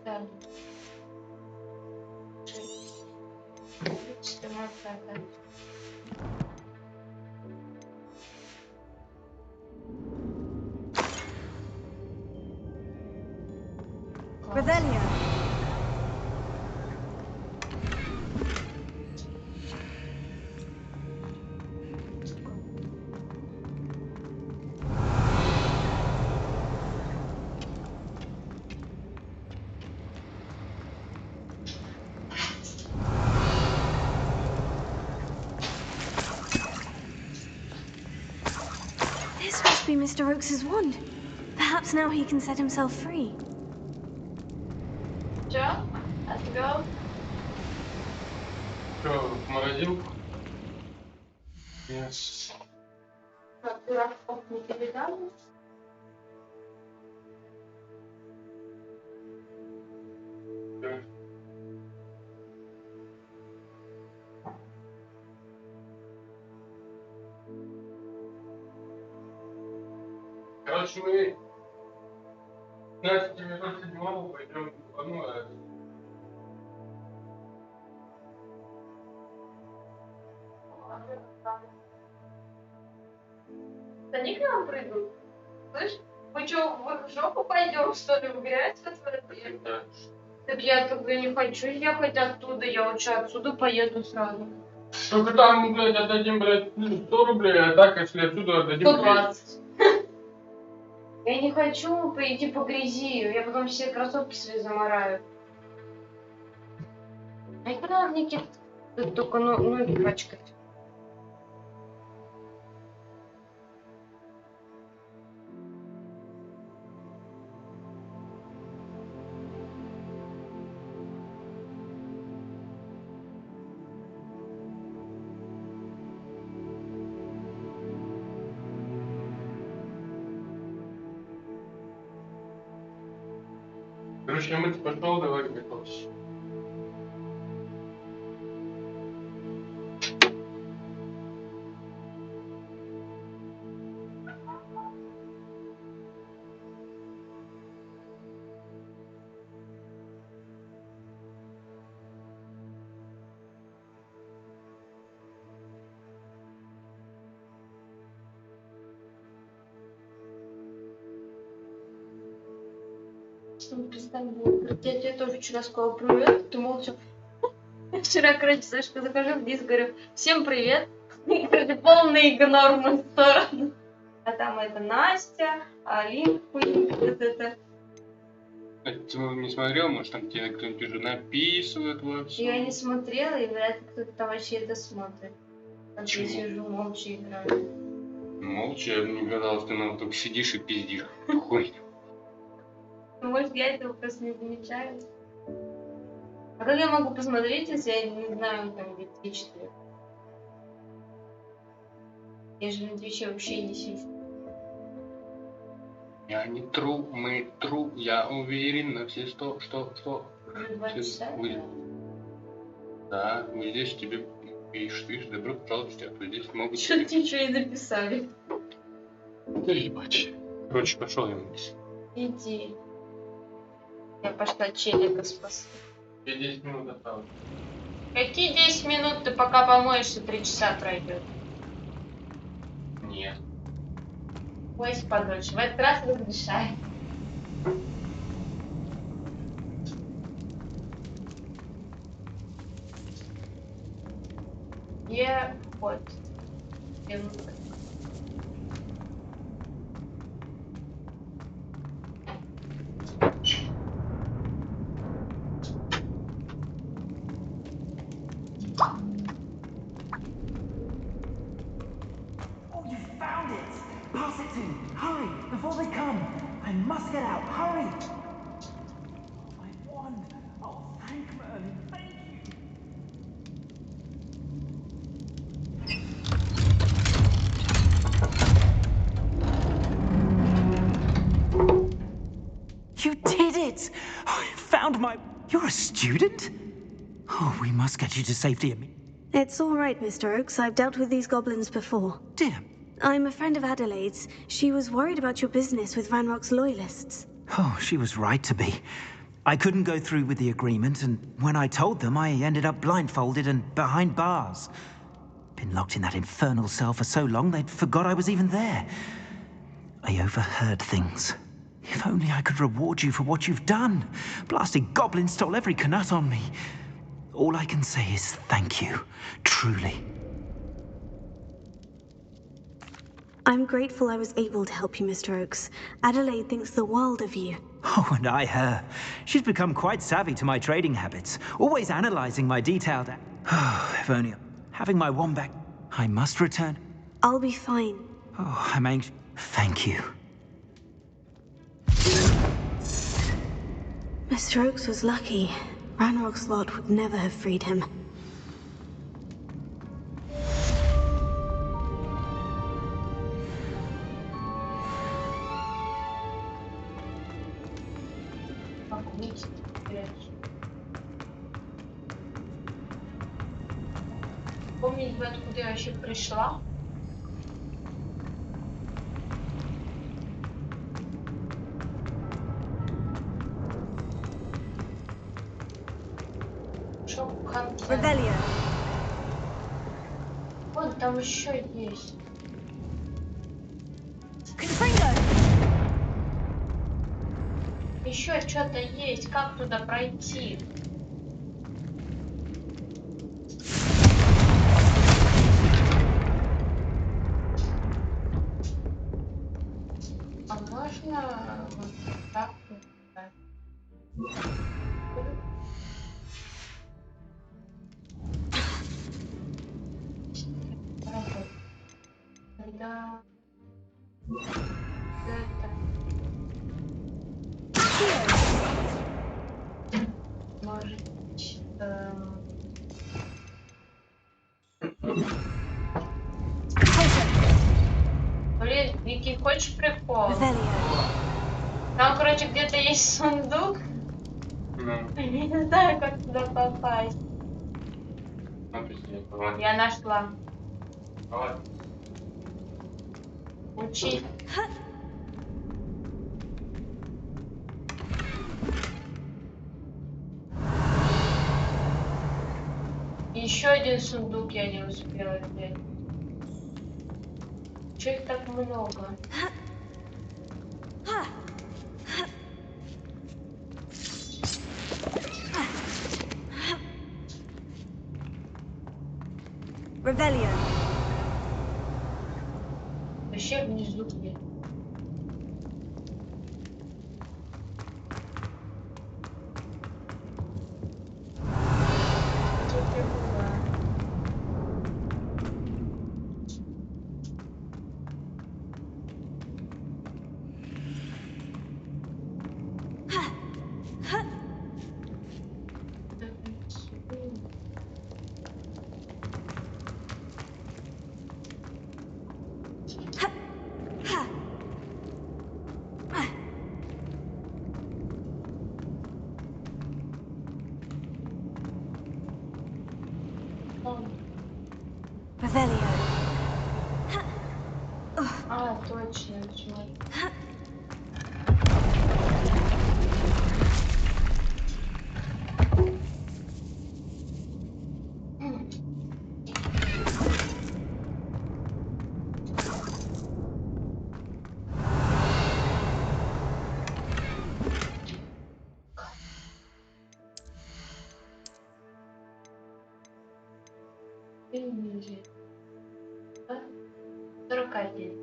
Да. 14. Revelio. This must be Mr. Oakes's wand. Perhaps now he can set himself free. Все, отвел. Что, в морозилку? Yes. Пирожков не передали? Да. Короче, мы 15:07 пойдем в одну, Они к нам придут. Слышь, мы что, в жопу пойдем, что ли, в грязь отвратим? Да. Так я тогда не хочу ехать оттуда, я лучше отсюда поеду сразу. Только там, блядь, отдадим, блядь, 100 рублей, а так, если отсюда отдадим 120. Я не хочу пойти по грязи, я потом все кроссовки свои замараю. А и куда мне только ноги пачкать? Короче, я мыться пошел, давай готовься. Я тебе тоже вчера сказала привет, ты молча. Вчера, короче, Сашка, захожу в диск, говорю, всем привет. И, короче, полный игнор в мою сторону. А там это Настя, Алин, вот это. А ты не смотрел, может там тебе кто-нибудь уже написывает вообще? Я не смотрела, и вряд ли кто-то там вообще это смотрит. Так я сижу, молча играю. Молча, мне казалось, ты нам только сидишь и пиздишь. Хуй. Может, я этого просто не замечаю. А как я могу посмотреть, если я не знаю, там, где Twitch? Я же на Твиче вообще не сижу. Я не тру, мы тру, я уверен на все сто. Уже 2 часа? Да, мы здесь тебе пишешь, добро пожаловать, а то здесь могут... Что тебе что и написали? Да ебать. Короче, пошел я вниз. Иди. Я пошла челика спасу. Я 10 минут осталось. Какие 10 минут? Ты пока помоешься, 3 часа пройдет. Нет. Бойся подольше. В этот раз разрешай. Я вот. Oh, you found it! Pass it to me! Hurry! Before they come! I must get out! Hurry! My wand! Oh, thank Merlin! Thank you! You did it! I found my... You're a student? Oh, we must get you to safety. It's all right, Mr. Oakes. I've dealt with these goblins before. Dear. I'm a friend of Adelaide's. She was worried about your business with Ranrock's loyalists. Oh, she was right to be. I couldn't go through with the agreement, and when I told them, I ended up blindfolded and behind bars. Been locked in that infernal cell for so long, they'd forgot I was even there. I overheard things. If only I could reward you for what you've done. Blasted goblin stole every canut on me. All I can say is thank you, truly. I'm grateful I was able to help you, Mr. Oakes. Adelaide thinks the world of you. Oh, and I her. She's become quite savvy to my trading habits, always analyzing my detailed... Oh, if only... Having my wand back, I must return. I'll be fine. Oh, I'm anxious. Thank you. Mr. Oakes was lucky. Ranrock's lot would never have freed him. Помнить бы, откуда я вообще пришла. Rebellion. Вон там еще есть. Еще что-то есть. Как туда пройти? А можно вот так вот? Да. Это. Может быть, Блин, Вики, хочешь прикол? Там, короче, где-то есть сундук. Я не знаю, как туда попасть. Я нашла. Учи. Еще один сундук я не успела взять. Чё их так много? Revelio. Вообще внизу, блин. Revelio. А, точно, чё. Ниже. 41.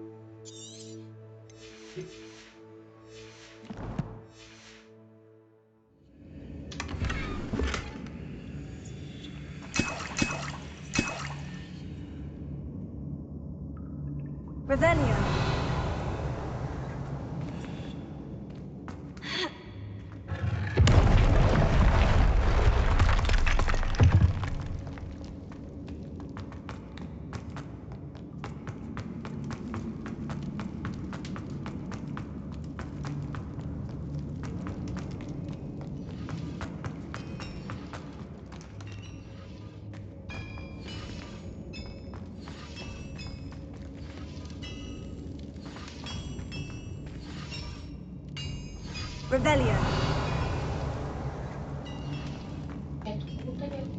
Revelio. Revelio. Откуда я?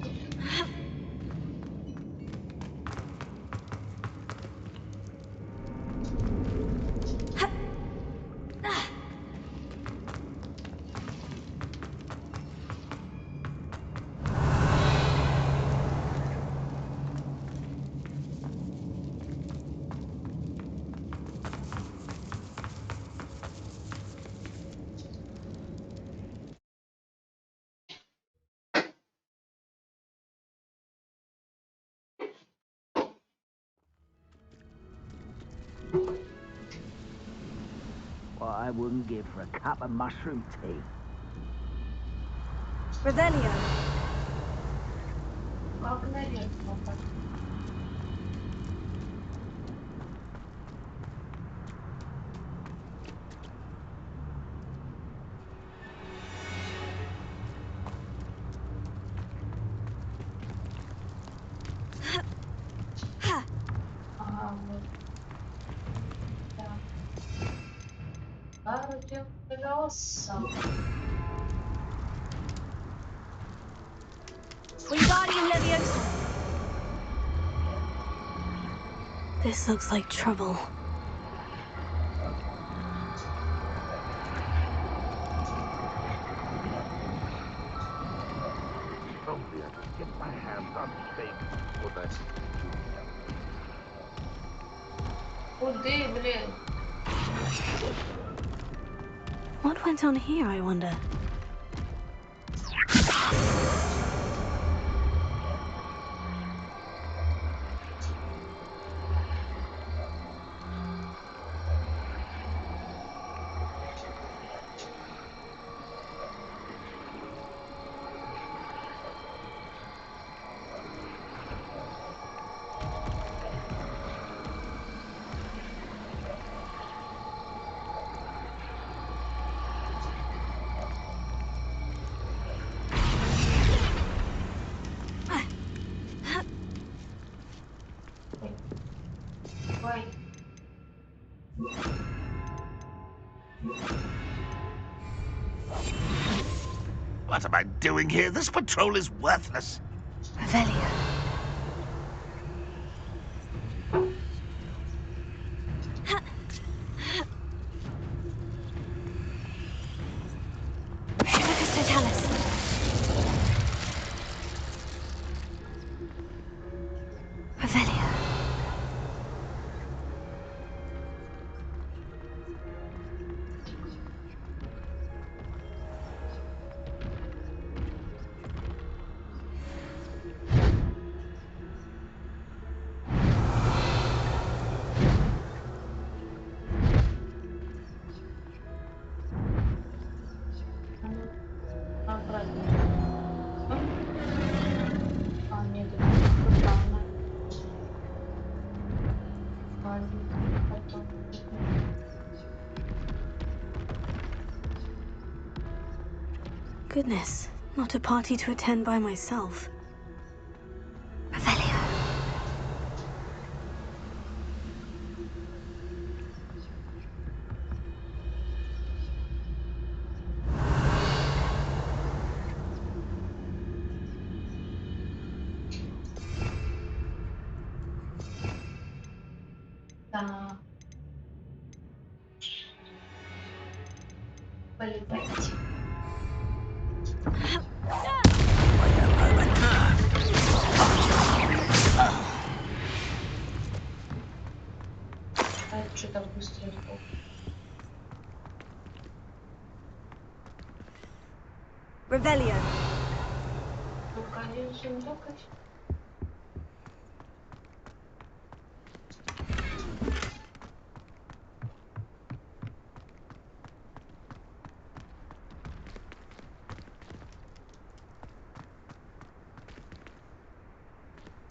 What I wouldn't give for a cup of mushroom tea. Revelio. Как наверх попасть? Ага, вот. Да. Вроде голоса. Wingardium Leviosa. This looks like trouble. Only I could get my hands on things for that. Куды, блин? What went on here, I wonder? Ой. What am I doing here? This patrol is worthless. Revelio. Revelio. Goodness, not a party to attend by myself. Revelio. Да. Полетайте. А это что так быстренько? Revelio. Ну, конечно, не так, конечно.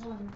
Ладно.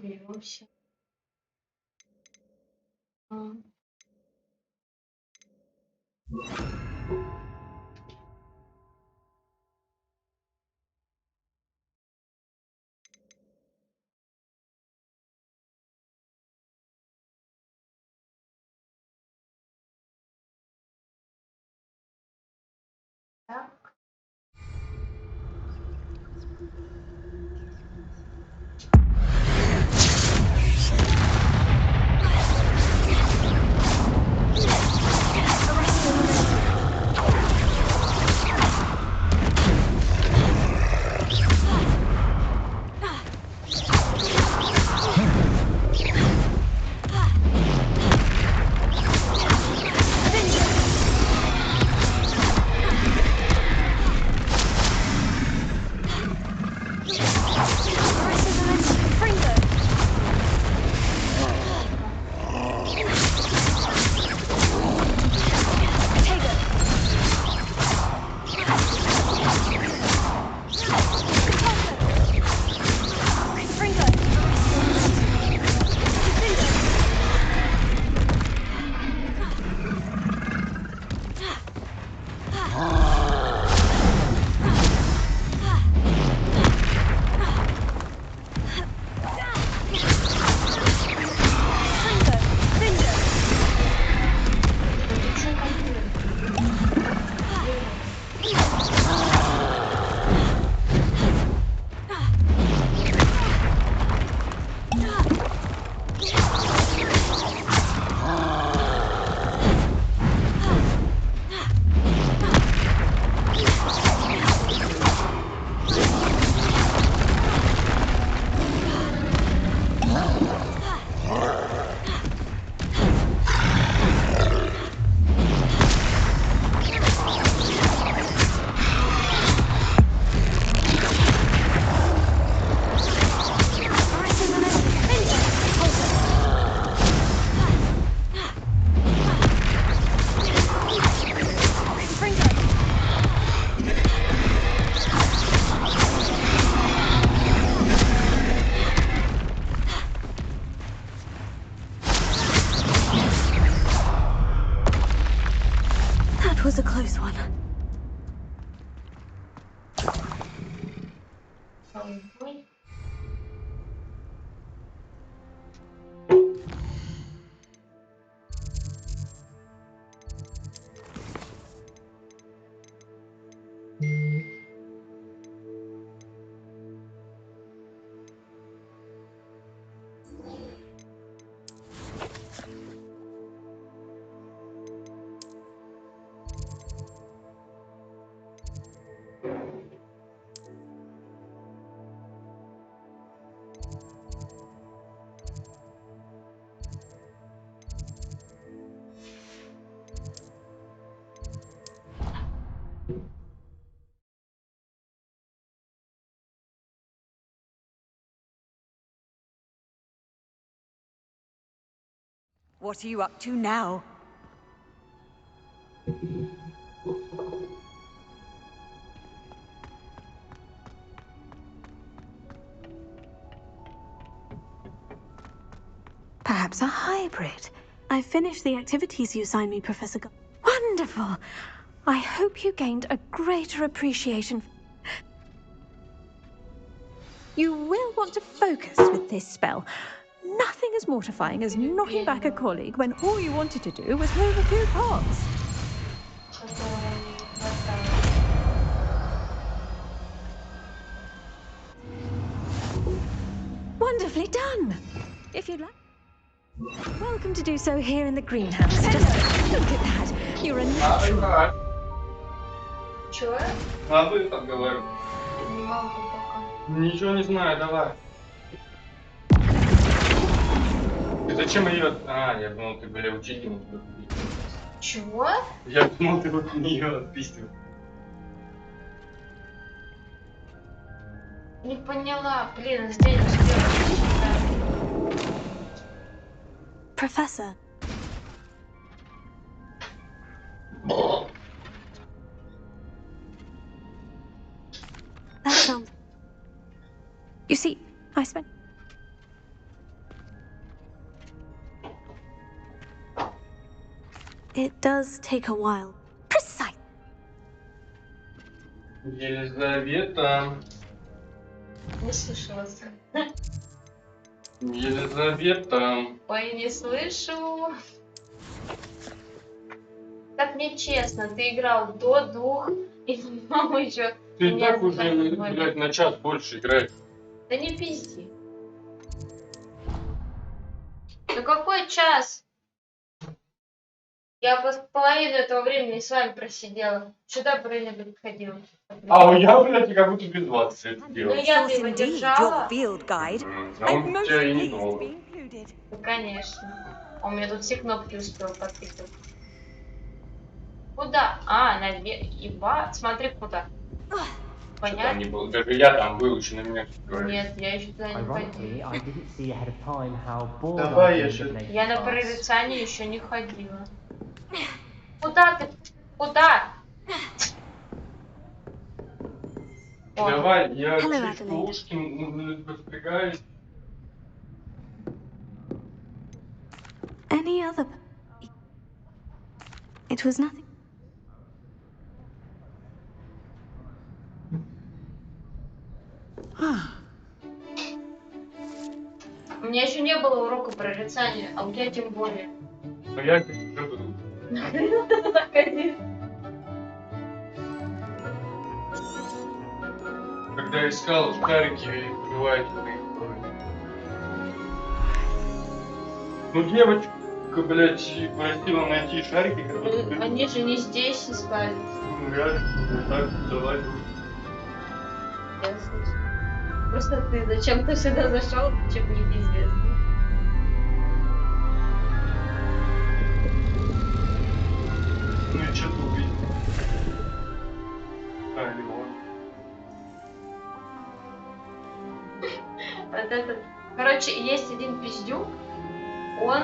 Беремся. Так. was a close one. What are you up to now? Perhaps a hybrid. I finished the activities you assigned me, Professor Wonderful! I hope you gained a greater appreciation. You will want to focus with this spell. Nothing as mortifying as knocking back a colleague when all you wanted to do was move a few pots. Wonderfully done! If you'd like. Welcome to do so here in the greenhouse. Just look at that. You're a natural. Чё? Надо это говорю. Не могу пока. Ничего не знаю, давай. Ты зачем ее... А, я думал, ты, бля, учитель. Чего? Я думал, ты вот нее отписывал. Не поняла. Блин, здесь не успела. Professor. That sounds... You see, I spent... It does take a while. Precise. Елизавета. Не слышала. Елизавета. Ой, не слышу. Так не честно, ты играл до 2, и мама еще... Ты так уже, блядь, на час больше играешь. Да не пизди. Да какой час? Я половину этого времени с вами просидела. Сюда время подходила. А я, блядь, как будто без вас все это делал. Ну я-то его держала. А он тебя и не должен. Ну, конечно. А у меня тут все кнопки успел подписывать. Куда? А, наверх. Еба. Смотри, куда. Понятно? Там не было. Даже я там был, еще на меня говорили. Нет, я еще туда не ходила. Давай я сейчас. Я на прорицание еще не ходила. Куда ты? Куда? Давай, я чуть ушки подстригаюсь. Any other... It was nothing. У меня еще не было урока прорицания, а у тебя тем более. Но я здесь уже был. Нахрена ты туда ходил? Когда искал шарики и убивать их. Ну девочка, блядь, просила найти шарики, которые... Они же не здесь искали. Ну реально, так, давай. Просто ты зачем-то сюда зашел, чем мне неизвестно. Ну и что ты увидел? А, Леон. Вот этот. Короче, есть один пиздюк, он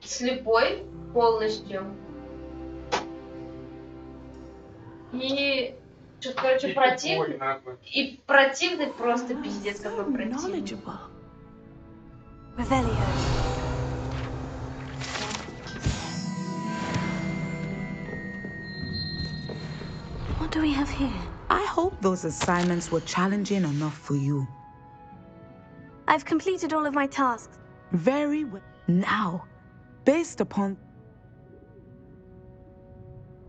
слепой полностью. И что-то, короче, противный. И противный просто пиздец, какой противный. we have here? I hope those assignments were challenging enough for you. I've completed all of my tasks. Very well. Now, based upon...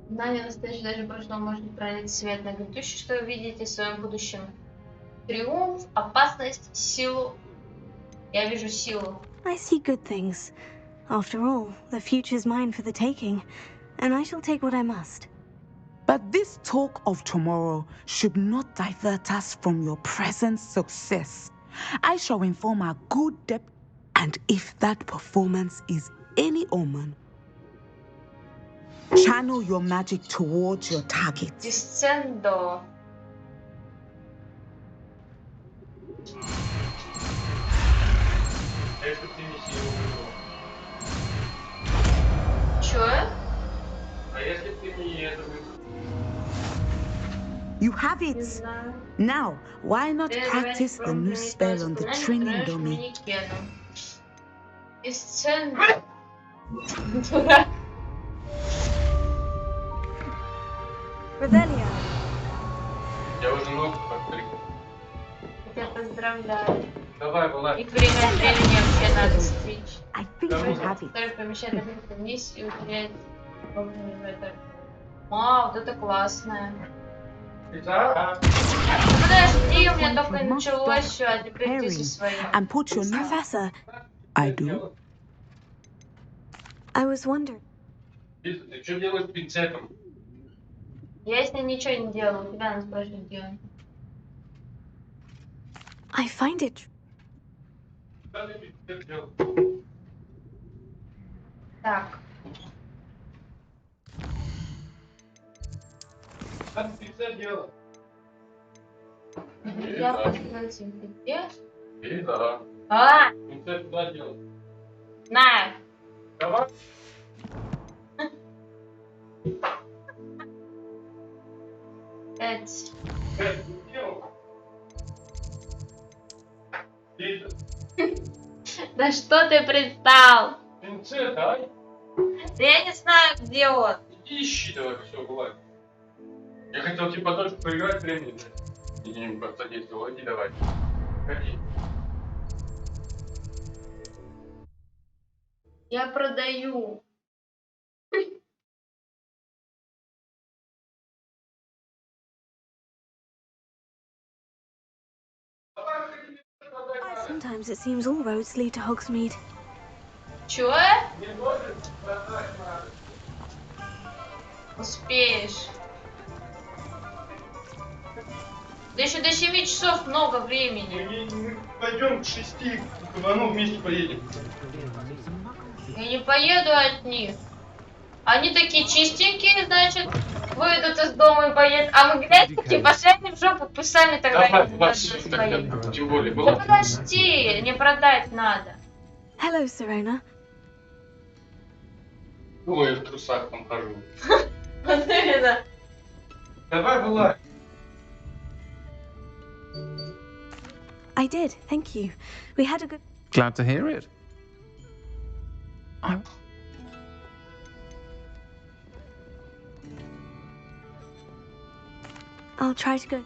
Знание настоящего даже прошлого может пролить свет на грядущее, что вы видите в своем будущем. Триумф, опасность, силу. Я вижу силу. I see good things. After all, the future's mine for the taking, and I shall take what I must. But this talk of tomorrow should not divert us from your present success. I shall inform our good depth, and if that performance is any omen, channel your magic towards your target. Descendo. Чё? А если ты не это You have it. Now, why not practice the new spell on the training dummy? Descendo. Revelio. Я уже ногу подстриг. Я тебя поздравляю. Давай, вылазь. Их время от времени вообще надо стричь. I think we have it. Который помещает объект вниз и утеряет это. А, вот это классное. Подожди, у меня только началось все, а теперь ты со своим. And put your new... Professor, I do. I was wondering. Ты что делаешь пинцетом? Я с ним ничего не делала, у тебя она спрашивает, где он. I find it. Так. Как пинцет делать? Я посмотрю, где? Да. А! Пинцет туда делать. На! Давай. Пять. Да что ты пристал? Пинцет, дай. Да я не знаю, где он. Иди ищи давай, все, вылазь. Я хотел типа тоже поиграть времени. Иди не подсадиться, иди давай. Ходи. Я продаю. Sometimes it seems all roads lead to Hogsmeade. Чё? Успеешь. Да еще до 7 часов много времени. Мы пойдем к 6, к Ивану вместе поедем. Я не поеду от них. Они такие чистенькие, значит, выйдут из дома и поедут. А мы, глядь, такие, пошли они в жопу, пусть сами тогда Давай, тем более. Да подожди, не продать надо. Hello, Serena. Ой, я в трусах там хожу. Вот именно. Давай, вылазь. I did, thank you. We had a good... Glad to hear it. I'll try to go.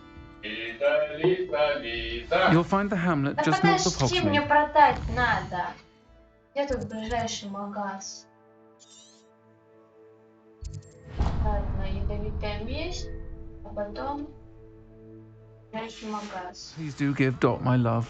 You'll find the hamlet Да just north of подожди, мне Hogsmeade. продать надо. Где тут ближайший магаз? Ладно, ядовитая месть, а потом ближайший магаз. Please do give Dot my love.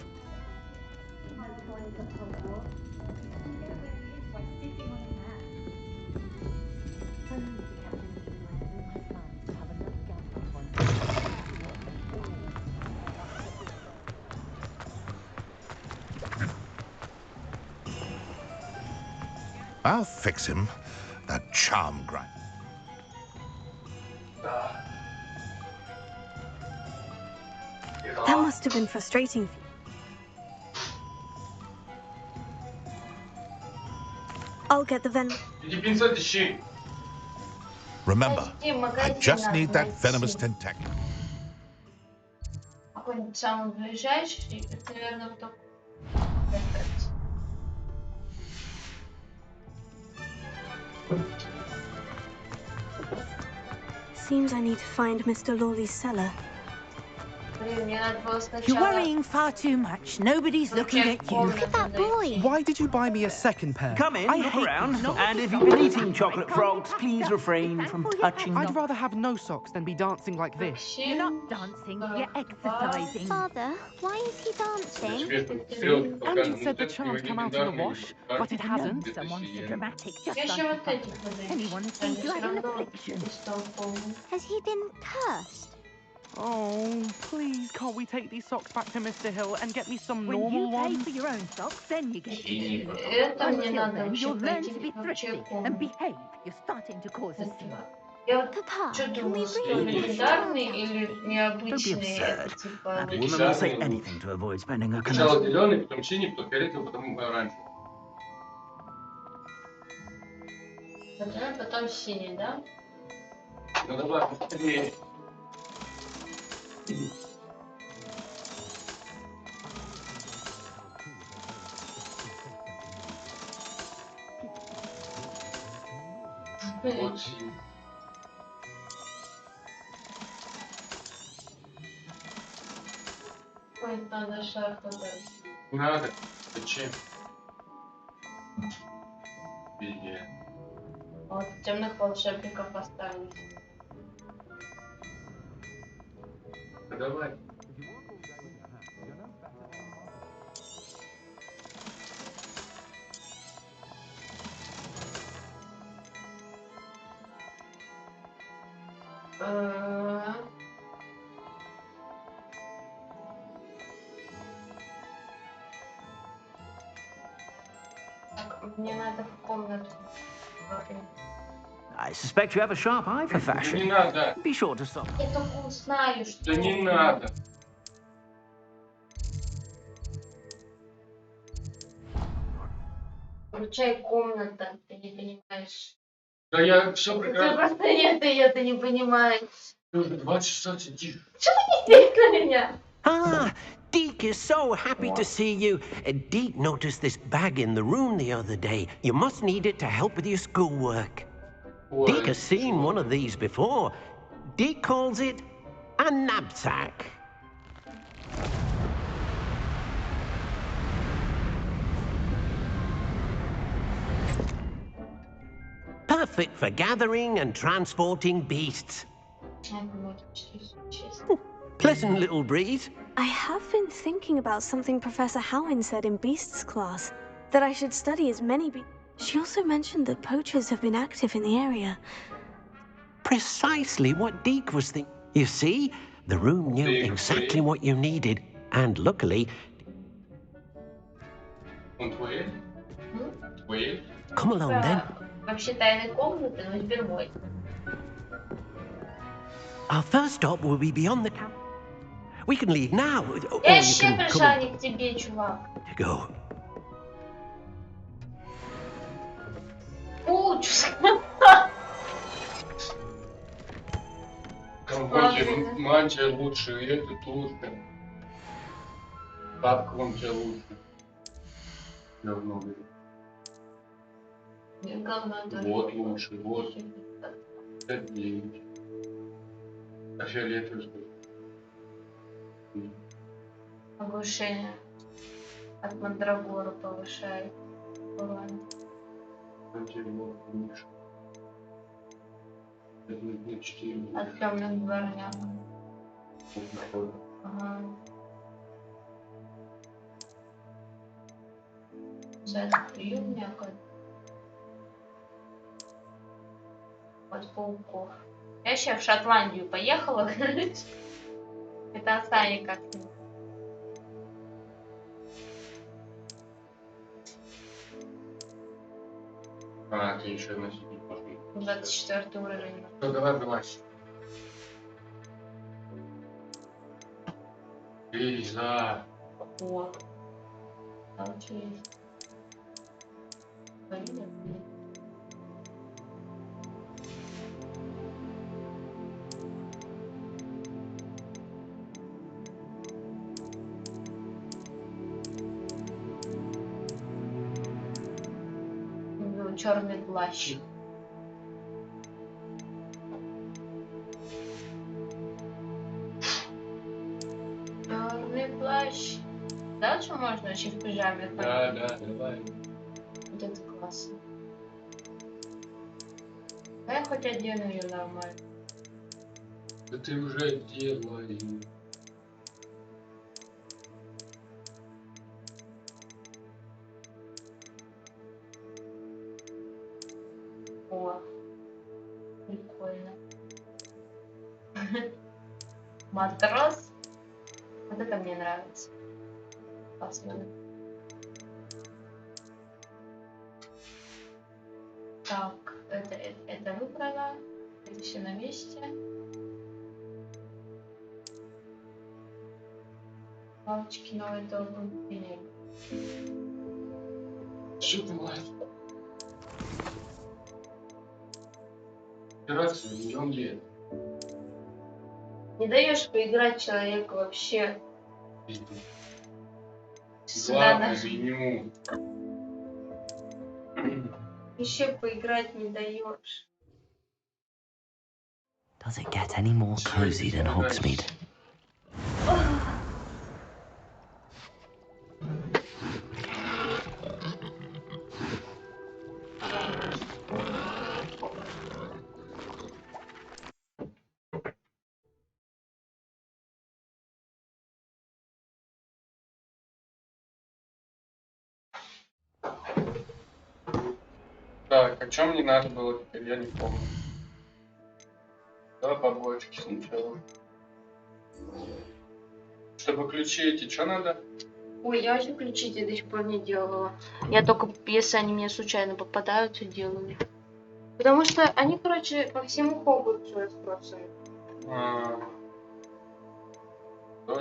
I'll fix him, that charm grind. That must have been frustrating for you. I'll get the venom. Remember, I just need that venomous tentacle. Какой-нибудь самый ближайший, это, наверное, вот такой. seems I need to find Mr. Lawley's cellar. Блин, мне надо было You're сначала... worrying far too much. Nobody's looking at you. Look at that boy! Why did you buy me a second pair? Come in, I look hate around, these socks. and if you've been eating chocolate frogs, please refrain from touching I'd them. rather have no socks than be dancing like this. You're not dancing, you're exercising. Father, why is he dancing? See? And you said the charm's come out in the wash, but it hasn't. Someone's so dramatic, just Я like еще your вот father. этих вот Anyone who thinks you had an affliction. Has he been cursed? Oh, please, can't we take these socks back to Mr. Hill and get me some When normal you pay ones? for your own socks, then you get to choose. Это мне Until надо then, вообще you'll learn пойти to be в thrifty аптеку. and behave. You're starting to cause a scene. Я Papa, что can we думаю, что really get легендарный charms out или of things? необычный? Это absurd. типа... That woman will say anything to avoid spending her Сначала commission. зеленый, потом синий, потом фиолетовый, потом оранжевый. Потом синий, да? Ну давай, быстрее. Вот синий. Ой, надо шар подать. Не надо. Зачем? Везде. Вот темных волшебников остались. Давай. Так, мне надо в комнату. I suspect you have a sharp eye for Да не fashion. надо. Be sure to stop. Я только знаю, что... Да не надо. Включай комната, ты не понимаешь. Да я все Ты прекрасно. просто это не понимаешь. Ты уже 2 часа сидишь. Что ты не здесь на меня? Ah, Deke is so happy to see you. Deke noticed this bag in the room the other day. You must need it to help with your schoolwork. Deke has seen one of these before. Deke calls it a knapsack. Perfect for gathering and transporting beasts. Pleasant little breeze. I have been thinking about something Professor Howin said in Beasts class, that I should study as many She also mentioned that poachers have been active in the area. Precisely what Deke was thinking. You see, the room knew exactly what you needed, and luckily... Come along then. Вообще тайной комнаты, но теперь мой. Our first stop will be beyond the camp. We can leave now. Or Я you еще can пришла come не к тебе, чувак. and go. Там вроде мантия лучше, и этот лучше. Папка вон тебя лучше. Говно, блин. Вот лучше, вот. 59. А фиолетовый что? Оглушение от мандрагора повышает урон. Мантия лучше. От темных дворняк. Ага. Сейчас приемняк от пауков. Я еще в Шотландию поехала, короче. Это Асани как-то. А, ты еще носить не можешь. 24 уровень. Ну давай, давай. Лиза. Вот. Окей. Черный плащ. Очень в пижаме. Да, давай. Вот это классно. Дай хоть одену ее нормально. Да ты уже делай. О, прикольно. Матрос. Вот это мне нравится. Классно. Так, это выбрала. Это все на месте. Палочки новые должны быть. Что ты лайк? Операцию ведем ли? Не даешь поиграть человеку вообще. Главное меню. Еще поиграть не даешь. Does it get any more cozy than Hogsmeade? Так, о чем мне надо было теперь, я не помню. Давай побочки сначала. Чтобы ключи эти, что надо? Ой, я вообще ключи до сих пор не делала. Я только, если они мне случайно попадаются, делаю. Потому что они, короче, по всему Хогвартсу разбросаны.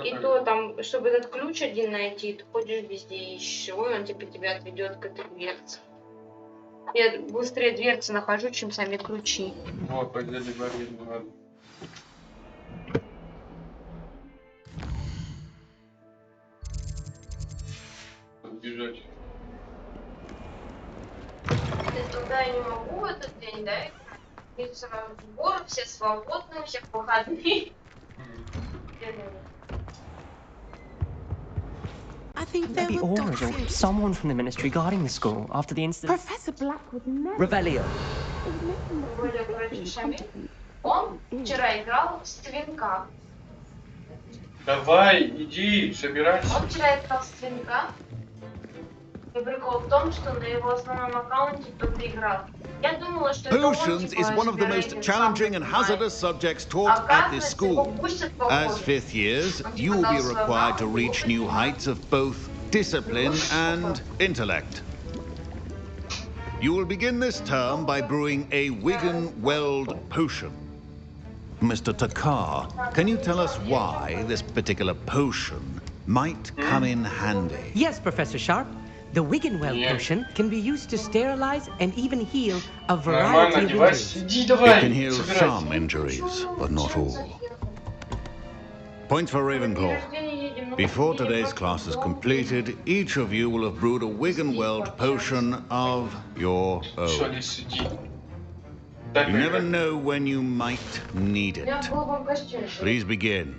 И то там, чтобы этот ключ один найти, ты ходишь везде ищешь его, и он типа тебя отведет к этой дверце. Я быстрее дверцы нахожу, чем сами ключи. Вот, пойдем говорить, ладно. Бежать. Туда я не могу в этот день, да? И сразу сбор, все свободны, у всех выходные. I think there were Aurors or someone from the ministry guarding the school after the incident. Professor Black was never... Revelio. Он вчера играл в свинка. Давай, иди, собирайся. Он вчера играл в свинка. И прикол в том, что на его основном аккаунте кто-то играл. Я думала, что это он, Potions is one of the most challenging and hazardous subjects taught at this school. As fifth years, you will be required to reach new heights of both discipline and intellect. You will begin this term by brewing a Wigan-Weld potion. Mr. Takar, can you tell us why this particular potion might come in handy? Yes, Professor Sharp. The Wigan-Weld potion can be used to sterilize and even heal a variety of injuries. It can heal some injuries, but not all. Point for Ravenclaw. Before today's class is completed, each of you will have brewed a Wigan-Weld potion of your own. You never know when you might need it. Please begin.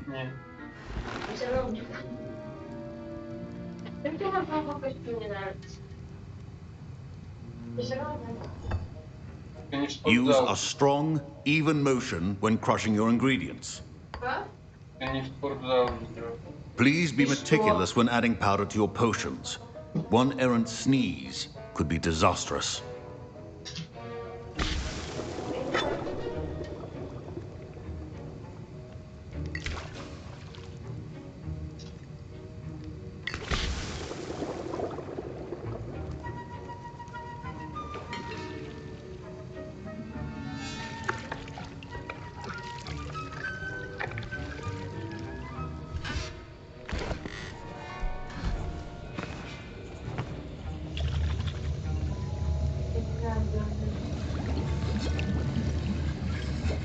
Use a strong, even motion when crushing your ingredients. Please be meticulous when adding powder to your potions. One errant sneeze could be disastrous.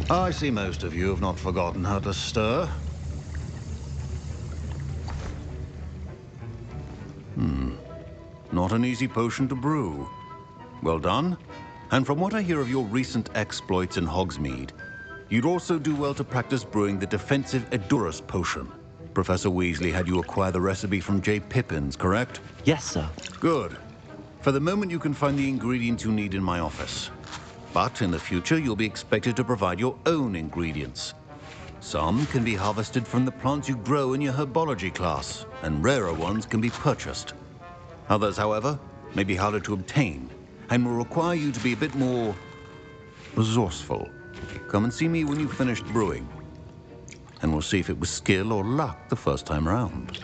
I see most of you have not forgotten how to stir. Not an easy potion to brew. Well done. And from what I hear of your recent exploits in Hogsmeade, you'd also do well to practice brewing the defensive Edurus potion. Professor Weasley had you acquire the recipe from J. Pippin's, correct? Yes, sir. Good. For the moment, you can find the ingredients you need in my office. But in the future, you'll be expected to provide your own ingredients. Some can be harvested from the plants you grow in your herbology class, and rarer ones can be purchased. Others, however, may be harder to obtain, and will require you to be a bit more resourceful. Come and see me when you've finished brewing, and we'll see if it was skill or luck the first time round.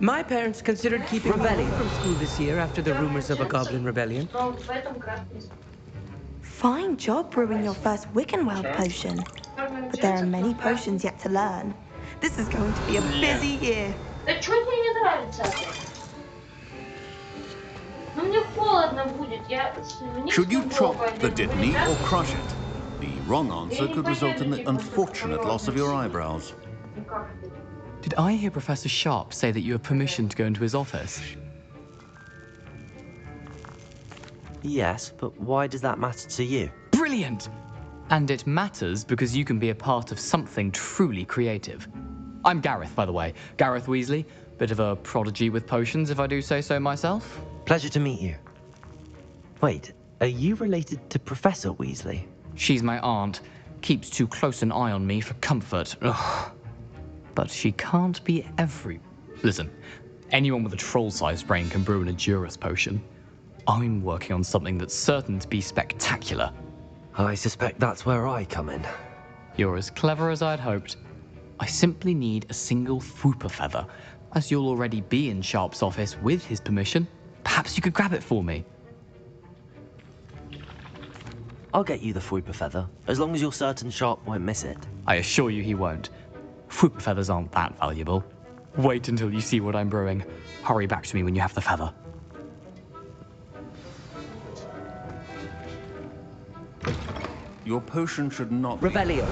My parents considered keeping me from school this year after the rumors of a goblin rebellion. Fine job brewing your first Wiggenweld potion. But there are many potions yet to learn. This is going to be a busy year. Да чё тебе не нравится это? Ну мне холодно будет, Should you chop the Dittany or crush it? The wrong answer could result in the unfortunate loss of your eyebrows. Did I hear Professor Sharp say that you have permission to go into his office? Yes, but why does that matter to you? Brilliant! And it matters because you can be a part of something truly creative. I'm Gareth, by the way. Gareth Weasley. Bit of a prodigy with potions, if I do say so myself. Pleasure to meet you. Wait, are you related to Professor Weasley? She's my aunt. Keeps too close an eye on me for comfort. Ugh. But she can't be every... Listen, anyone with a troll-sized brain can brew an Edurus potion. I'm working on something that's certain to be spectacular. I suspect that's where I come in. You're as clever as I'd hoped. I simply need a single Fwooper feather. As you'll already be in Sharp's office with his permission, perhaps you could grab it for me. I'll get you the Fwooper feather, as long as you're certain Sharp won't miss it. I assure you he won't. Fwooper feathers aren't that valuable. Wait until you see what I'm brewing. Hurry back to me when you have the feather. Your potion should not Revelio.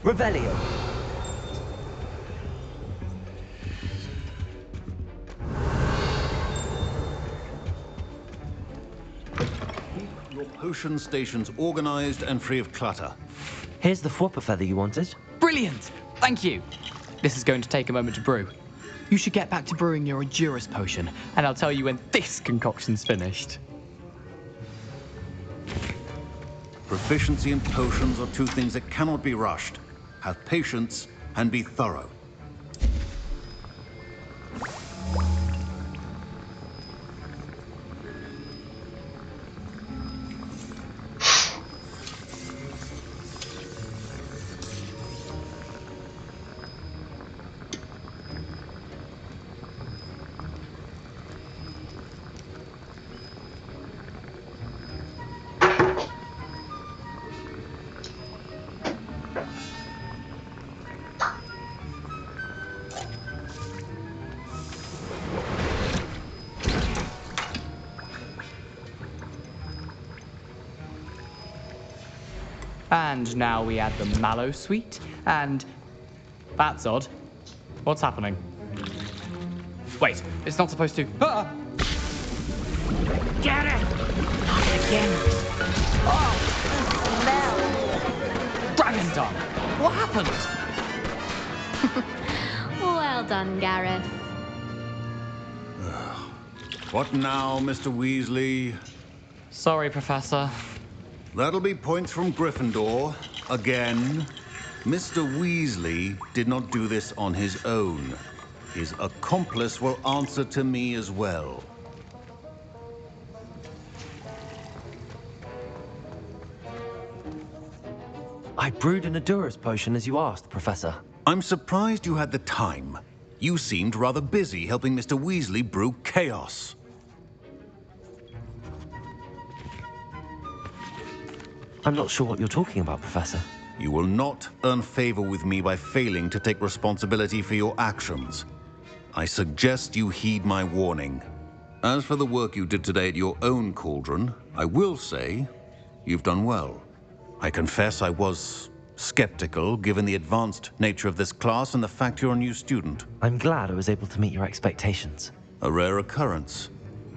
Revelio. Keep your potion stations organized and free of clutter. Here's the Fwooper feather you wanted. Brilliant! Thank you. This is going to take a moment to brew. You should get back to brewing your Edurus potion, and I'll tell you when this concoction's finished. Proficiency in potions are two things that cannot be rushed. Have patience and be thorough. And now we add the mallow sweet, and... That's odd. What's happening? Wait, it's not supposed to... Ah! Get it! Not again. Oh, smell. Dragon tongue! What happened? Well done, Gareth. What now, Mr. Weasley? Sorry, Professor. That'll be points from Gryffindor. Again. Mr. Weasley did not do this on his own. His accomplice will answer to me as well. I brewed an Edurus potion as you asked, Professor. I'm surprised you had the time. You seemed rather busy helping Mr. Weasley brew chaos. I'm not sure what you're talking about, Professor. You will not earn favor with me by failing to take responsibility for your actions. I suggest you heed my warning. As for the work you did today at your own cauldron, I will say you've done well. I confess I was skeptical, given the advanced nature of this class and the fact you're a new student. I'm glad I was able to meet your expectations. A rare occurrence.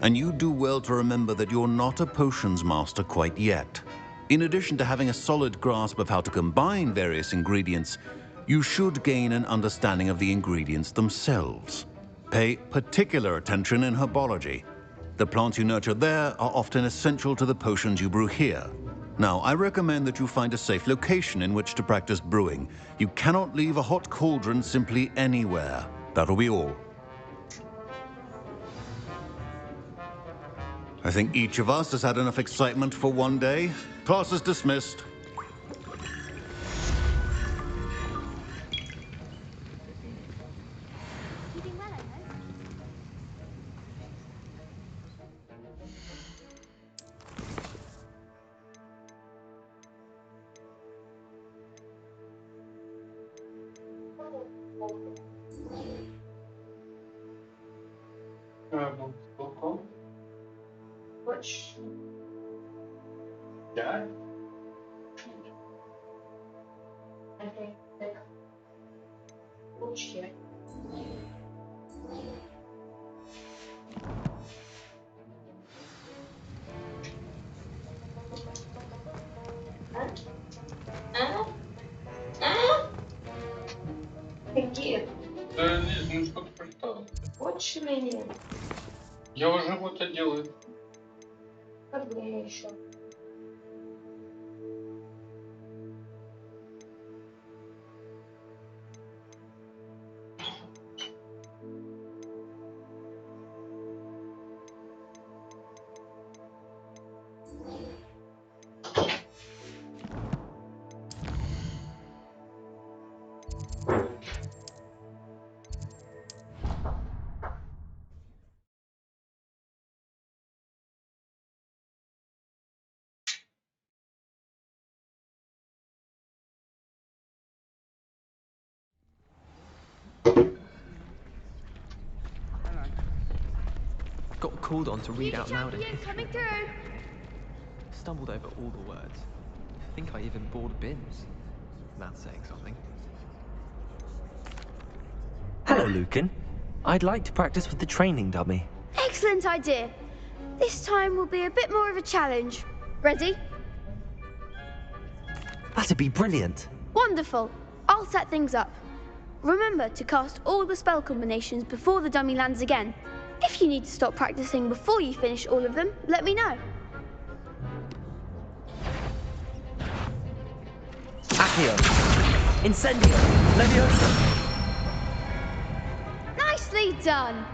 And you do well to remember that you're not a potions master quite yet. In addition to having a solid grasp of how to combine various ingredients, you should gain an understanding of the ingredients themselves. Pay particular attention in herbology. The plants you nurture there are often essential to the potions you brew here. Now, I recommend that you find a safe location in which to practice brewing. You cannot leave a hot cauldron simply anywhere. That'll be all. I think each of us has had enough excitement for one day. Class is dismissed. Да? Ручки. Какие? Да, Лиз, ну что ты прочитала? Хочешь или нет? Я уже вот это делаю. Как думаю еще? Got called on to read out loud in history. Coming through. Stumbled over all the words. I think I even bored bins. That's saying something. Hello, Lucan. I'd like to practice with the training dummy. Excellent idea. This time will be a bit more of a challenge. Ready? That'd be brilliant. Wonderful. I'll set things up. Remember to cast all the spell combinations before the dummy lands again. If you need to stop practicing before you finish all of them, let me know. Accio. Incendio. Leviosa. Nicely done.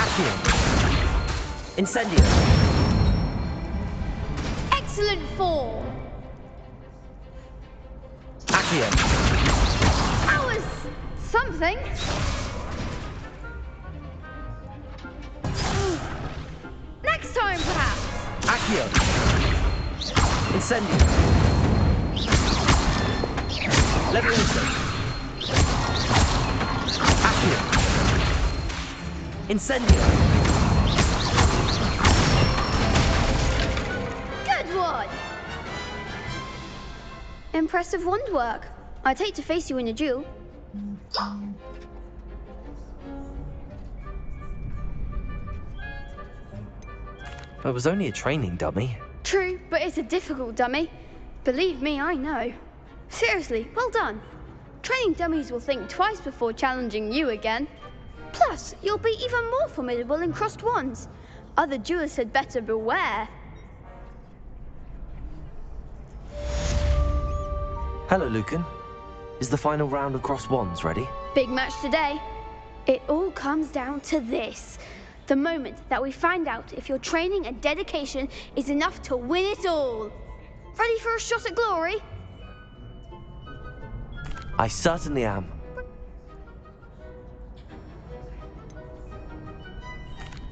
Accio. Incendio. Excellent form. Accio. That was something. Next time, perhaps. Accio. Incendio. Leviosa. Accio. Incendio. Good one. Impressive wand work. I'd hate to face you in a duel. It was only a training dummy. True, but it's a difficult dummy. Believe me, I know. Seriously, well done. Training dummies will think twice before challenging you again. Plus, you'll be even more formidable in crossed wands. Other duelists had better beware. Hello, Lucan. Is the final round of cross wands ready? Big match today. It all comes down to this. The moment that we find out if your training and dedication is enough to win it all. Ready for a shot at glory? I certainly am.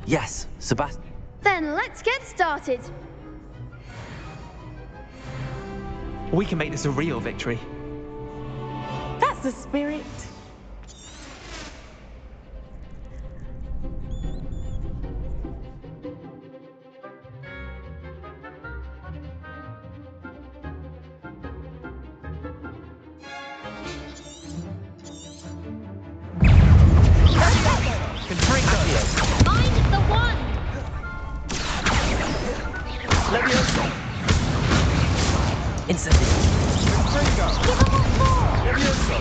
Yes, Sebastian. Then let's get started. We can make this a real victory. That's the spirit. Find the one! Levioso! Incendio! Give him what for! Levioso!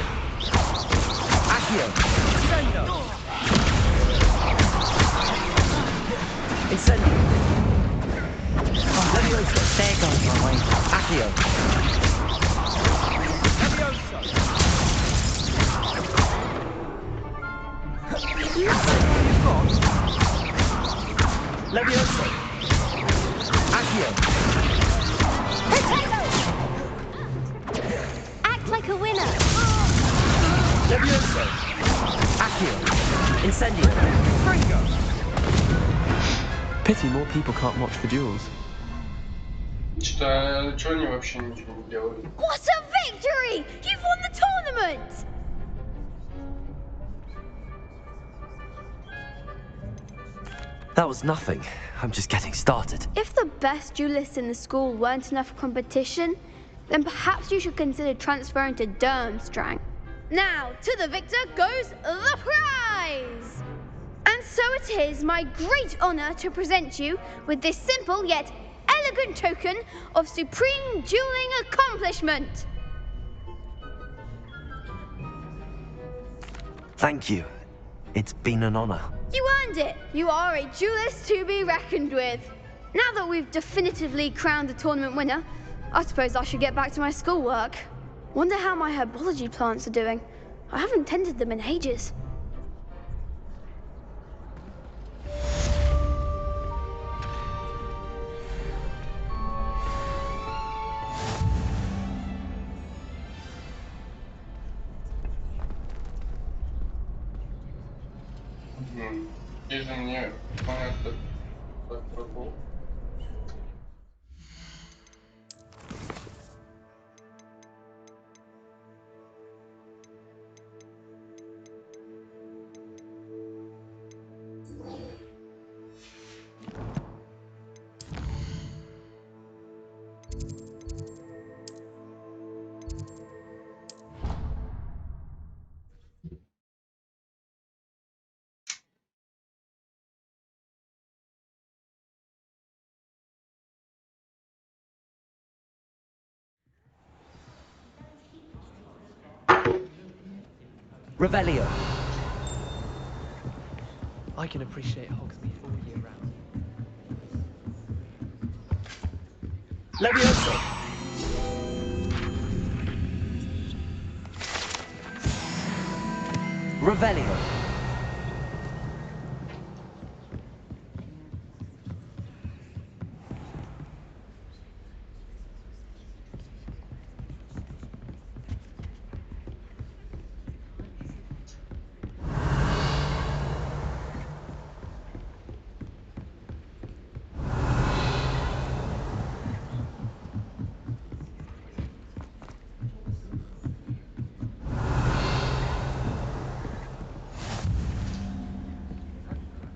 Accio! Incendio! Incendio! Levioso! There goes my way. Accio! Levioso! Levioso! Accio! Potato! Act like a winner! Levioso! Accio! Incendio! Fringo! Pity more people can't watch the duels. Что они вообще ничего не делают? What a victory! You've won the tournament! That was nothing. I'm just getting started. If the best duelists in the school weren't enough for competition, then perhaps you should consider transferring to Durmstrang. Now, to the victor goes the prize! And so it is my great honor to present you with this simple yet elegant token of supreme dueling accomplishment. Thank you. It's been an honor. You earned it. You are a duelist to be reckoned with. Now that we've definitively crowned the tournament winner, I suppose I should get back to my schoolwork. Wonder how my herbology plants are doing. I haven't tended them in ages. Здесь же мне понятно, как прокол. Revelio. I can appreciate Hogsmeade all year round. Levioso. Revelio.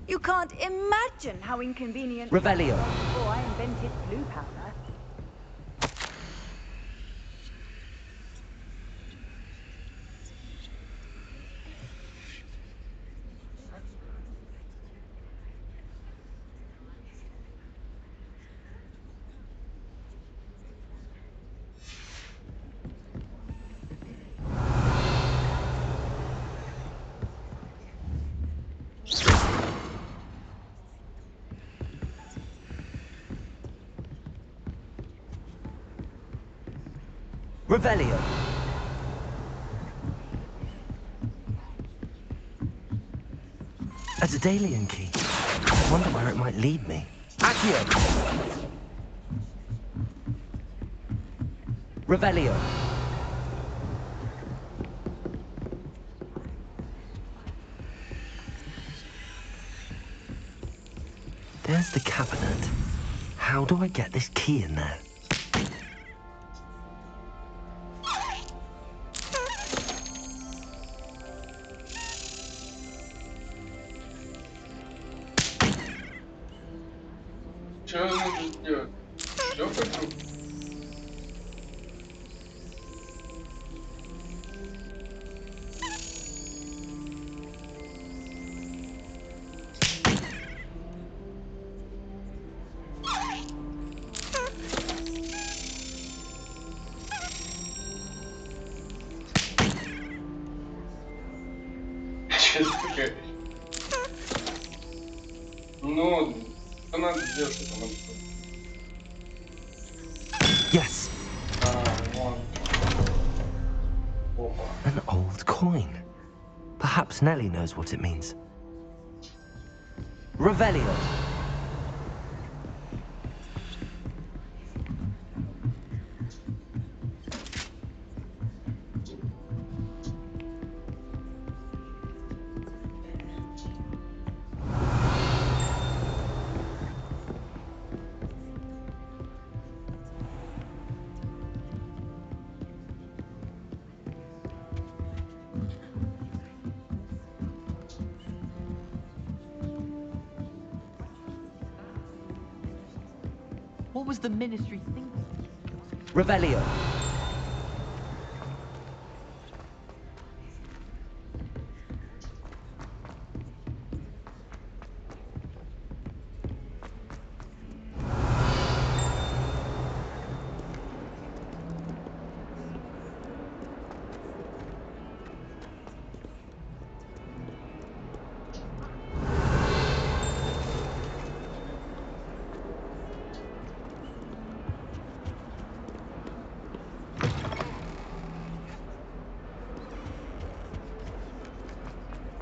You can't imagine how inconvenient Revelio. it was before I invented blue powder. Revelio. A Daedalian key. wonder where it might lead me. Accio! Revelio. There's the cabinet. How do I get this key in there? Что нужно сделать? Все хочу. Ну, что надо сделать, что там надо сделать? Yes, Вон. Опа. an old coin. Perhaps Nellie knows what it means. Revelio. What was the Ministry thinking? Revelio.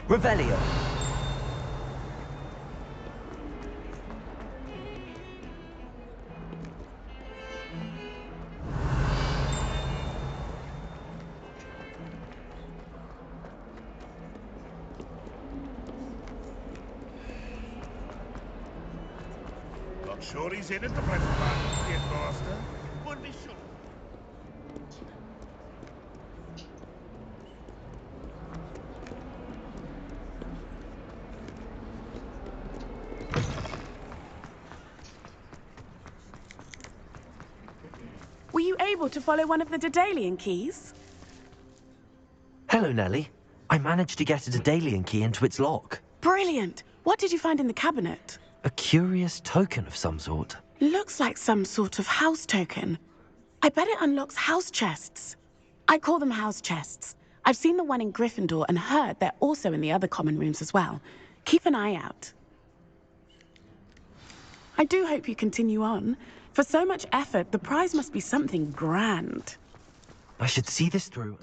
Revelio. Not sure he's in at the present moment, yet, Master. Would be sure. Were you able to follow one of the Daedalian keys? Hello, Nellie. I managed to get a Daedalian key into its lock. Brilliant! What did you find in the cabinet? A curious token of some sort. Looks like some sort of house token. I bet it unlocks house chests. I call them house chests. I've seen the one in Gryffindor and heard they're also in the other common rooms as well. Keep an eye out. I do hope you continue on. For so much effort, the prize must be something grand. I should see this through.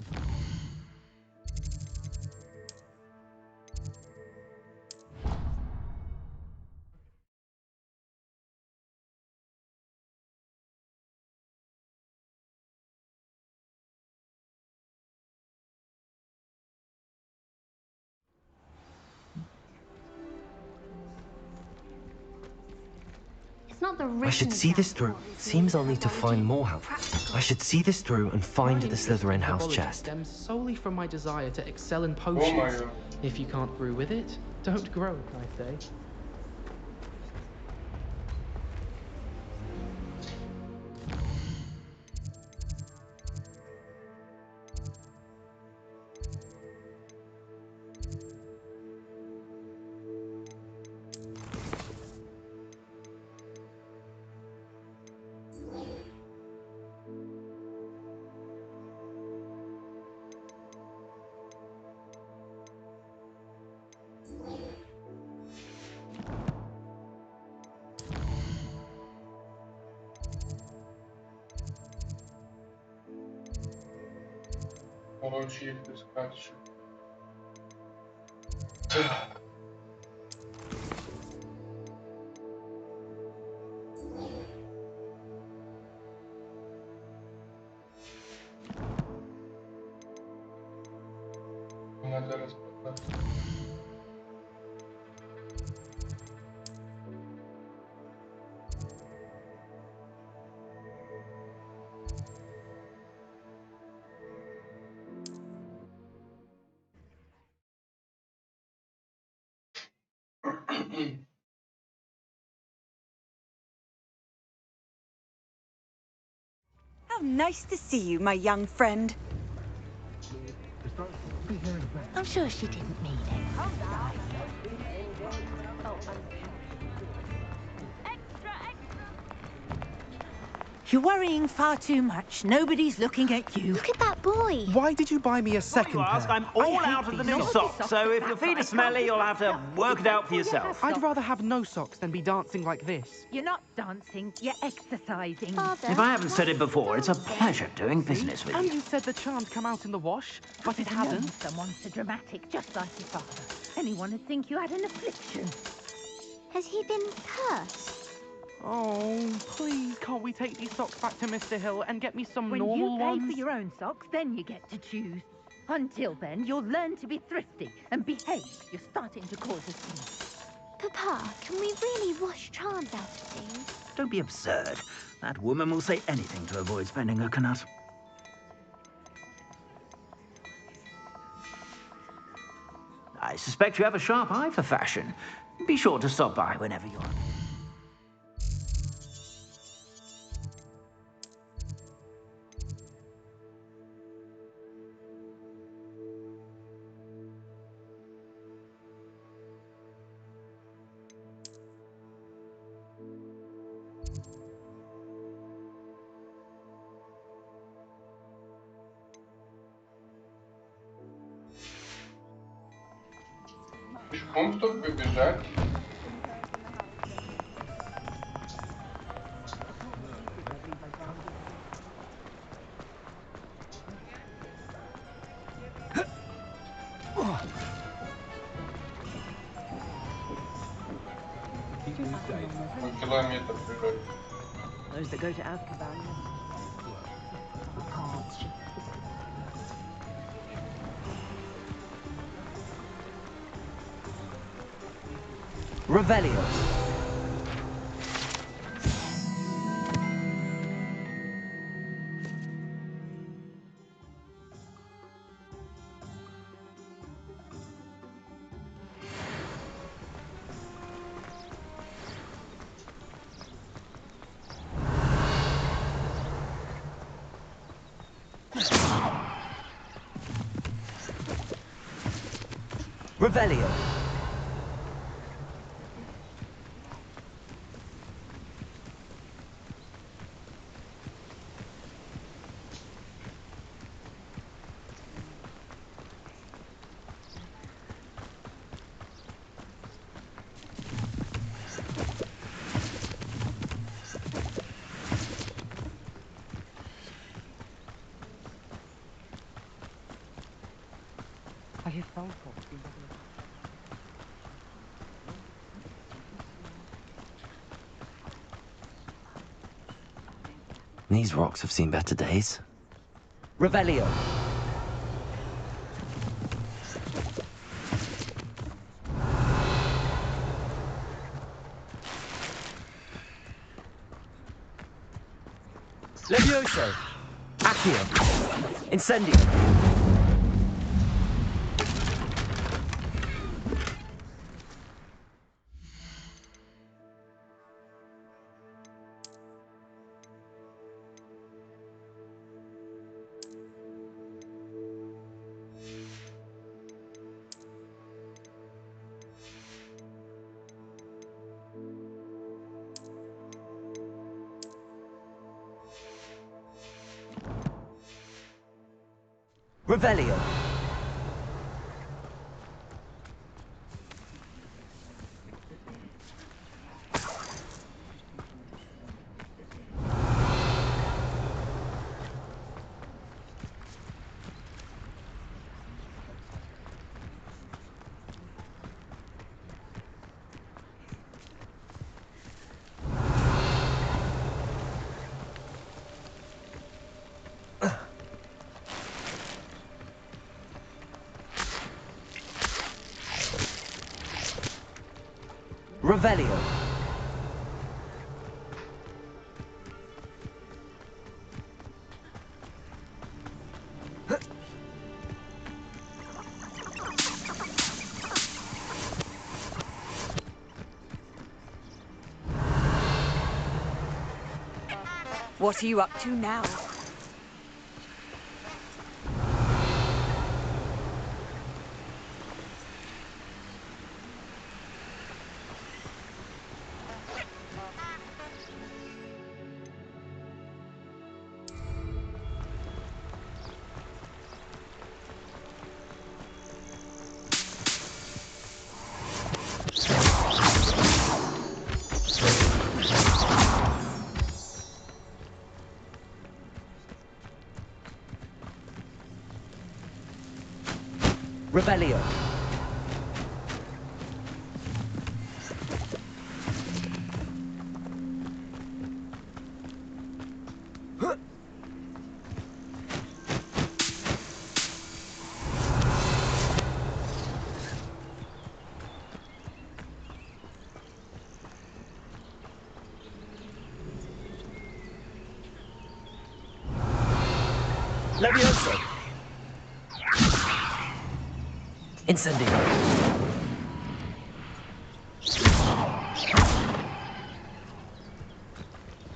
Not the I should see this through. Seems I'll need to find more help. I should see this through and find the Slytherin house chest. Stems solely from my desire to excel in potions. God. If you can't brew with it, don't grow, I say. Короче, их искать еще. надо распаковать. How nice to see you, my young friend. I'm sure she didn't mean it. You're worrying far too much. Nobody's looking at you. Look at that boy. Why did you buy me a second You ask, pair? I'm I all hate out of the these new socks. socks, so if your feet are smelly, you'll have to work it out for yourself. I'd rather have no socks than be dancing like this. You're not dancing, you're exercising. If I haven't said it before, it's a pleasure doing business with And you. you said the charm come out in the wash, but it No, hadn't. someone's so dramatic, just like your father. Anyone would think you had an affliction. Has he been cursed? Oh, please, can't we take these socks back to Mr. Hill and get me some When normal you pay ones? for your own socks, then you get to choose. Until then, you'll learn to be thrifty and behave. You're starting to cause a scene. Papa, can we really wash charms out of things? Don't be absurd. That woman will say anything to avoid spending her canut. I suspect you have a sharp eye for fashion. Be sure to stop by whenever you're... Пешком, чтобы бежать. Километр бежать. Those that go to Azkaban. Revelio. Revelio. I hear phone calls. These rocks have seen better days. Revelio. Levioso. Accio. Incendio. Revelio. Revelio. What are you up to now? Revelio. Levioso. Incendio.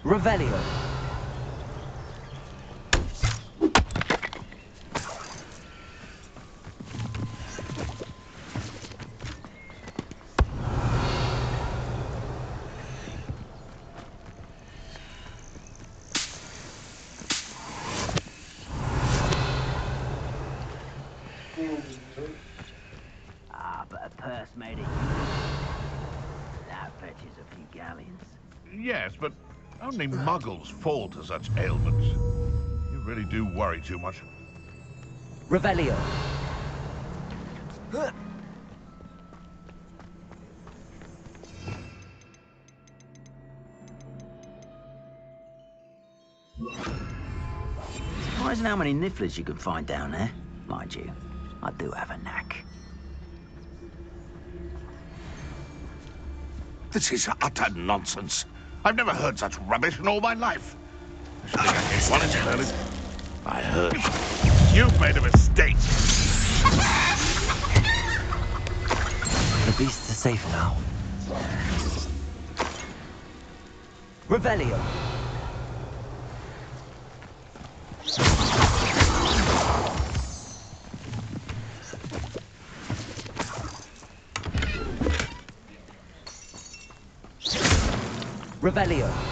Revelio. But a purse made of unicorn. That fetches a few galleons. Yes, but only muggles fall to such ailments. You really do worry too much. Revelio. Surprising how many nifflers you can find down there. Mind you, I do have a knack. This is utter nonsense. I've never heard such rubbish in all my life. I should think I hit one in early. I heard. You've made a mistake. The beasts are safe now. Revelio. Revelio.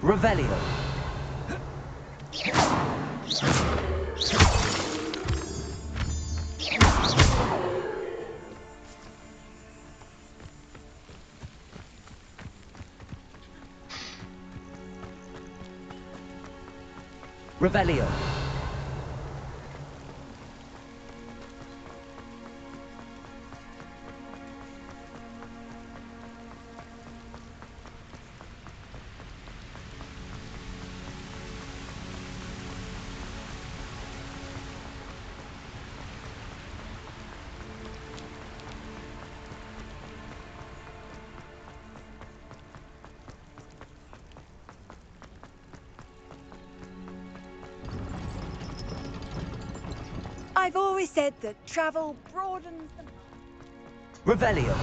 Revelio. Revelio. I've always said that travel broadens the... Revelio.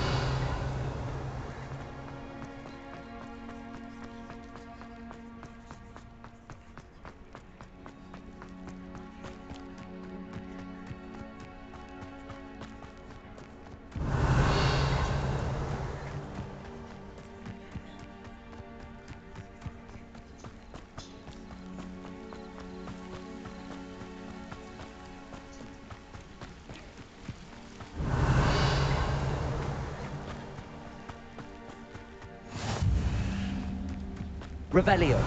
Revelio.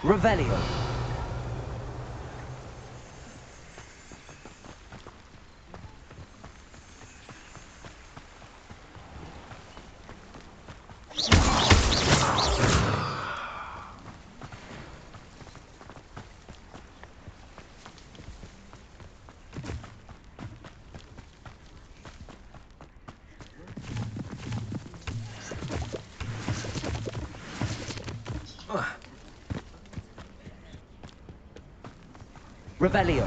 Revelio. Revelio.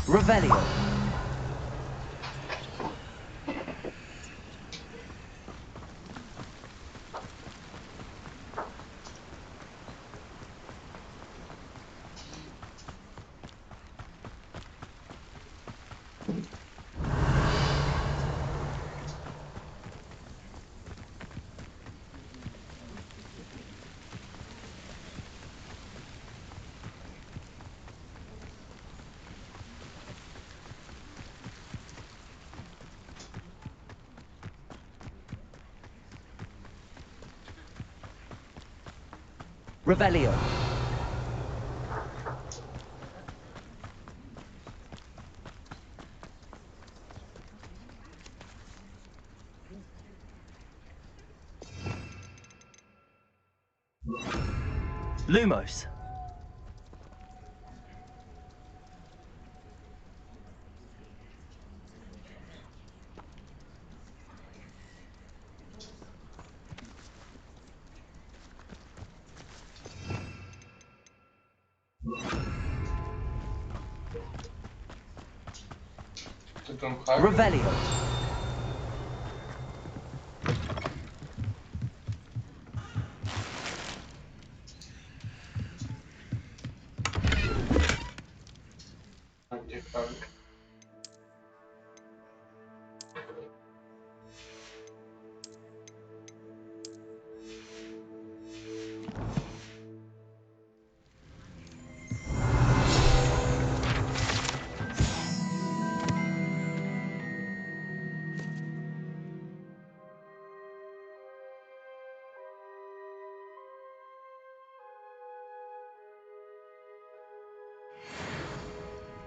Revelio. Revelio. Lumos. Revelio.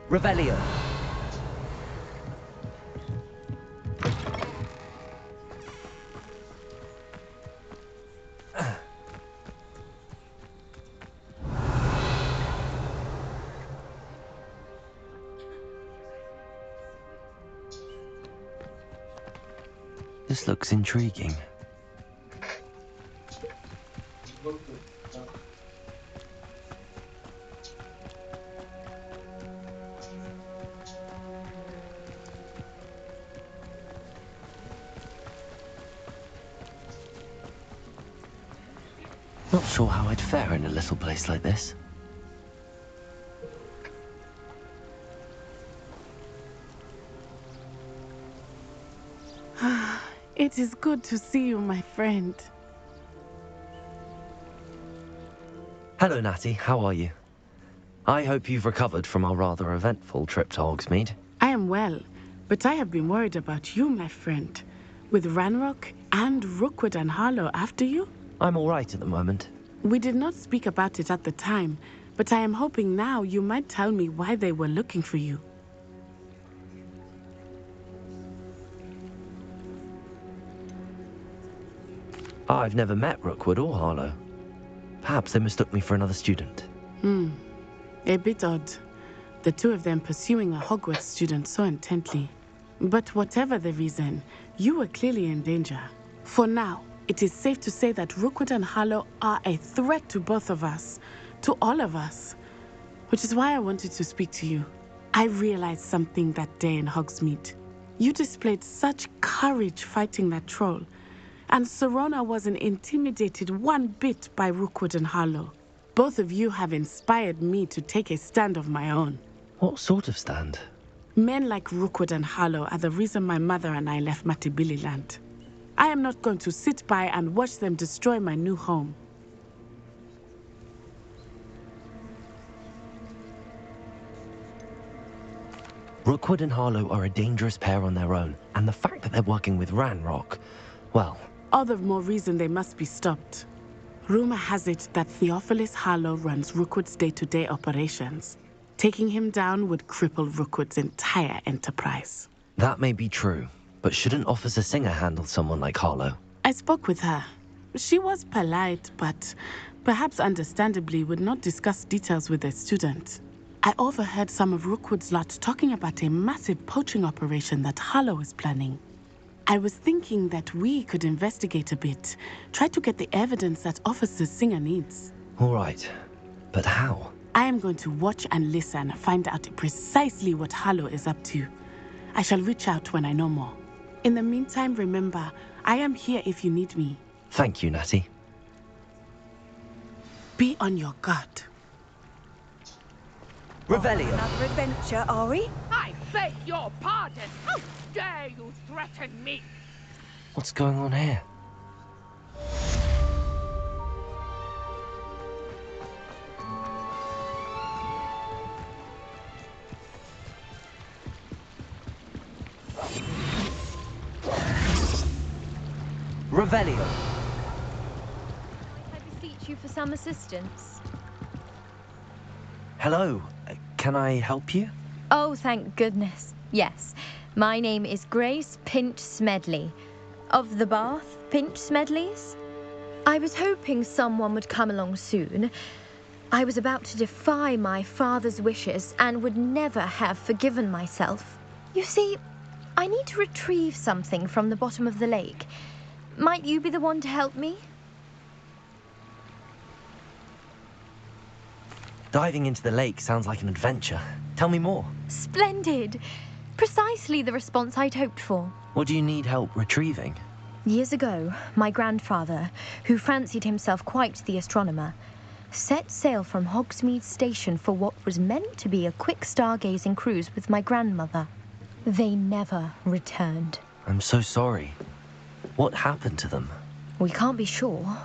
Revelio. This looks intriguing. Not sure how I'd fare in a little place like this. It is good to see you, my friend. Hello, Natty. How are you? I hope you've recovered from our rather eventful trip to Hogsmeade. I am well, but I have been worried about you, my friend. With Ranrock and Rookwood and Harlow after you? I'm all right at the moment. We did not speak about it at the time, but I am hoping now you might tell me why they were looking for you. I've never met Rookwood or Harlow. Perhaps they mistook me for another student. A bit odd. The two of them pursuing a Hogwarts student so intently. But whatever the reason, you were clearly in danger. For now, it is safe to say that Rookwood and Harlow are a threat to both of us, to all of us. Which is why I wanted to speak to you. I realized something that day in Hogsmeade. You displayed such courage fighting that troll, And Serona wasn't intimidated one bit by Rookwood and Harlow. Both of you have inspired me to take a stand of my own. What sort of stand? Men like Rookwood and Harlow are the reason my mother and I left Matibili land. I am not going to sit by and watch them destroy my new home. Rookwood and Harlow are a dangerous pair on their own, and the fact that they're working with Ranrock, well... All the more reason they must be stopped. Rumor has it that Theophilus Harlow runs Rookwood's day-to-day operations. Taking him down would cripple Rookwood's entire enterprise. That may be true, but shouldn't Officer Singer handle someone like Harlow? I spoke with her. She was polite, but perhaps understandably would not discuss details with a student. I overheard some of Rookwood's lot talking about a massive poaching operation that Harlow is planning. I was thinking that we could investigate a bit, try to get the evidence that Officer Singer needs. All right, but how? I am going to watch and listen, find out precisely what Harlow is up to. I shall reach out when I know more. In the meantime, remember, I am here if you need me. Thank you, Natty. Be on your guard. Revelio. Another adventure, are we? I beg your pardon. How dare you threaten me? What's going on here? Revelio. I beseech you for some assistance. Hello, can I help you? Oh, thank goodness. Yes. My name is Grace Pinch Smedley, of the Bath Pinch Smedleys. I was hoping someone would come along soon. I was about to defy my father's wishes and would never have forgiven myself. You see, I need to retrieve something from the bottom of the lake. Might you be the one to help me? Diving into the lake sounds like an adventure. Tell me more. Splendid! Precisely the response I'd hoped for. What do you need help retrieving? Years ago, my grandfather, who fancied himself quite the astronomer, set sail from Hogsmeade Station for what was meant to be a quick stargazing cruise with my grandmother. They never returned. I'm so sorry. What happened to them? We can't be sure.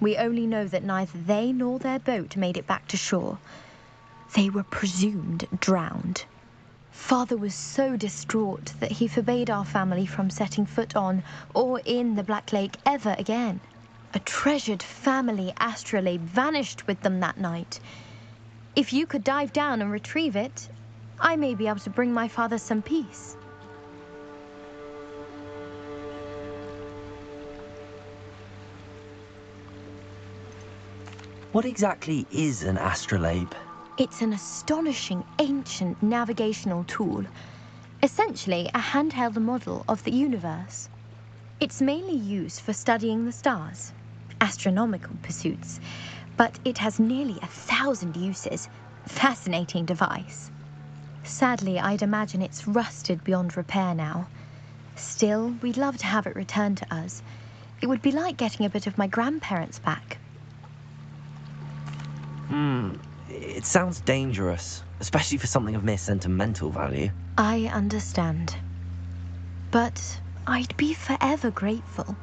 We only know that neither they nor their boat made it back to shore. They were presumed drowned. Father was so distraught that he forbade our family from setting foot on or in the Black Lake ever again. A treasured family astrolabe vanished with them that night. If you could dive down and retrieve it, I may be able to bring my father some peace. What exactly is an astrolabe? It's an astonishing ancient navigational tool, essentially a handheld model of the universe. It's mainly used for studying the stars, astronomical pursuits, but it has nearly 1,000 uses. Fascinating device. Sadly, I'd imagine it's rusted beyond repair now. Still, we'd love to have it returned to us. It would be like getting a bit of my grandparents back. It sounds dangerous, especially for something of mere sentimental value. I understand. But I'd be forever grateful.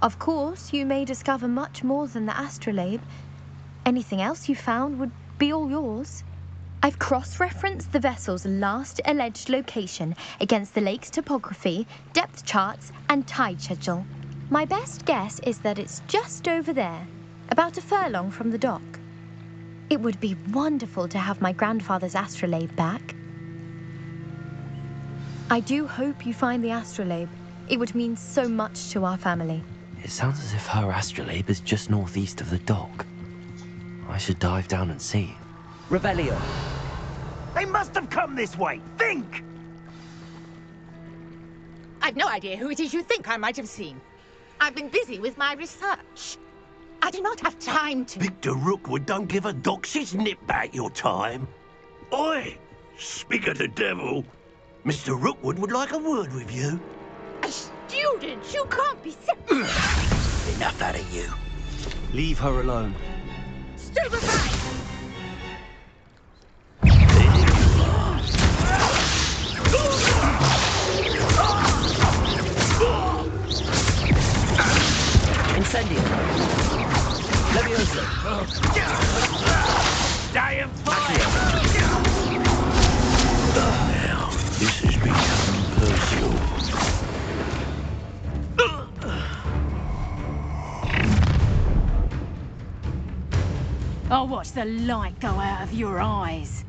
Of course, you may discover much more than the astrolabe. Anything else you found would be all yours. I've cross-referenced the vessel's last alleged location against the lake's topography, depth charts, and tide schedule. My best guess is that it's just over there, about a furlong from the dock. It would be wonderful to have my grandfather's astrolabe back. I do hope you find the astrolabe. It would mean so much to our family. It sounds as if her astrolabe is just northeast of the dock. I should dive down and see. Revelio. They must have come this way. Think! I've no idea who it is you think I might have seen. I've been busy with my research. I do not have time to... Victor Rookwood don't give a doxy's nip back your time. Oi! Speak of the devil. Mr. Rookwood would like a word with you. students! You can't be serious! Enough out of you. Leave her alone. Stupefy! Incendio. Leviosa. Damn fire! Now, this has become personal. I'll watch the light go out of your eyes.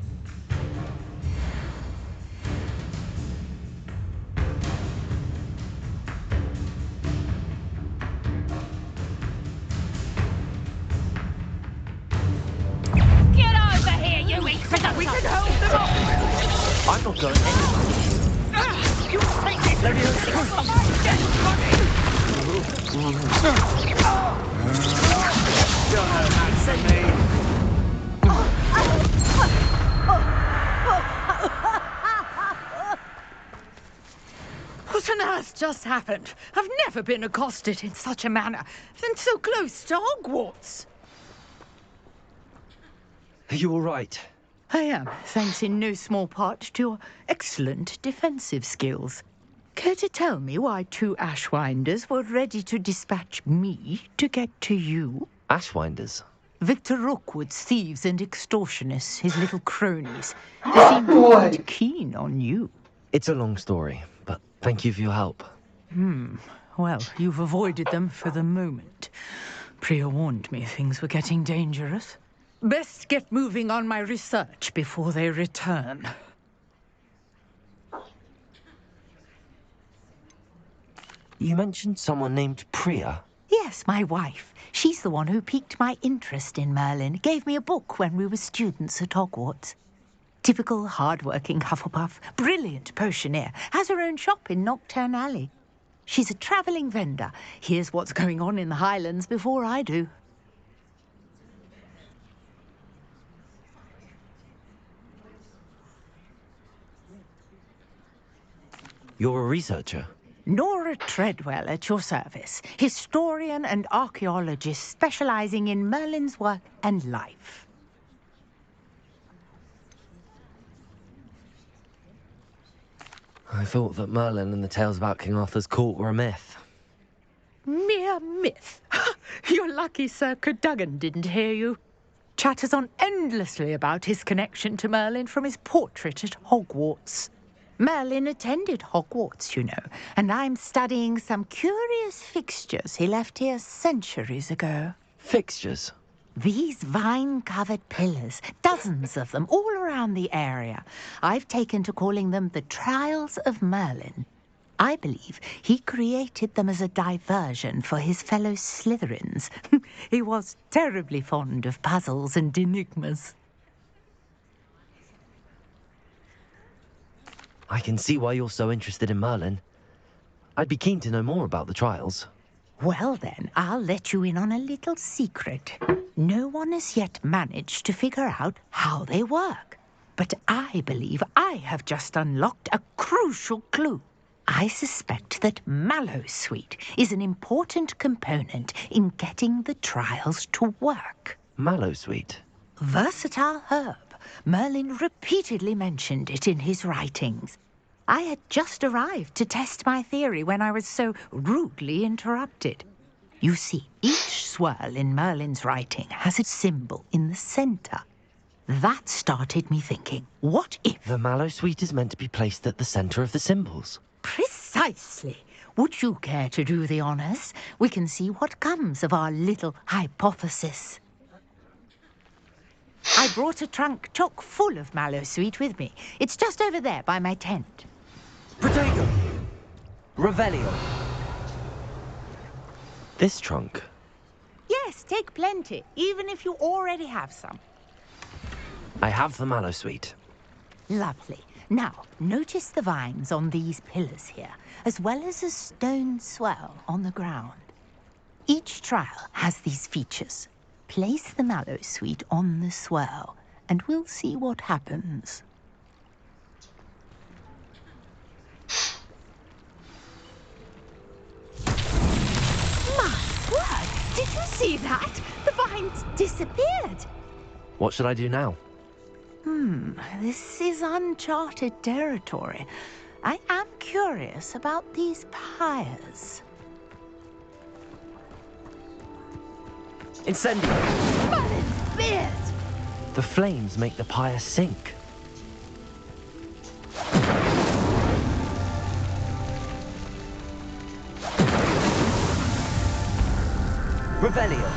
Get over here, you inquisitor! We can hold them off! I'm not going anywhere. You take this! Don't know that for me. What on earth just happened? I've never been accosted in such a manner, and so close to Hogwarts. Are you all right? I am, thanks in no small part to your excellent defensive skills. Care to tell me why 2 Ashwinders were ready to dispatch me to get to you? Ashwinders? Victor Rookwood's thieves and extortionists, his little cronies. They seem quite keen on you. It's a long story, but thank you for your help. Well, you've avoided them for the moment. Priya warned me things were getting dangerous. Best get moving on my research before they return. You mentioned someone named Priya. Yes, my wife. She's the one who piqued my interest in Merlin. Gave me a book when we were students at Hogwarts. Typical hard-working Hufflepuff, brilliant potioneer, has her own shop in Nocturne Alley. She's a travelling vendor. Hears what's going on in the Highlands before I do. You're a researcher? Nora Treadwell at your service, historian and archaeologist specialising in Merlin's work and life. I thought that Merlin and the tales about King Arthur's court were a myth. Mere myth. You're lucky Sir Cadogan didn't hear you. Chatters on endlessly about his connection to Merlin from his portrait at Hogwarts. Merlin attended Hogwarts, you know, and I'm studying some curious fixtures he left here centuries ago. Fixtures? These vine-covered pillars, dozens of them, all around the area. I've taken to calling them the Trials of Merlin. I believe he created them as a diversion for his fellow Slytherins. He was terribly fond of puzzles and enigmas. I can see why you're so interested in Merlin. I'd be keen to know more about the trials. Well then, I'll let you in on a little secret. No one has yet managed to figure out how they work. But I believe I have just unlocked a crucial clue. I suspect that Mallowsweet is an important component in getting the trials to work. Mallowsweet? Versatile herb. Merlin repeatedly mentioned it in his writings. I had just arrived to test my theory when I was so rudely interrupted. You see, each swirl in Merlin's writing has a symbol in the centre. That started me thinking, what if... The Mallowsweet is meant to be placed at the centre of the symbols. Precisely. Would you care to do the honours? We can see what comes of our little hypothesis. I brought a trunk chock full of Mallowsweet with me. It's just over there by my tent. Protego! Revelio! This trunk? Yes, take plenty, even if you already have some. I have the Mallowsweet. Lovely. Now, notice the vines on these pillars here, as well as a stone swell on the ground. Each trial has these features. Place the Mallowsweet on the swirl, and we'll see what happens. See that? The vines disappeared. What should I do now? This is uncharted territory. I am curious about these pyres. Incendio! Merlin's beard! The flames make the pyre sink. Revelio!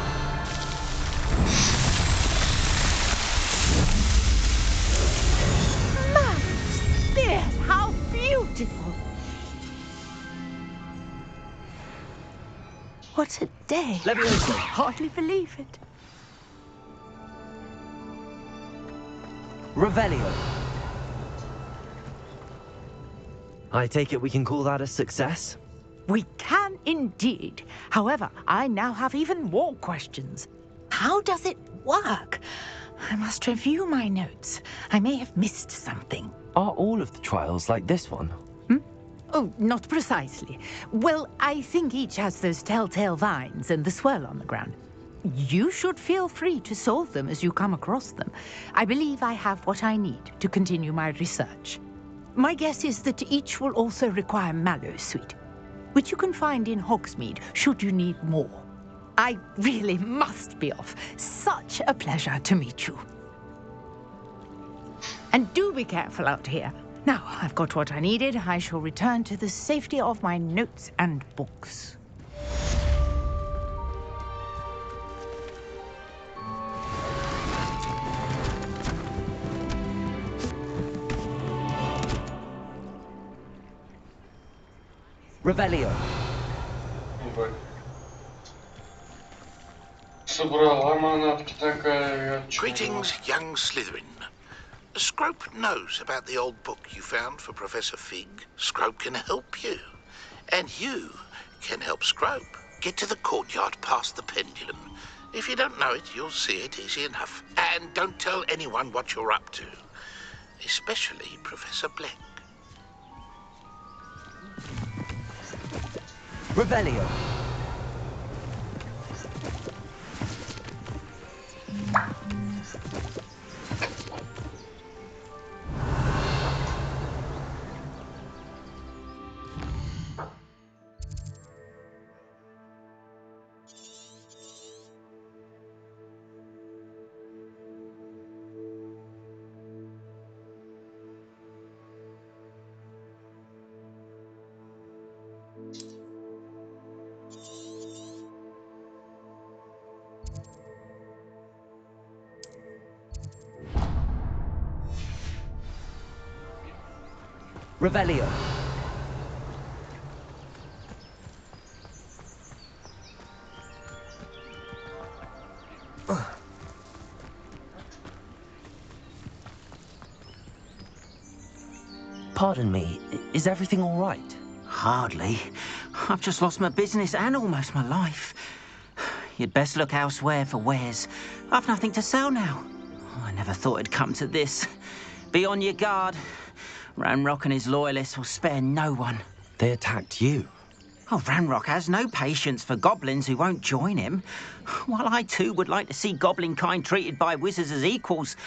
Merlin's beard! How beautiful! What a day! Levioso! I can hardly believe it. Revelio! I take it we can call that a success? We can indeed. However, I now have even more questions. How does it work? I must review my notes. I may have missed something. Are all of the trials like this one? Oh, not precisely. Well, I think each has those telltale vines and the swirl on the ground. You should feel free to solve them as you come across them. I believe I have what I need to continue my research. My guess is that each will also require mallow sweet, which you can find in Hogsmeade should you need more. I really must be off. Such a pleasure to meet you. And do be careful out here. Now, I've got what I needed. I shall return to the safety of my notes and books. Revelio! Greetings, young Slytherin. Scrope knows about the old book you found for Professor Fig. Scrope can help you. And you can help Scrope get to the courtyard past the pendulum. If you don't know it, you'll see it easy enough. And don't tell anyone what you're up to. Especially Professor Black. Revelio! Revelio! Pardon me, is everything all right? Hardly. I've just lost my business and almost my life. You'd best look elsewhere for wares. I've nothing to sell now. I never thought it'd come to this. Be on your guard. Ranrock and his loyalists will spare no one. They attacked you? Oh, Ranrock has no patience for goblins who won't join him. While I too would like to see goblin kind treated by wizards as equals,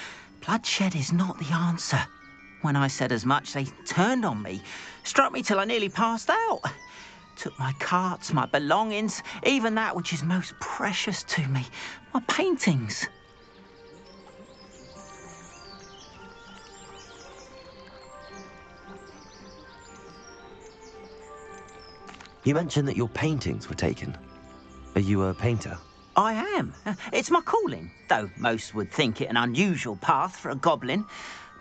bloodshed is not the answer. When I said as much, they turned on me, struck me till I nearly passed out. Took my carts, my belongings, even that which is most precious to me, my paintings. You mentioned that your paintings were taken. Are you a painter? I am. It's my calling, though most would think it an unusual path for a goblin.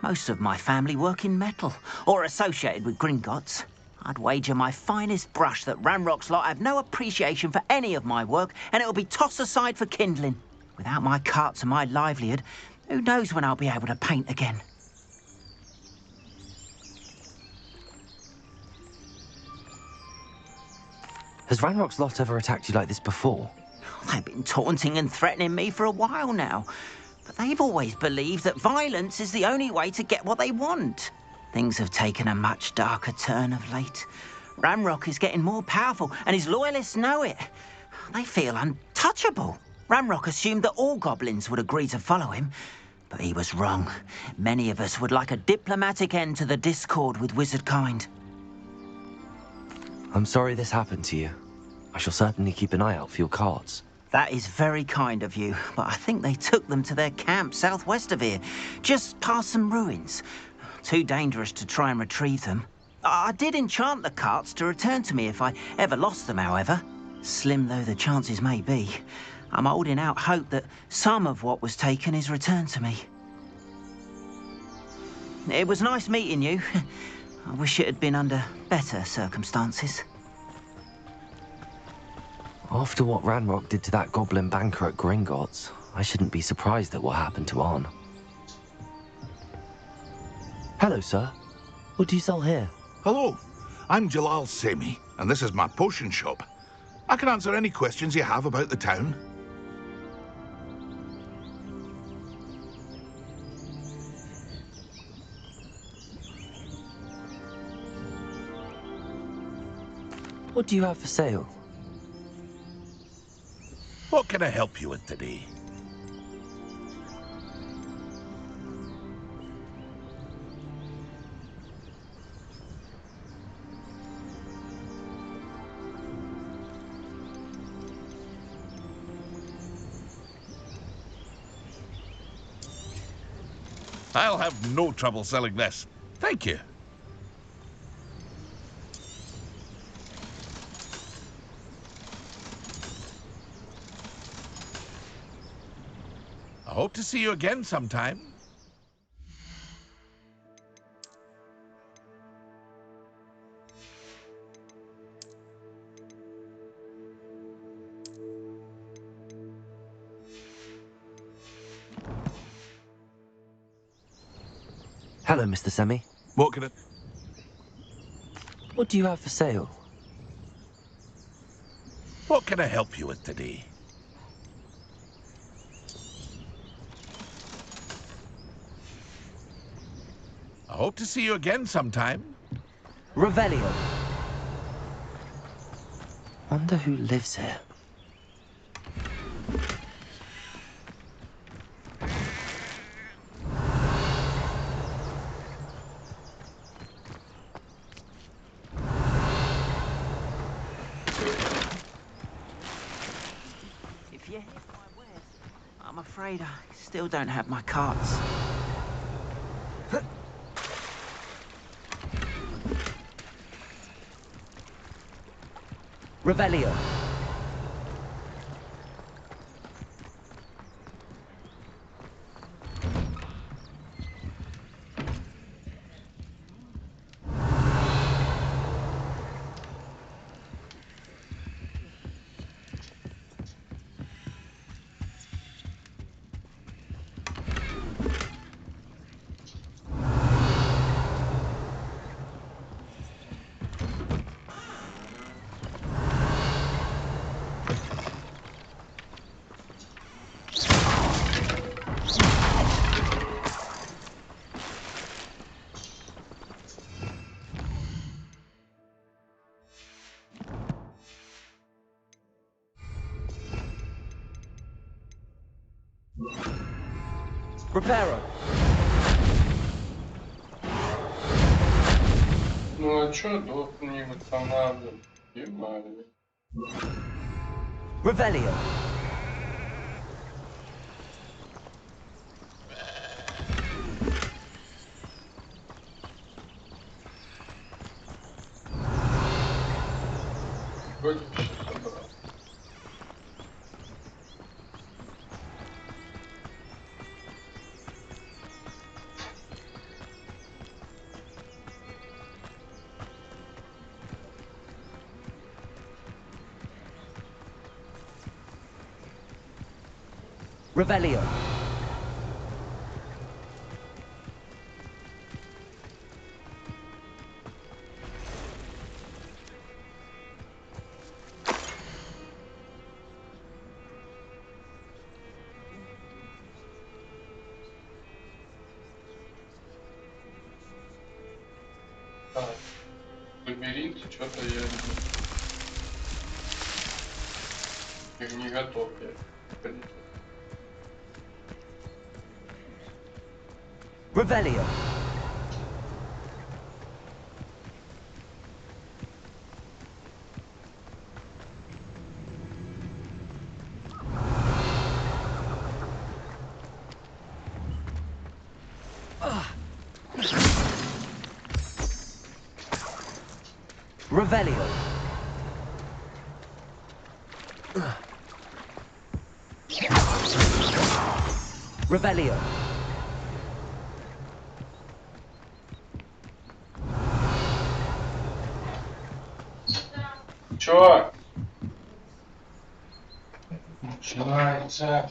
Most of my family work in metal, or associated with Gringotts. I'd wager my finest brush that Ranrock's lot have no appreciation for any of my work, and it'll be tossed aside for kindling. Without my carts and my livelihood, who knows when I'll be able to paint again. Has Ranrock's lot ever attacked you like this before? They've been taunting and threatening me for a while now. But they've always believed that violence is the only way to get what they want. Things have taken a much darker turn of late. Ranrock is getting more powerful, and his loyalists know it. They feel untouchable. Ranrock assumed that all goblins would agree to follow him, but he was wrong. Many of us would like a diplomatic end to the discord with wizard kind. I'm sorry this happened to you. I shall certainly keep an eye out for your cards. That is very kind of you, but I think they took them to their camp southwest of here, just past some ruins. Too dangerous to try and retrieve them. I did enchant the carts to return to me if I ever lost them, however. Slim though the chances may be, I'm holding out hope that some of what was taken is returned to me. It was nice meeting you. I wish it had been under better circumstances. After what Ranrock did to that goblin banker at Gringotts, I shouldn't be surprised at what happened to Arn. Hello, sir. What do you sell here? Hello, I'm Jalal Semi, and this is my potion shop. I can answer any questions you have about the town. What do you have for sale? What can I help you with today? I'll have no trouble selling this. Thank you. I hope to see you again sometime. Hello, Mr. Semi. What can I... What do you have for sale? What can I help you with today? I hope to see you again sometime. Revelio. Wonder who lives here. If you hit my wares, I'm afraid I still don't have my cards. Revelio. Reparo. Ну а чё, не восстанавливать? Ебали. Revelio. Вроде всё собрал. Revelio. Так, в лабиринте что-то я не готов. Я. Revelio. Revelio. Revelio. Чё? Начинается.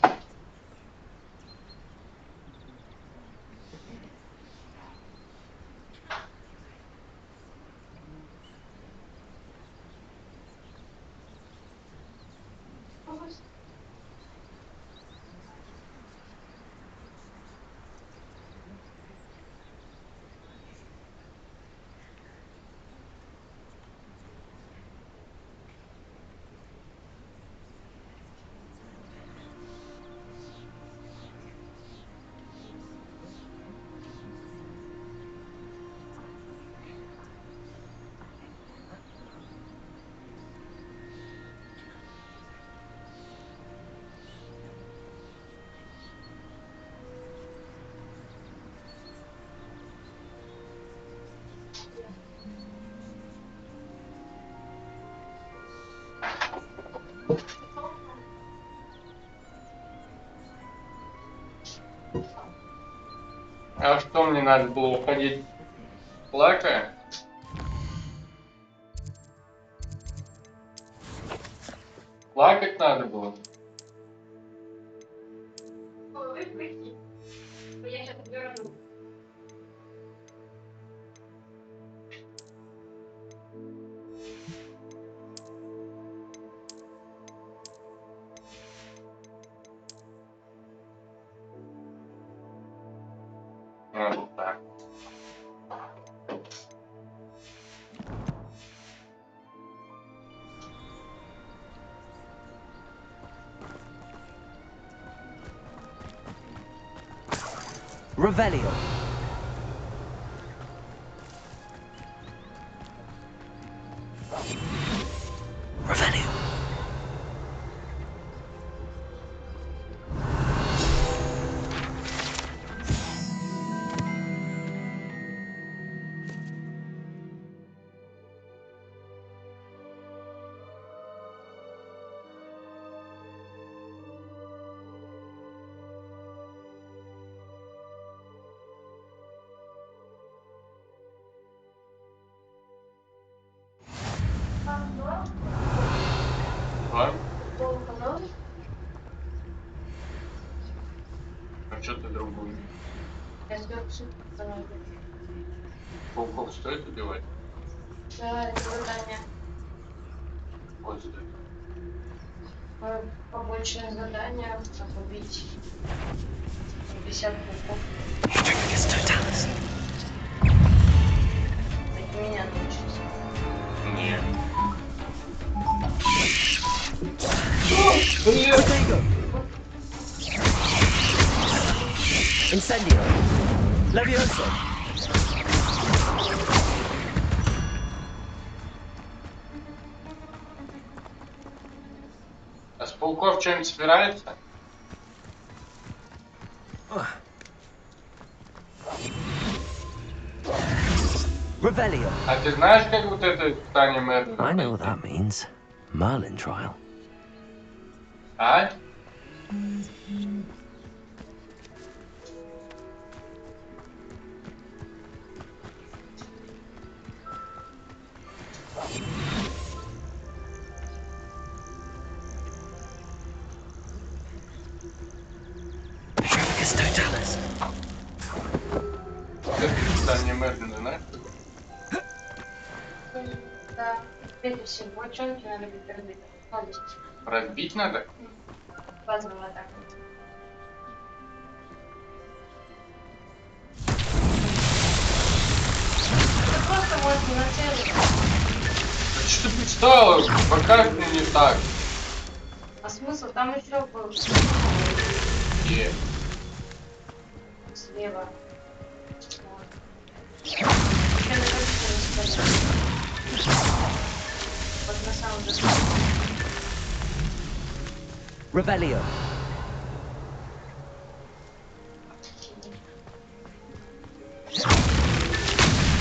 А что мне надо было уходить? Плакая? Плакать надо было? Я сейчас верну. Вот так. Revelio. Revelio. Ладно? А что ты другую? Я сверху сама. Пауков стоит убивать? Да, это задание. Вот стоит. Побочное задание, как убить 50 пауков. Это меня научится. Нет. Incendio. Levioso. А с пауков что-нибудь собирается? Revelio. А ты знаешь, как вот это испытание Мерлина? I know what that means. Merlin trial. А? Это испытание Мерлина, знаешь? Да. Это всего, что тебе надо быть разбитым? Разбить надо? Базовая атака. Это просто может не нацелиться. А что ты встала? Пока не так. А смысл? Там еще был. Где? Слева. Вот. Еще на кажется, вот на самом деле. Revelio.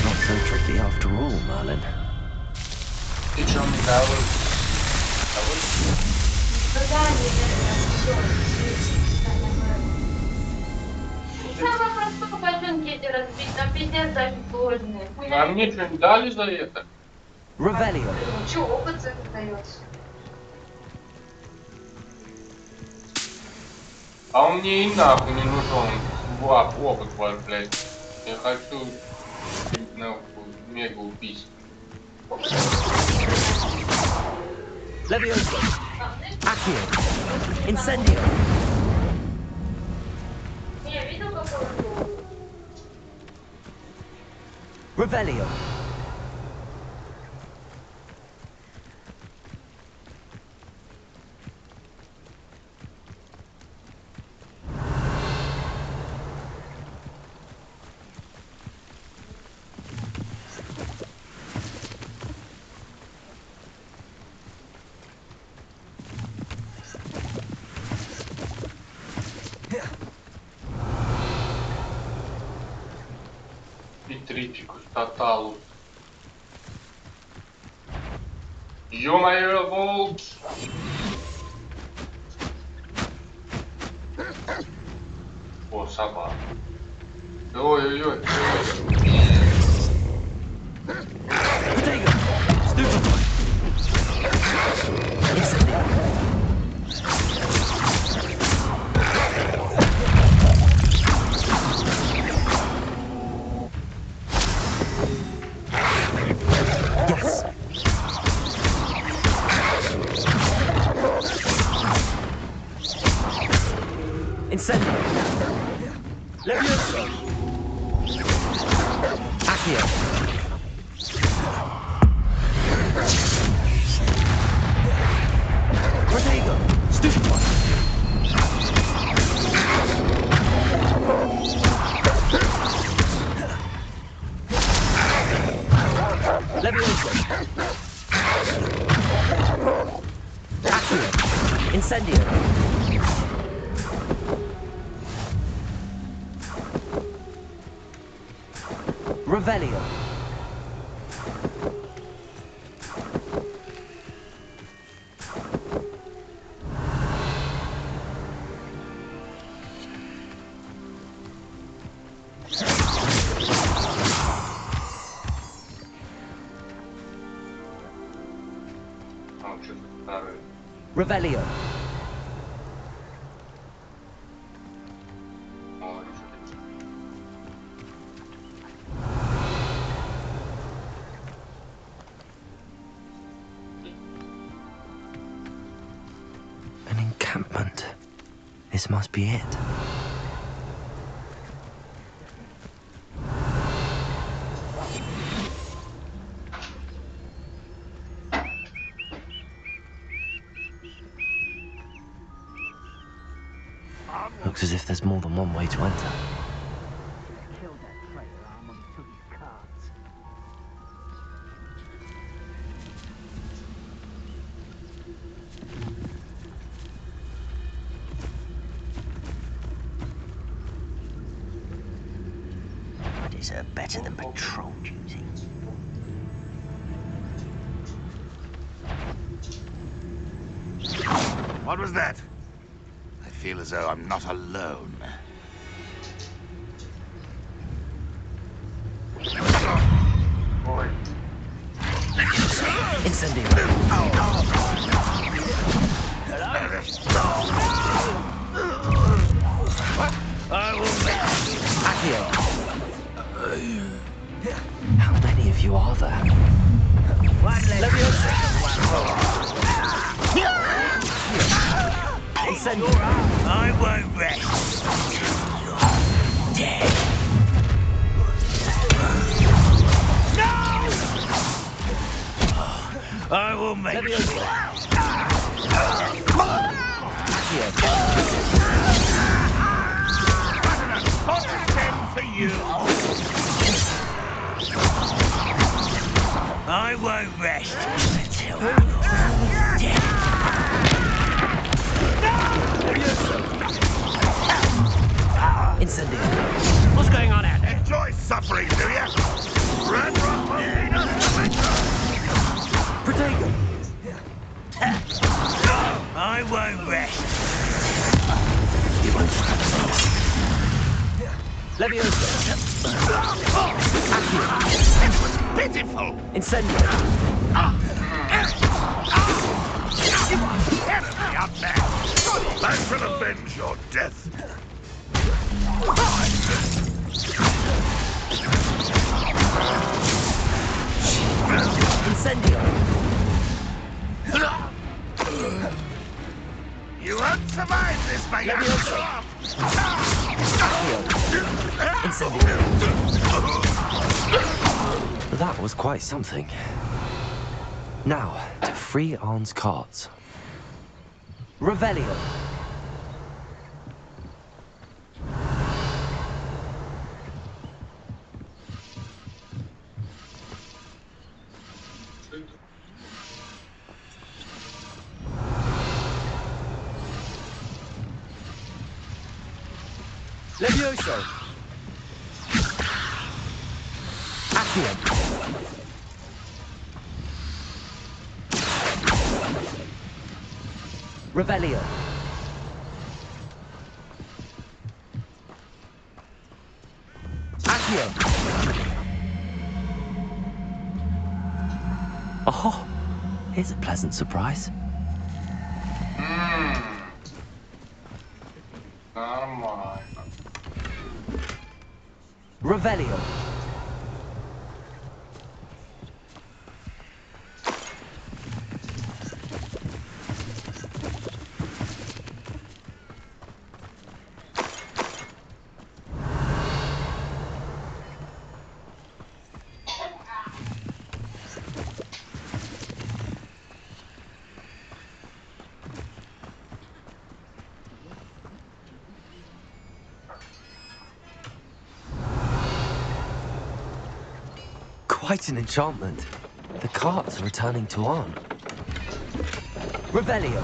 Not so tricky after all, Merlin. Ты что мне дал? Задание самое простое ботинки эти разбить, там пиздец даже сложные. А мне что, не дали за это? Revelio. Ну что, опыт за это дается? А он мне и нахуй не нужен. Опыт ваш, блядь. Я хочу нахуй мега убийство. Levioso. Accio. Incendio. Я видел какой-то? Revelio. Петричикус тоталус. Ё-моё, волк! О, собака. Ой-ой-ой. Incendio. Levioso. Accio. Protego. Stupefy. Levioso. Accio. Incendio. Revelio. Revelio. An encampment. This must be it. Looks as if there's more than one way to enter. Killed that traitor arm and took his cards. I deserve better than patrol duty. What was that? I feel as though I'm not alone. Incendio. I will Accio. How many of you are there? Levioso. Incendio. I won't rest. Dead. No! I will make Levioso. For you. I won't rest until you're dead. Incendio. What's going on out there? Enjoy suffering, do ya? Protego. I won't rest. You won't stop. Levioso. Accio. It was pitiful. Incendio. You are terribly unmanned. I shall avenge your death. Incendio. You won't survive this, my young Levioso. Incendio. That was quite something. Now, to free Arn's cards. Revelio. Levioso. Accio. Revelio. Accio. Oh, here's a pleasant surprise. Нормально. Revelio. Quite an enchantment. The cards are returning to Arn. Revelio.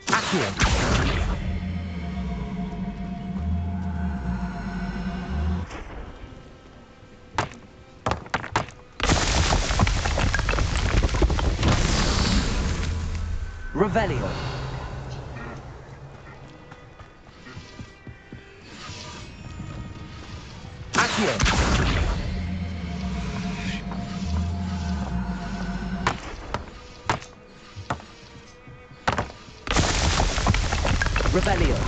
Accio. Revelio. Accio. Revelio.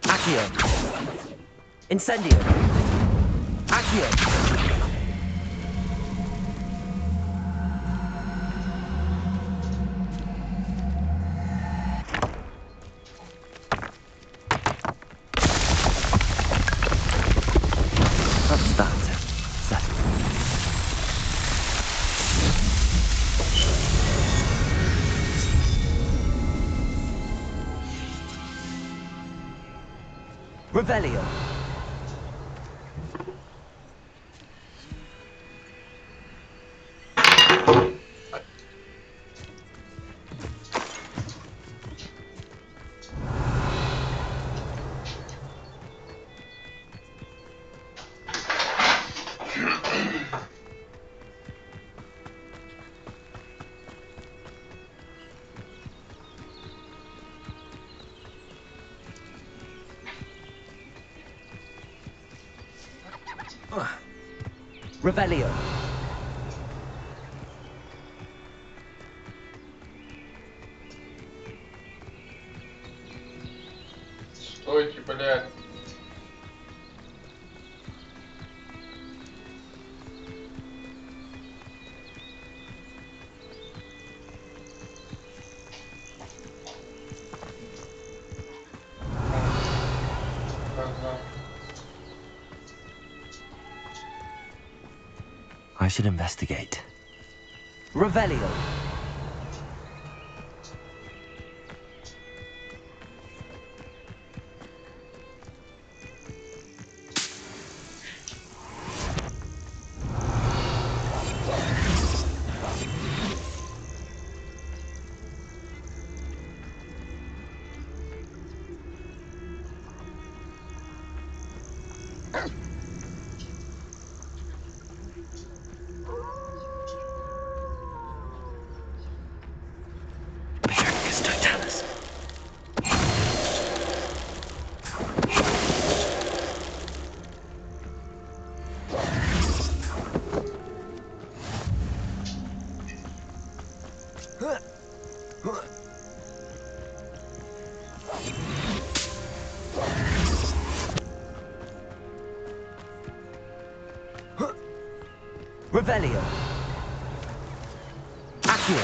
Accio. Incendio. Accio. That's that. Settled. Revelio. Revelio. Стойте, блядь. I should investigate. Revelio. Revelio. Accio.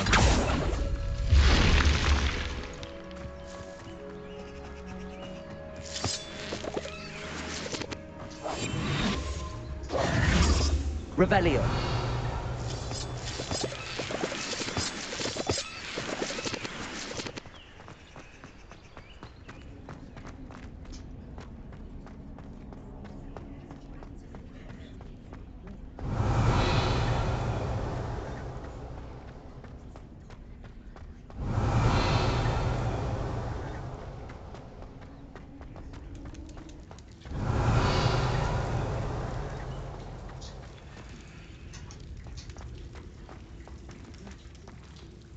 Revelio.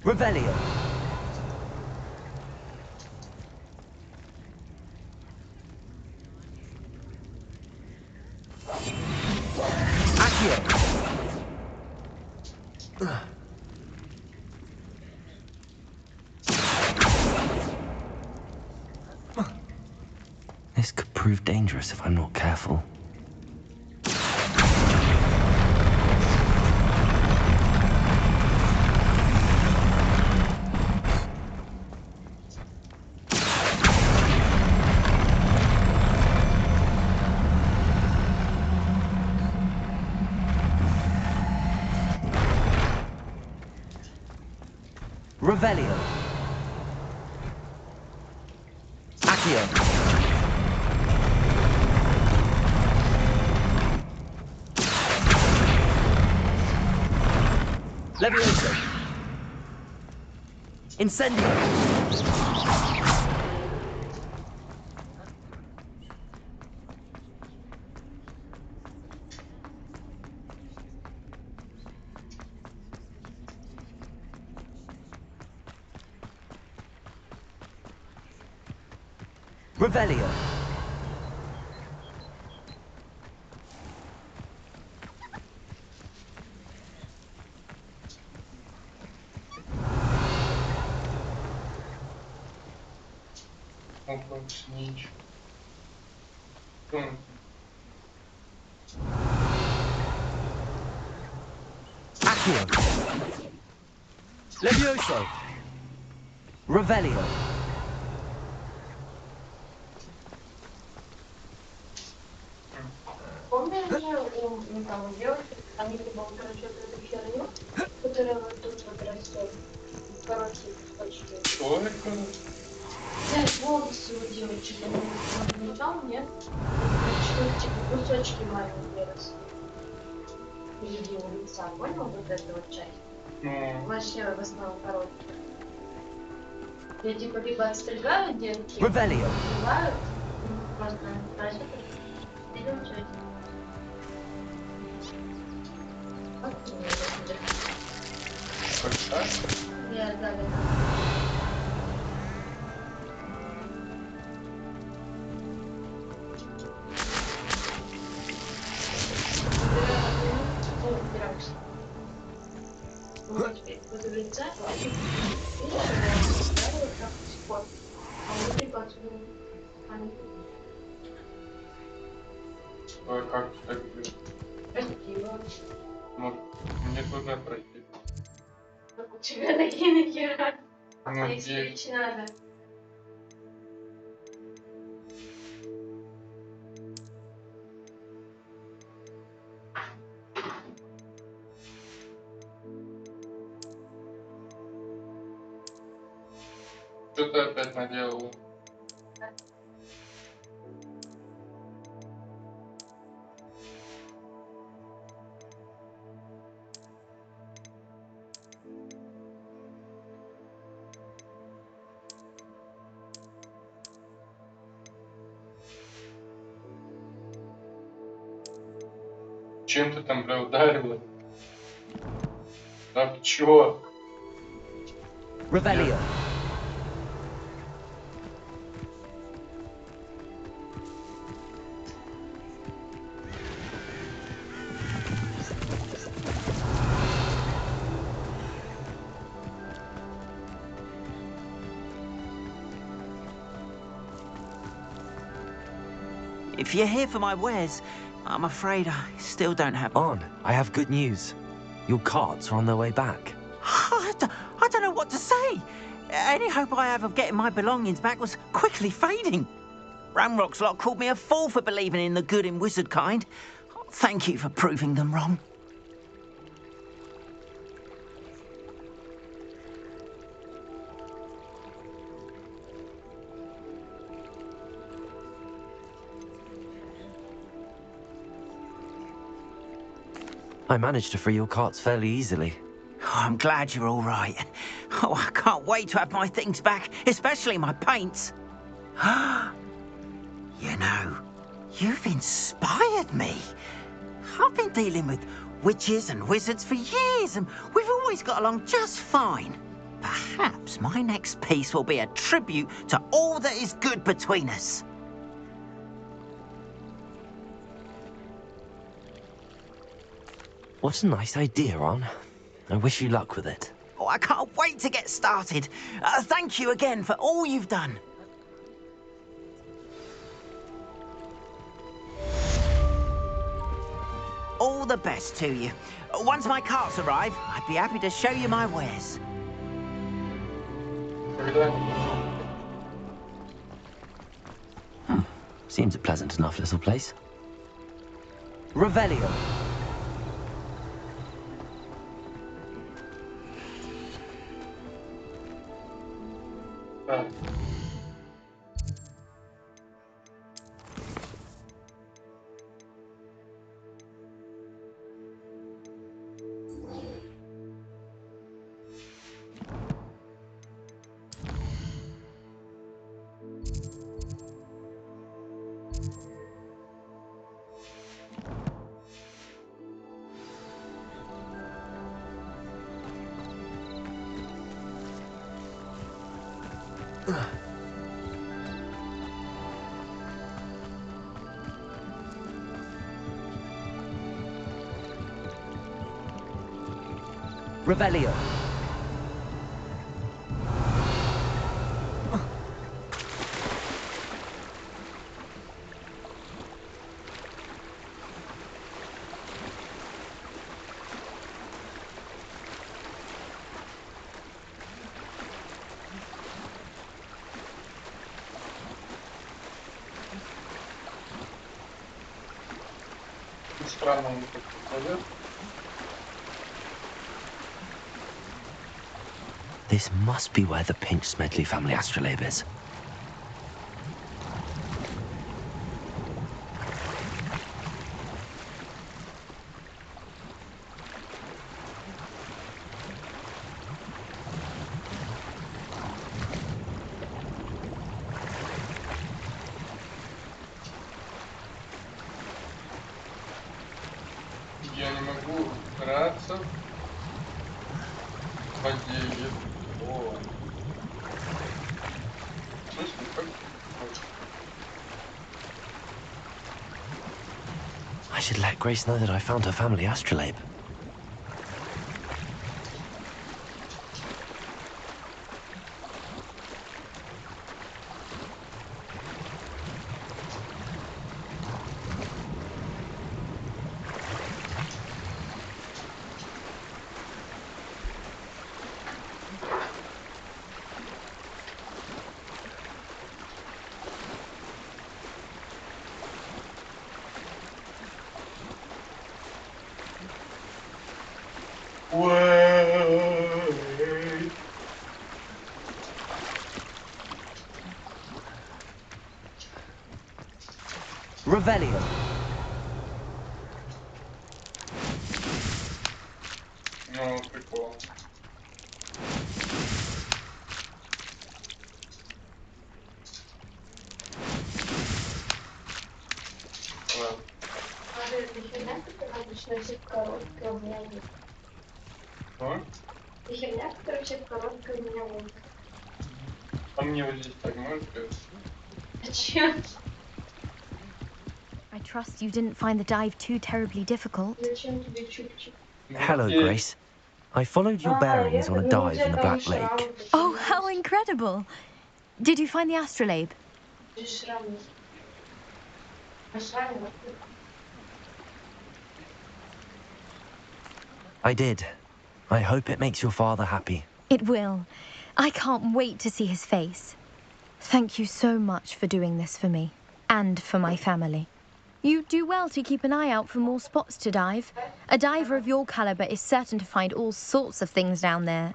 Revelio. Accio. This could prove dangerous if I'm not careful. Revelio. Accio. Levioso. Incendio. Revelio. Упомнить. Accio. Levioso. Revelio. Помнишь, там девушки, они типа вот, короче, вот эту херню, которая вот тут вот растет, короткие кусочки. Что это? Блядь, волосы у девочек, они вот замечал, нет? Что типа кусочки маленькие росли. В виде у лица, понял вот эту вот часть? Вообще в основном короткие. Я типа либо отстригаю детки, Revelio. отстригаю, просто красят, идем чуть. Я, да. Ой, как так блин. Может, мне тоже простить. У тебя такие нахера. Ну, Их стричь надо. Что ты опять наделал? Чем ты там, бля, ударила? Да чё? Revelio. If you're here for my wares, I'm afraid I still don't have... On, I have good news. Your carts are on their way back. I don't know what to say. Any hope I have of getting my belongings back was quickly fading. Ramrock's lot called me a fool for believing in the good in wizard kind. Thank you for proving them wrong. I managed to free your carts fairly easily. Oh, I'm glad you're all right. Oh, I can't wait to have my things back, especially my paints. You know, you've inspired me. I've been dealing with witches and wizards for years, and we've always got along just fine. Perhaps my next piece will be a tribute to all that is good between us. What a nice idea, Ron. I wish you luck with it. Oh, I can't wait to get started. Thank you again for all you've done. All the best to you. Once my carts arrive, I'd be happy to show you my wares. Seems a pleasant enough little place. Revelio. Revelio. Странно, он так пойдет. This must be where the Pinch Smedley family astrolabe is. Я не могу драться. Подели. О. Слышь, как? I should let Grace know that I found her family astrolabe. Revelio. Ну, прикол. Ладно. Смотри, ты херня, которая обычно все короткая, у меня нет. Что? Ты херня, которая все короткая, у меня нет. А мне вот здесь так может быть? А чё? I trust you didn't find the dive too terribly difficult. Зачем тебе чупчик? Hello, Grace. I followed your bearings on a dive in the Black Lake. Oh, how incredible! Did you find the astrolabe? Здесь шрамы. А шрамы вот тут. I did. I hope it makes your father happy. It will. I can't wait to see his face. Thank you so much for doing this for me and for my family. You do well to keep an eye out for more spots to dive. A diver of your caliber is certain to find all sorts of things down there.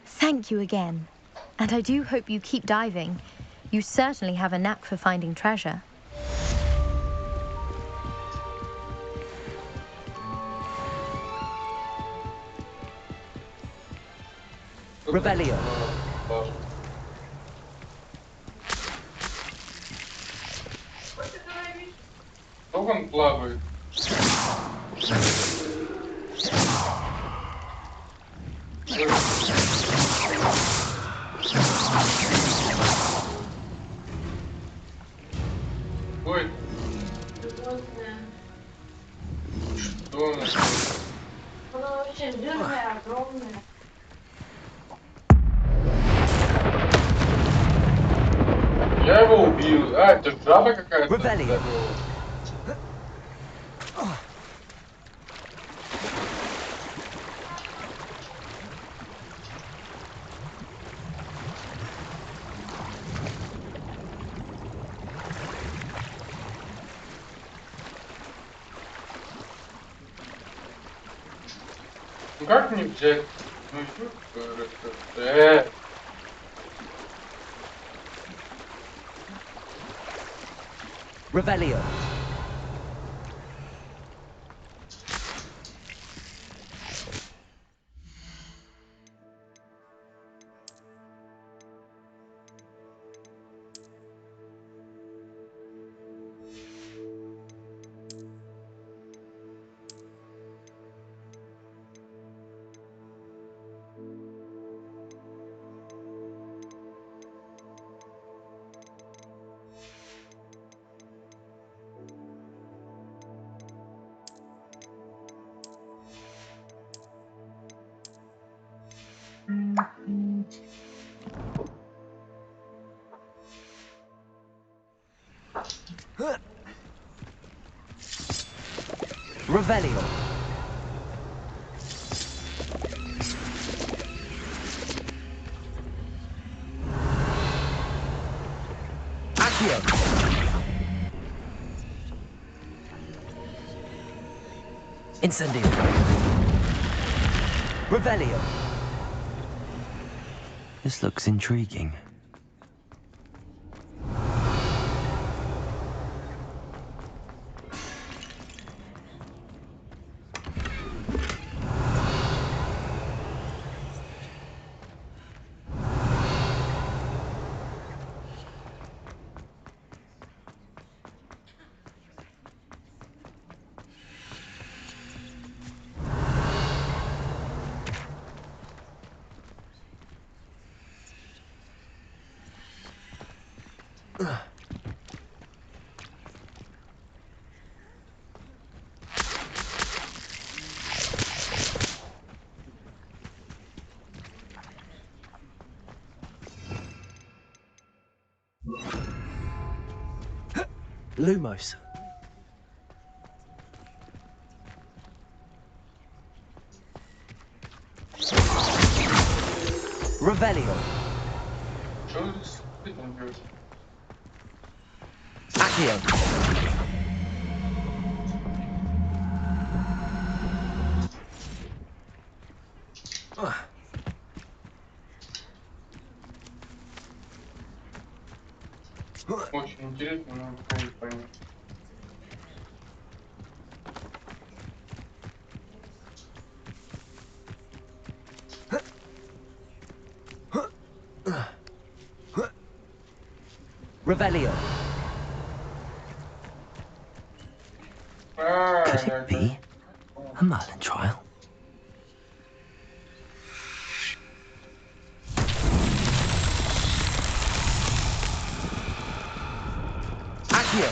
Thank you again. And I do hope you keep diving. You certainly have a knack for finding treasure. Revelio. Кто он плавает? Ой. Что у нас? Оно вообще жирное, огромное. Я его убил. А, это жаба какая-то. Revelio. Ну как мне взять? Ну Revelio. Revelio. Accio. Incendio. Revelio. This looks intriguing. Lumos. Revelio. Accio. Очень интересно, но пока не понятно. Revelio. Could it be a Merlin trial? Accio.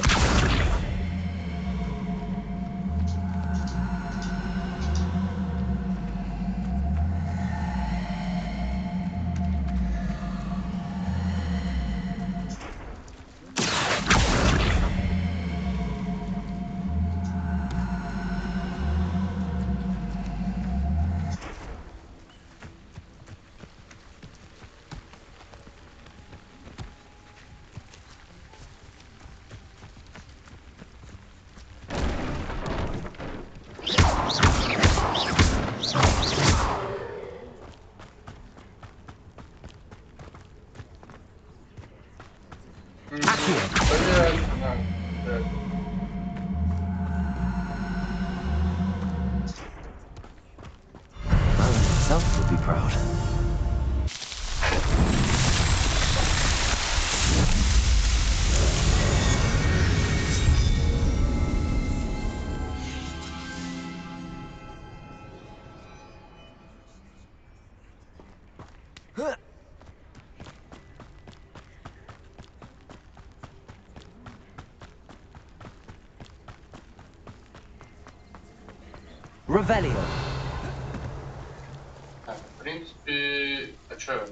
Merlin himself would be proud. Revelio. В принципе, а чё?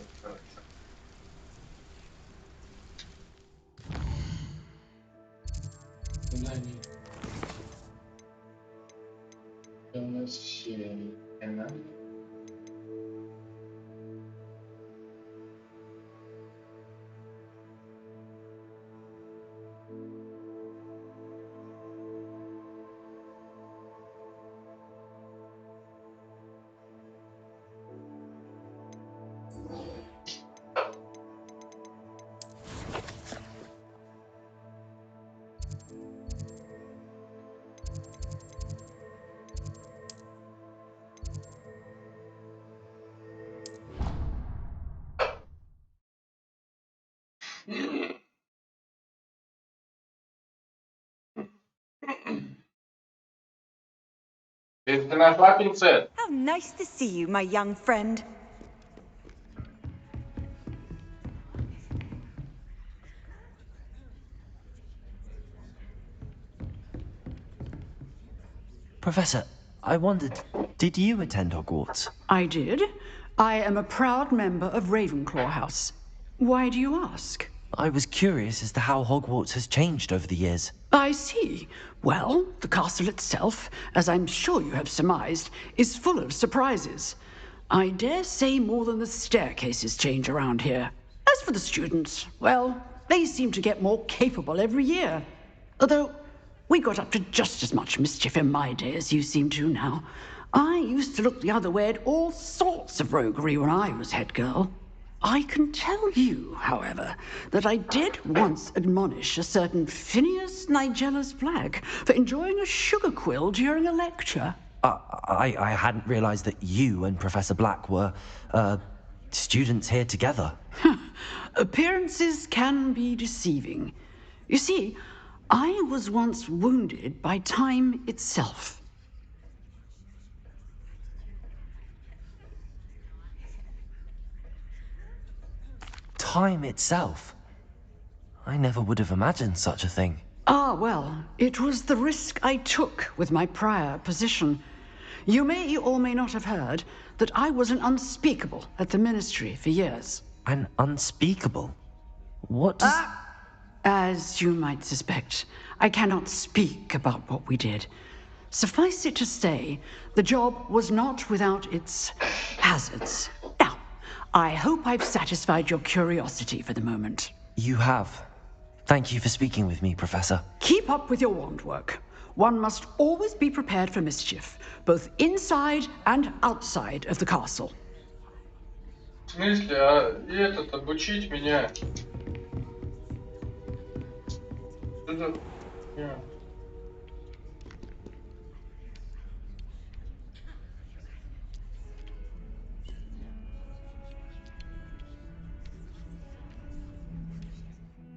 Куда они? У нас все каналы. Ты нашла пинцет? How nice to see you, my young friend. Professor, I wondered, did you attend Hogwarts? I did. I am a proud member of Ravenclaw House. Why do you ask? I was curious as to how Hogwarts has changed over the years. I see. Well, the castle itself, as I'm sure you have surmised, is full of surprises. I dare say more than the staircases change around here. As for the students, well, they seem to get more capable every year. Although, we got up to just as much mischief in my day as you seem to now. I used to look the other way at all sorts of roguery when I was head girl. I can tell you, however, that I did once admonish a certain Phineas Nigella's Black for enjoying a sugar quill during a lecture. I hadn't realized that you and Professor Black were, students here together. Appearances can be deceiving. You see, I was once wounded by time itself. Time itself? I never would have imagined such a thing. Ah, well, it was the risk I took with my prior position. You may or may not have heard that I was an unspeakable at the Ministry for years. An unspeakable? What does... As you might suspect, I cannot speak about what we did. Suffice it to say, the job was not without its hazards. Now, I hope I've satisfied your curiosity for the moment. You have. Thank you for speaking with me, Professor. Keep up with your wand work. One must always be prepared for mischief, both inside and outside of the castle. В смысле, а этот обучить меня? за... Я.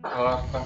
Карта.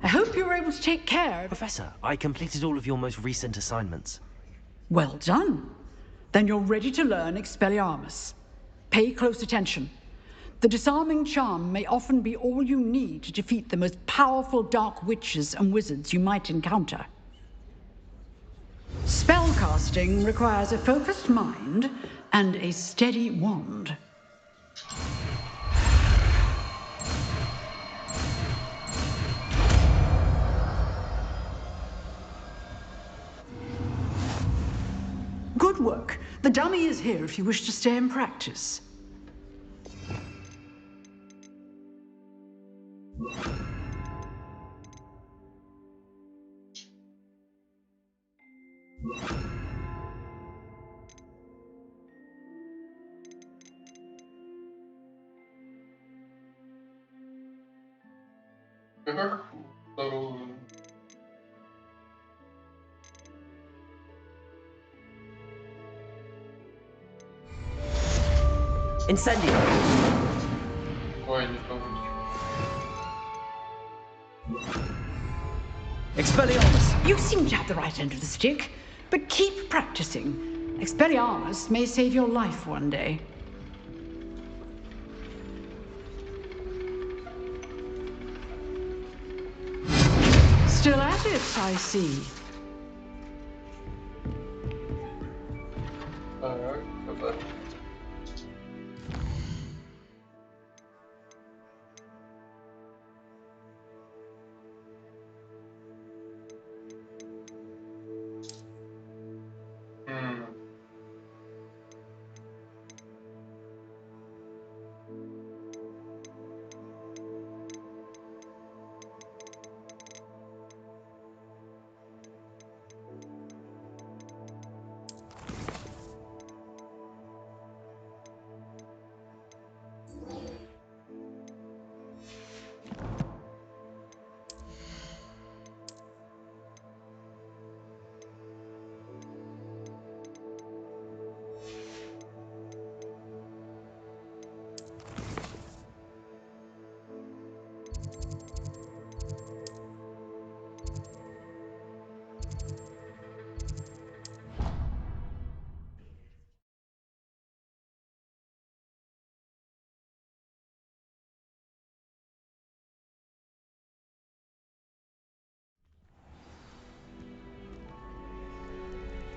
I hope you were able to take care. Professor, I completed all of your most recent assignments. Well done. Then you're ready to learn Expelliarmus. Pay close attention. The disarming charm may often be all you need to defeat the most powerful dark witches and wizards you might encounter. Spellcasting requires a focused mind and a steady wand. Good work. The dummy is here if you wish to stay and practice. Как вторую? Incendio! Ой, не получится. Expelliarmus! You seem to have the right end of the stick, but keep practicing. Expelliarmus may save your life one day. Still at it, I see. Так, сюда.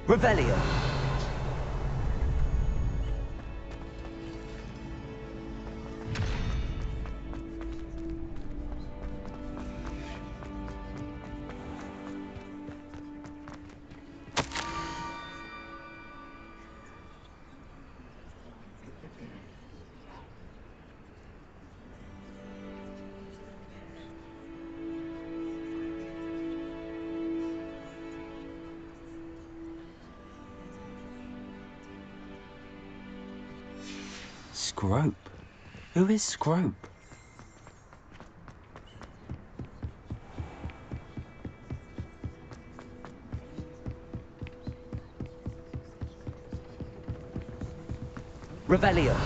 Revelio! Scrope? Who is Scrope? Revelio.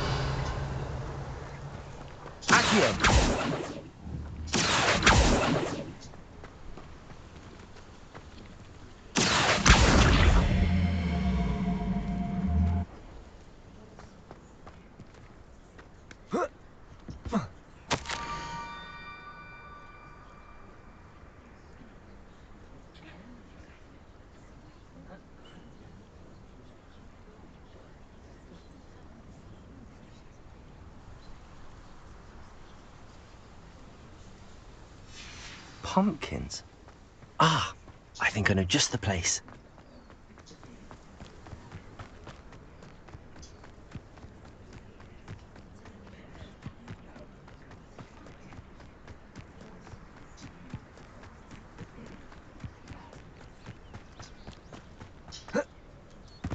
Accio. pumpkins. Ah, I think I know just the place.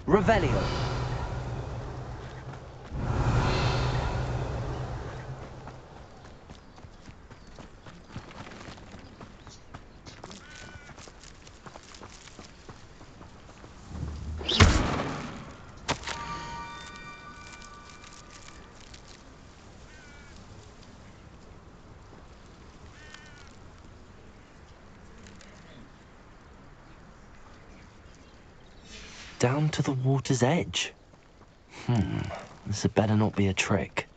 Revelio. Down to the water's edge. This had better not be a trick.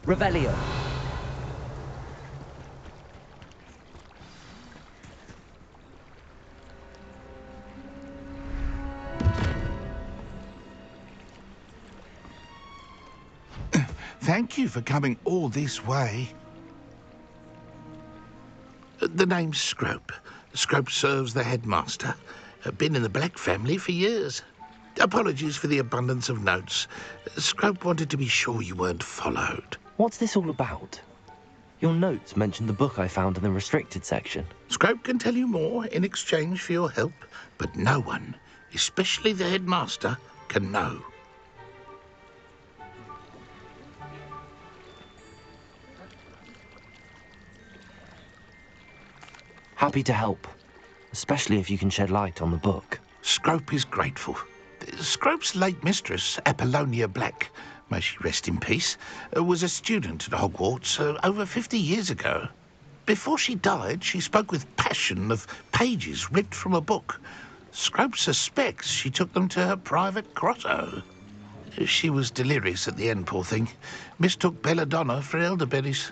Revelio. Thank you for coming all this way. The name's Scrope. Scrope serves the headmaster. Been in the Black family for years. Apologies for the abundance of notes. Scrope wanted to be sure you weren't followed. What's this all about? Your notes mentioned the book I found in the restricted section. Scrope can tell you more in exchange for your help, but no one, especially the headmaster, can know. Happy to help, especially if you can shed light on the book. Scrope is grateful. Scrope's late mistress, Apollonia Black, may she rest in peace, was a student at Hogwarts over 50 years ago. Before she died, she spoke with passion of pages ripped from a book. Scrope suspects she took them to her private grotto. She was delirious at the end, poor thing. Mistook belladonna for elderberries.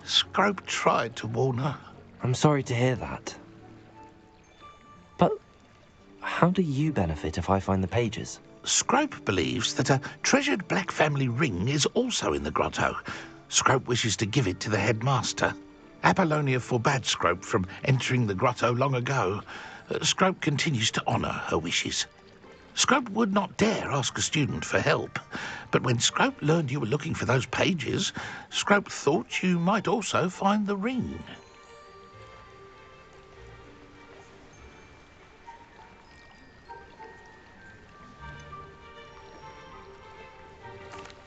Scrope tried to warn her. I'm sorry to hear that. But how do you benefit if I find the pages? Scrope believes that a treasured Black family ring is also in the grotto. Scrope wishes to give it to the headmaster. Apollonia forbade Scrope from entering the grotto long ago. Scrope continues to honour her wishes. Scrope would not dare ask a student for help, but when Scrope learned you were looking for those pages, Scrope thought you might also find the ring.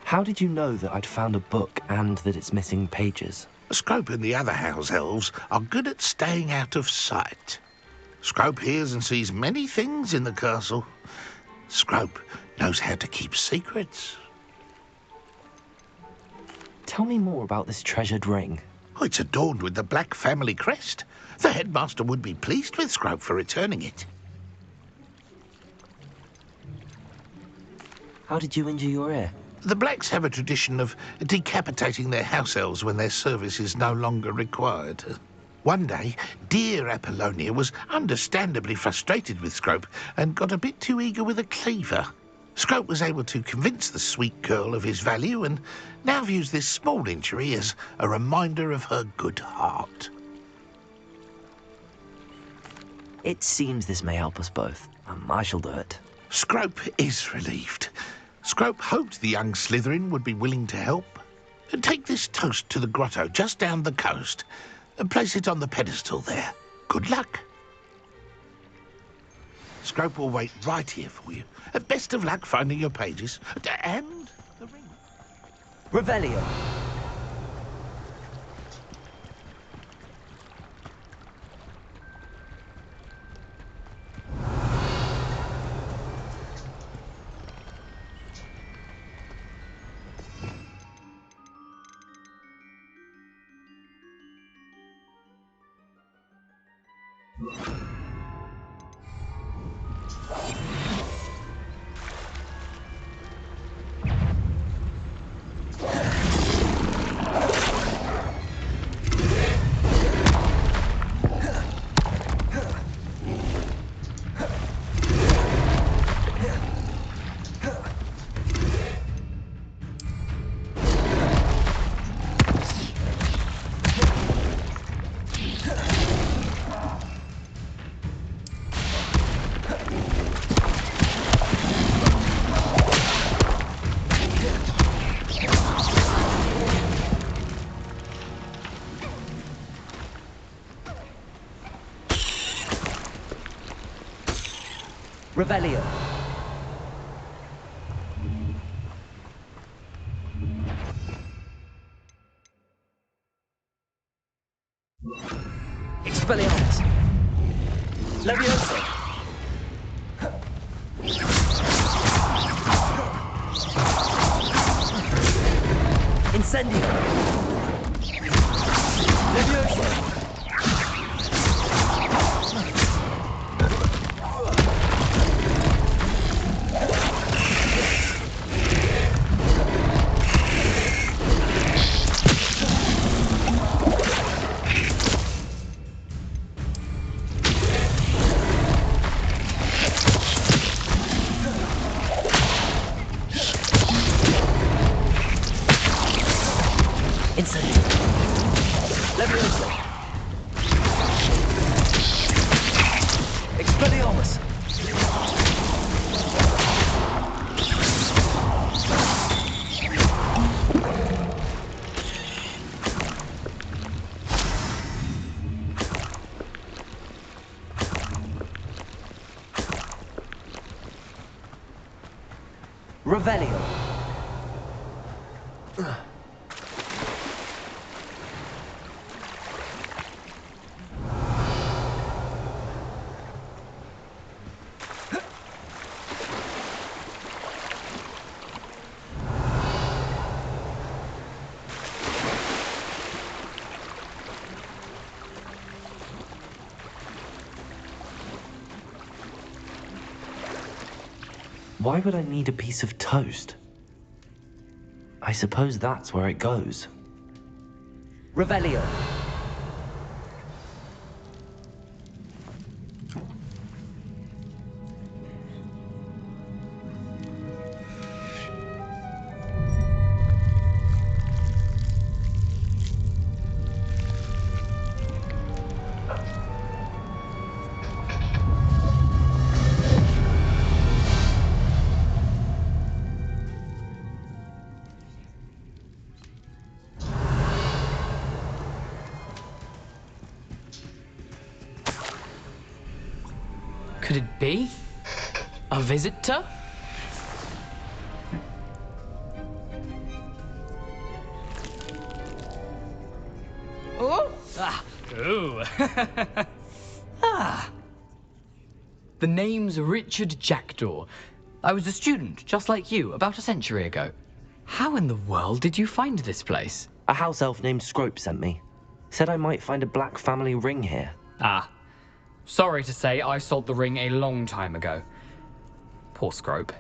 How did you know that I'd found a book and that it's missing pages? Scrope and the other house elves are good at staying out of sight. Scrope hears and sees many things in the castle. Scrope knows how to keep secrets. Tell me more about this treasured ring. Oh, it's adorned with the Black family crest. The headmaster would be pleased with Scrope for returning it. How did you injure your ear? The Blacks have a tradition of decapitating their house elves when their service is no longer required. One day, dear Apollonia was understandably frustrated with Scrope and got a bit too eager with a cleaver. Scrope was able to convince the sweet girl of his value and now views this small injury as a reminder of her good heart. It seems this may help us both. I shall do it. Scrope is relieved. Scrope hoped the young Slytherin would be willing to help. Take this toast to the grotto just down the coast and place it on the pedestal there. Good luck. Scrope will wait right here for you. Best of luck finding your pages. And the ring. Revelio. Revelio. Expelliarmus. Levioso. Incendio. Levioso. Incendio. Levioso. Expelliarmus. Revelio. Why would I need a piece of toast? I suppose that's where it goes. Revelio. Could it be? A visitor? Oh! Ah! Ooh! Ah! The name's Richard Jackdaw. I was a student, just like you, about a century ago. How in the world did you find this place? A house elf named Scrope sent me. Said I might find a black family ring here. Ah. Sorry to say, I sold the ring a long time ago. Poor Scrope.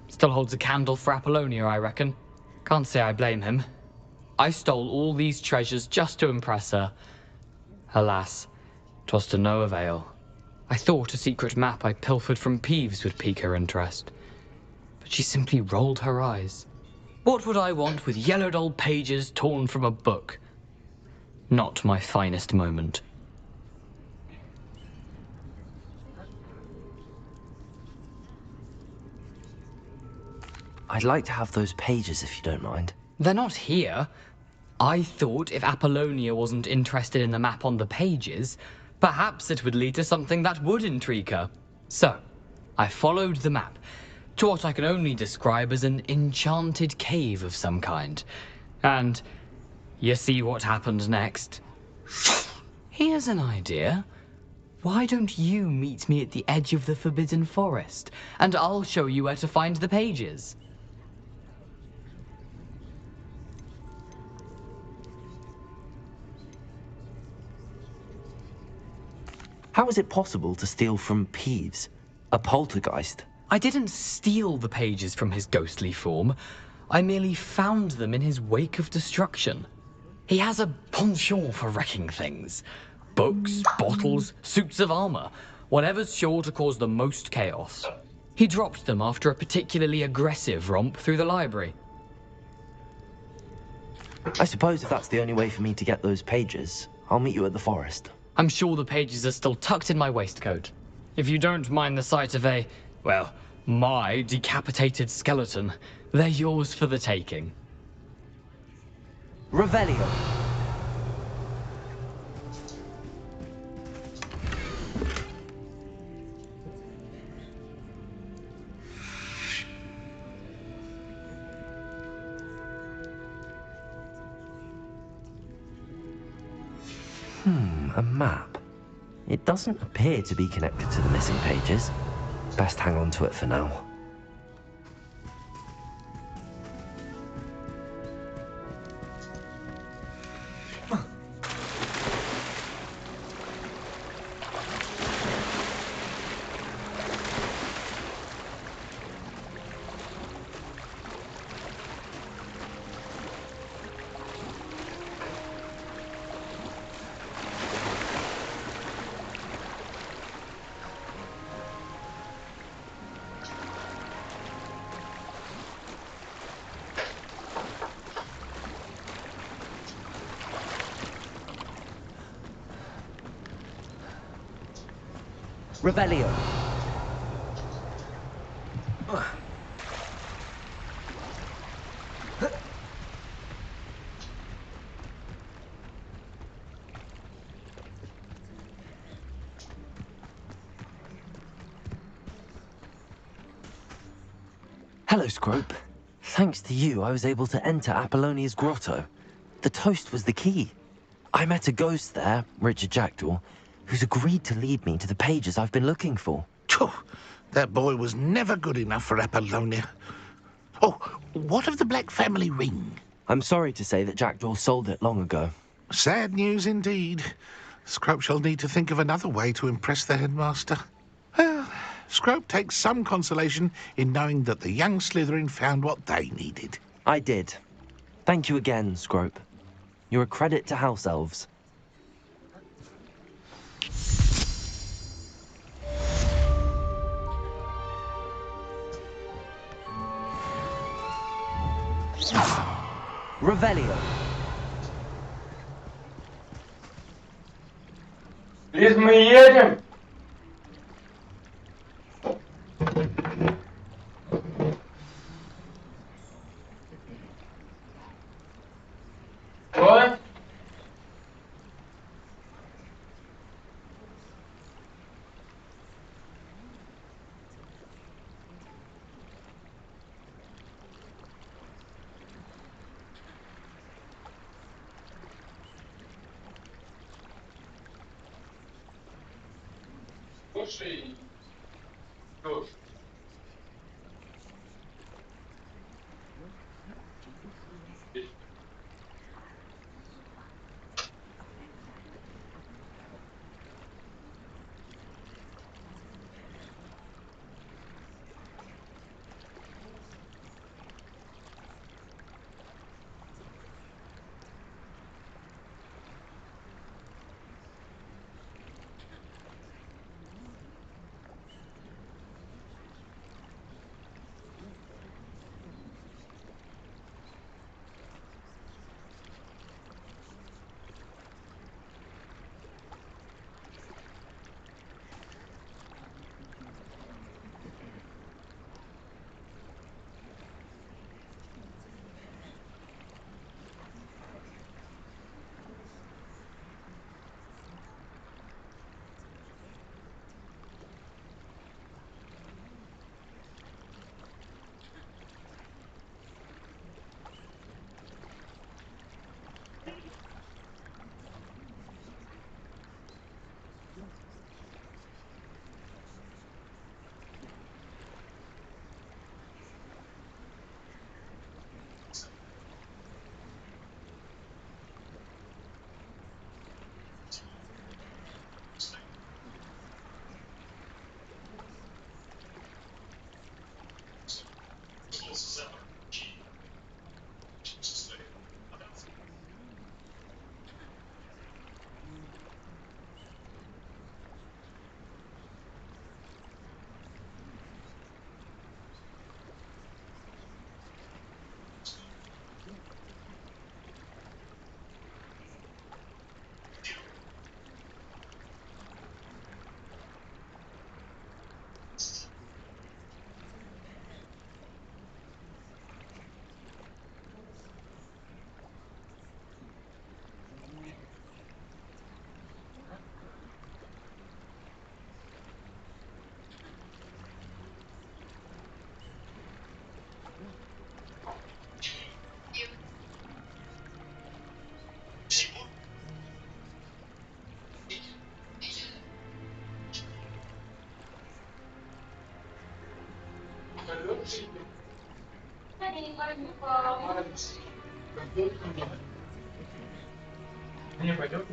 Still holds a candle for Apollonia, I reckon. Can't say I blame him. I stole all these treasures just to impress her. Alas, 'twas to no avail. I thought a secret map I pilfered from Peeves would pique her interest. But she simply rolled her eyes. What would I want with yellowed old pages torn from a book? Not my finest moment. I'd like to have those pages if you don't mind. They're not here. I thought if Apollonia wasn't interested in the map on the pages, perhaps it would lead to something that would intrigue her. So, I followed the map to what I can only describe as an enchanted cave of some kind. And you see what happened next? Here's an idea. Why don't you meet me at the edge of the Forbidden Forest, and I'll show you where to find the pages. How is it possible to steal from Peeves? A poltergeist? I didn't steal the pages from his ghostly form. I merely found them in his wake of destruction. He has a penchant for wrecking things. Books, bottles, suits of armor, whatever's sure to cause the most chaos. He dropped them after a particularly aggressive romp through the library. I suppose if that's the only way for me to get those pages, I'll meet you at the forest. I'm sure the pages are still tucked in my waistcoat. If you don't mind the sight of a, well, my decapitated skeleton, they're yours for the taking. Revelio. A map. It doesn't appear to be connected to the missing pages. Best hang on to it for now. Revelio. Hello, Scrope. Thanks to you, I was able to enter Apollonia's grotto. The toast was the key. I met a ghost there, Richard Jackdaw, who's agreed to lead me to the pages I've been looking for. Phew, that boy was never good enough for Apollonia. Oh, what of the Black family ring? I'm sorry to say that Jackdaw sold it long ago. Sad news indeed. Scrope shall need to think of another way to impress the headmaster. Well, Scrope takes some consolation in knowing that the young Slytherin found what they needed. I did. Thank you again, Scrope. You're a credit to House Elves. Revelio. Лиз, мы едем? What? Слушай, дождь. Не пойдет?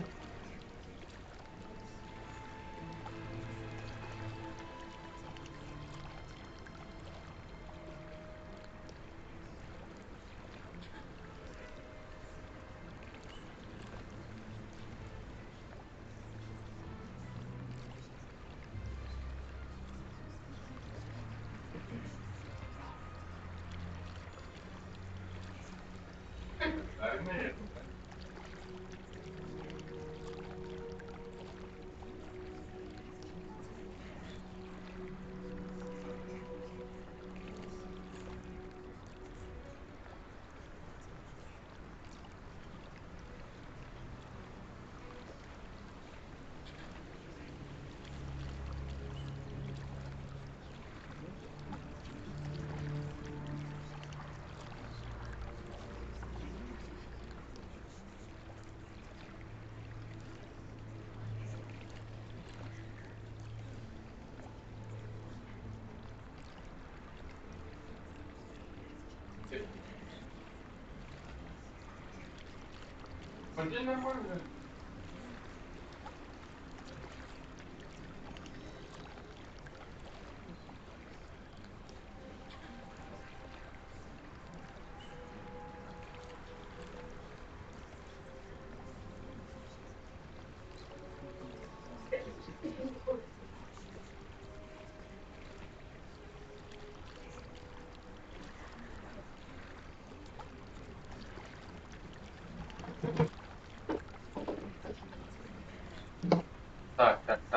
Смотри, нормально.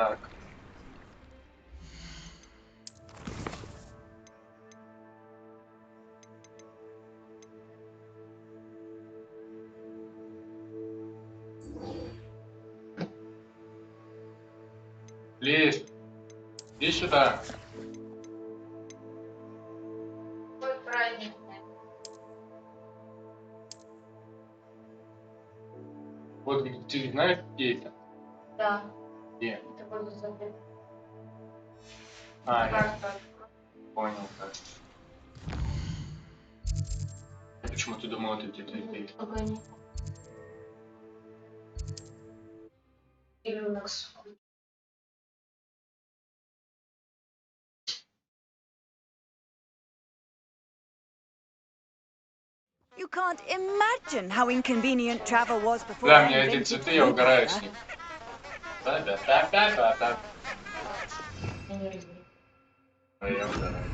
Так. Лиз, иди сюда. Какой праздник? Вот ты знаешь, где это? Да. Где? Это буду забыть. Я понял, как. Почему ты думал, это где-то здесь? Погоди. Люкс. You can't imagine how inconvenient travel was before Да, I мне эти invented цветы, я угораю с Woodpecker. них. Да. Я угораю.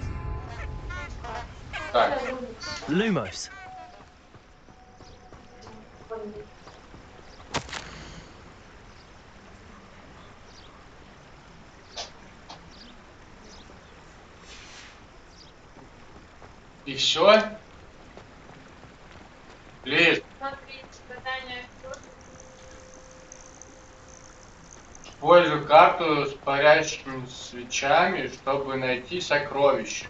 Так. Lumos. И все? Лиз, Смотрите, задание. используй карту с парящими свечами, чтобы найти сокровище.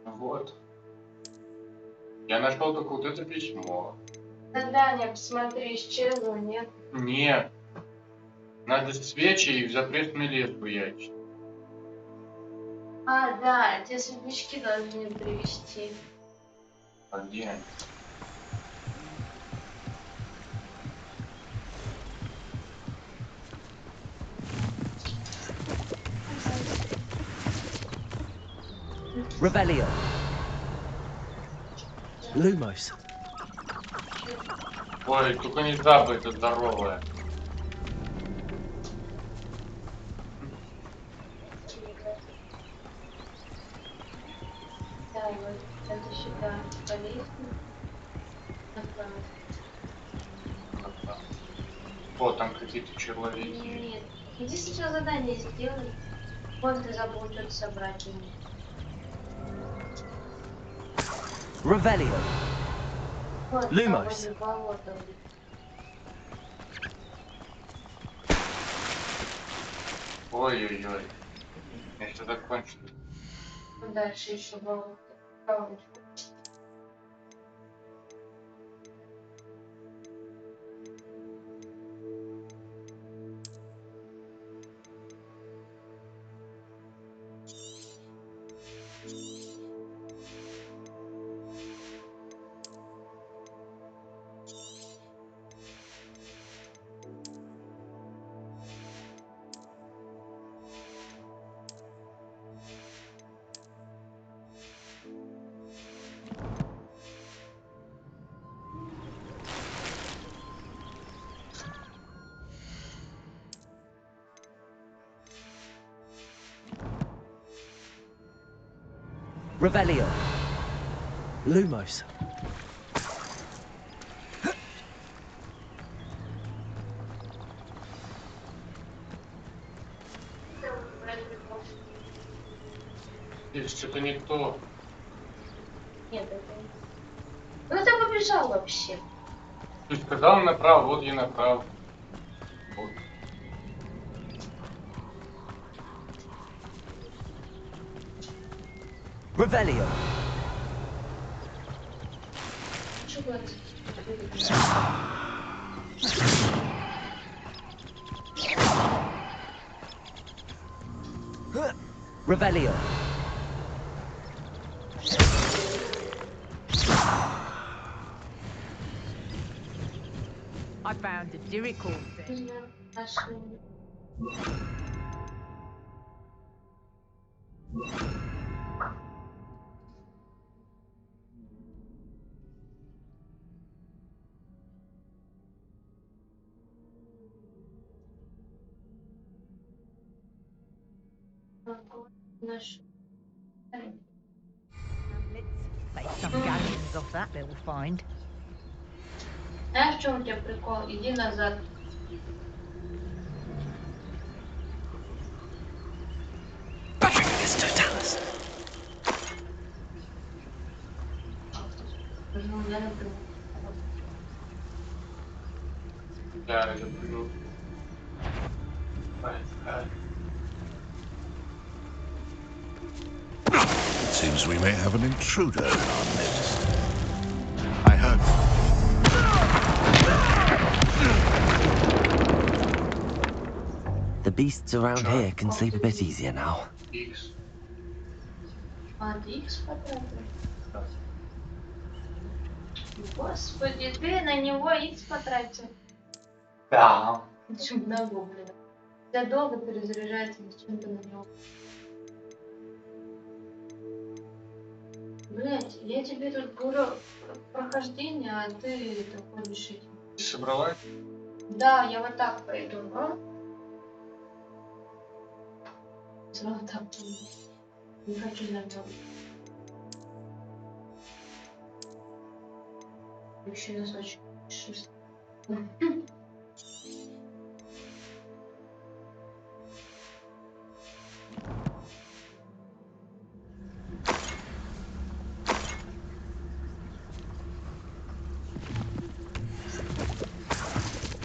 Вот. Я нашел только вот это письмо. Задание, посмотри, исчезло, нет? Нет. Надо свечи и в запретный лес хуячить. Да, те светлячки должны привезти. А где они? Revelio. Lumos. Ой, только не жаба эта здоровая. Да, и вот это сюда по лестнице. О, там какие-то человеки. Нет, иди сначала задание сделай. Вон ты забыл что-то собрать. Revelio. Вот, Lumos. возле болота. Ой-ой-ой. Я что закончил? Дальше еще было. Коробочку. Revelio. Lumos. Здесь что-то не то. Нет, это... Ну ты побежал вообще. Ты сказал направо, вот я направо. Вот. Revelio. Чего это? Revelio. I found a Dirical thing. Make some galleons off that little find. Знаешь, в чем у тебя прикол? Иди назад. Да, я приду. It seems we may have an intruder in our midst. I heard. The beasts around here can sleep a bit easier now. X. А, ты X потратил? Господи, ты на него X потратил. Да. Это много, блин. Тебя долго перезаряжается, зачем ты на него? Блять, я тебе тут говорю прохождение, а ты ходишь этим. Ты собралась? Да, я вот так пойду, а? Сразу так. Не хочу знать. Еще носочек. Шесть.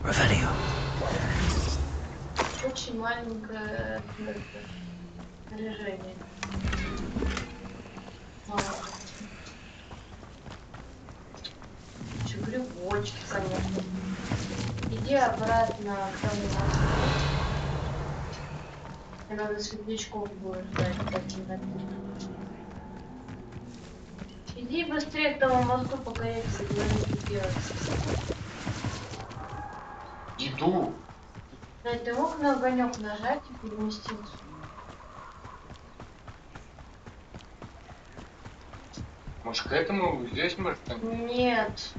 Revelio. Очень маленькое снаряжение. Че, грибочки, конечно. Иди обратно к тому мосту. Мне надо светлячков будет ждать по темноте. Иди быстрее к тому мосту, пока я тебе говорю делать. Иду. Блядь, ты мог на огонек нажать и переместиться? Может, к этому здесь может? Нет.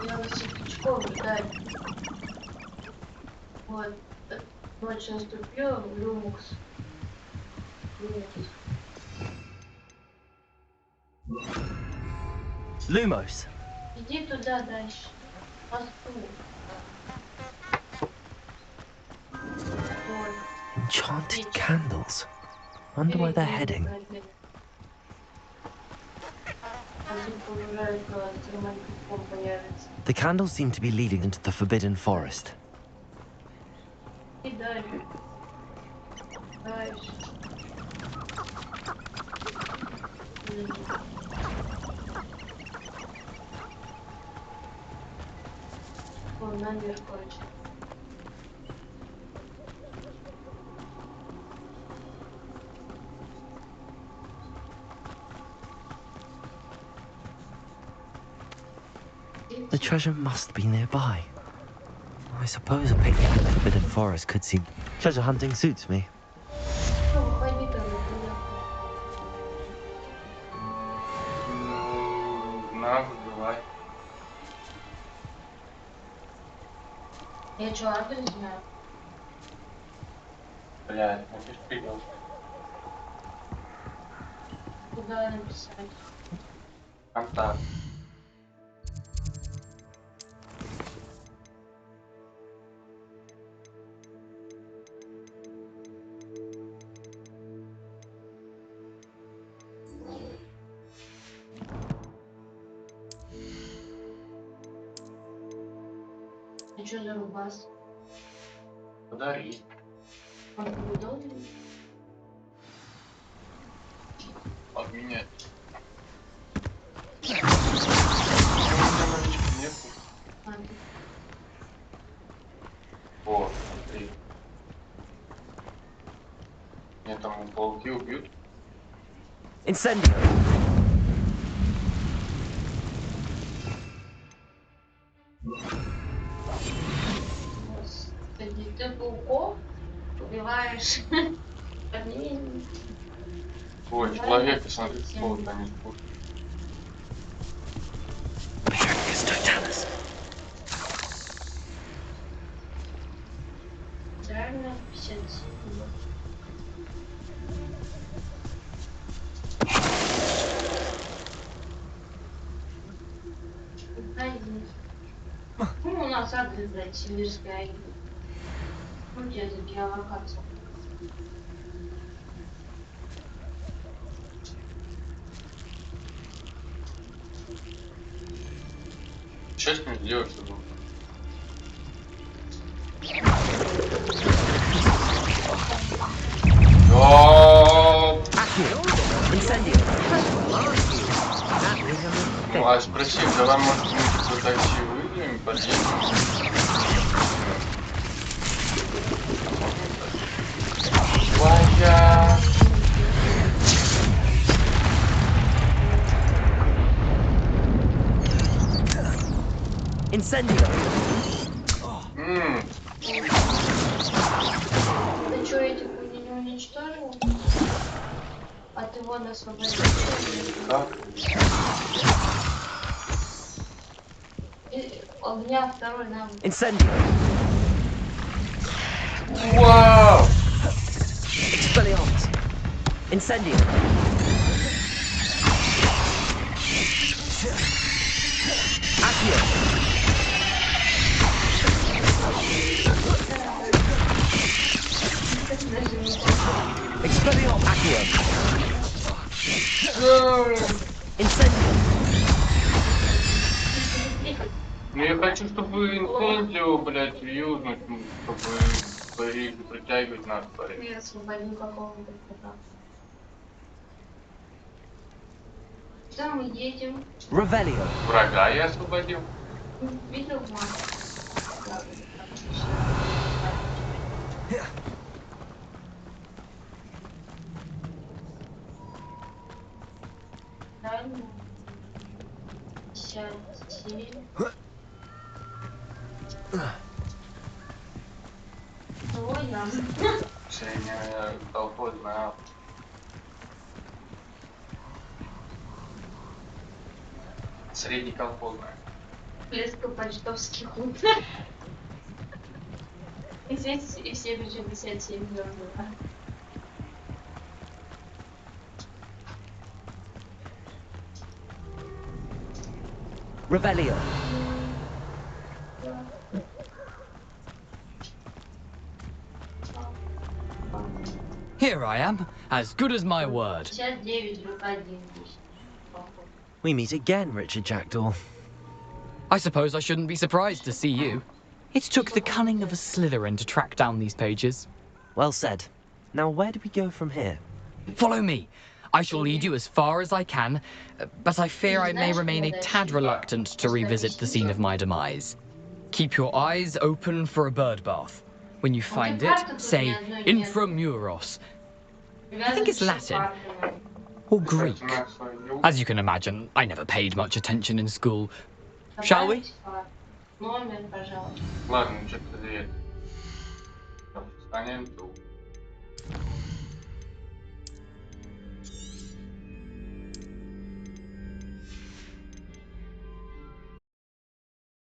Я на светлячков ждать. Вот. Ночь наступила, люмукс. Lumos. Иди туда дальше. Мосту. Enchanted candles. Wonder where they're heading. The candles seem to be leading into the Forbidden Forest. И дальше. Дальше. Вон наверх, короче. The treasure must be nearby. I suppose a picnic in the forbidden forest could seem... Treasure hunting suits me. На, выбивай. Я что, адрес знаю? Блядь, напиши придёт. Куда написать? Контакт. А что за рубас? Подари. Он тебе должен? Обменять. Почему у тебя налички нету? О, смотри. Мне там пауки убьют. Incendio! Ты пауков убиваешь одним. Ой, человек, смотри, какого-то они спут. Реально 57. Ну, у нас адрес, блядь, сибирская. Ну, где это геолокация? Что с ним делать, чтобы... Ну, а спроси, давай, может, мы по такси выйдем и подъедем? Твоя... Incendio! Ты что, эти хуйни не уничтожил? А ты вон освободил. Да? Огня второй навык. Incendio! Вау! Expelliarmus! Incendio! Accio! Expelliarmus! Accio! Incendio! Ну я хочу, чтобы инцендио, блядь, юзнуть, чтобы их притягивать надо. Я освободил какого-то кота. Куда мы едем? Revelio! Врага я освободил. Видел маму? Дальше. 57. Ой, я. Средняя колхозная. Среднеколхозная. Плеско-почтовский худ. И здесь и все 67 звезды. Revelio! Here I am, as good as my word. 59 We meet again, Richard Jackdaw. I suppose I shouldn't be surprised to see you. It took the cunning of a Slytherin to track down these pages. Well said. Now where do we go from here? Follow me. I shall lead you as far as I can, but I fear I may remain a tad reluctant to revisit the scene of my demise. Keep your eyes open for a bird bath. When you find it, say intramuros. I think it's Latin. Or Greek. As you can imagine, I never paid much attention in school. Shall we? Ладно, что-то встанем тут.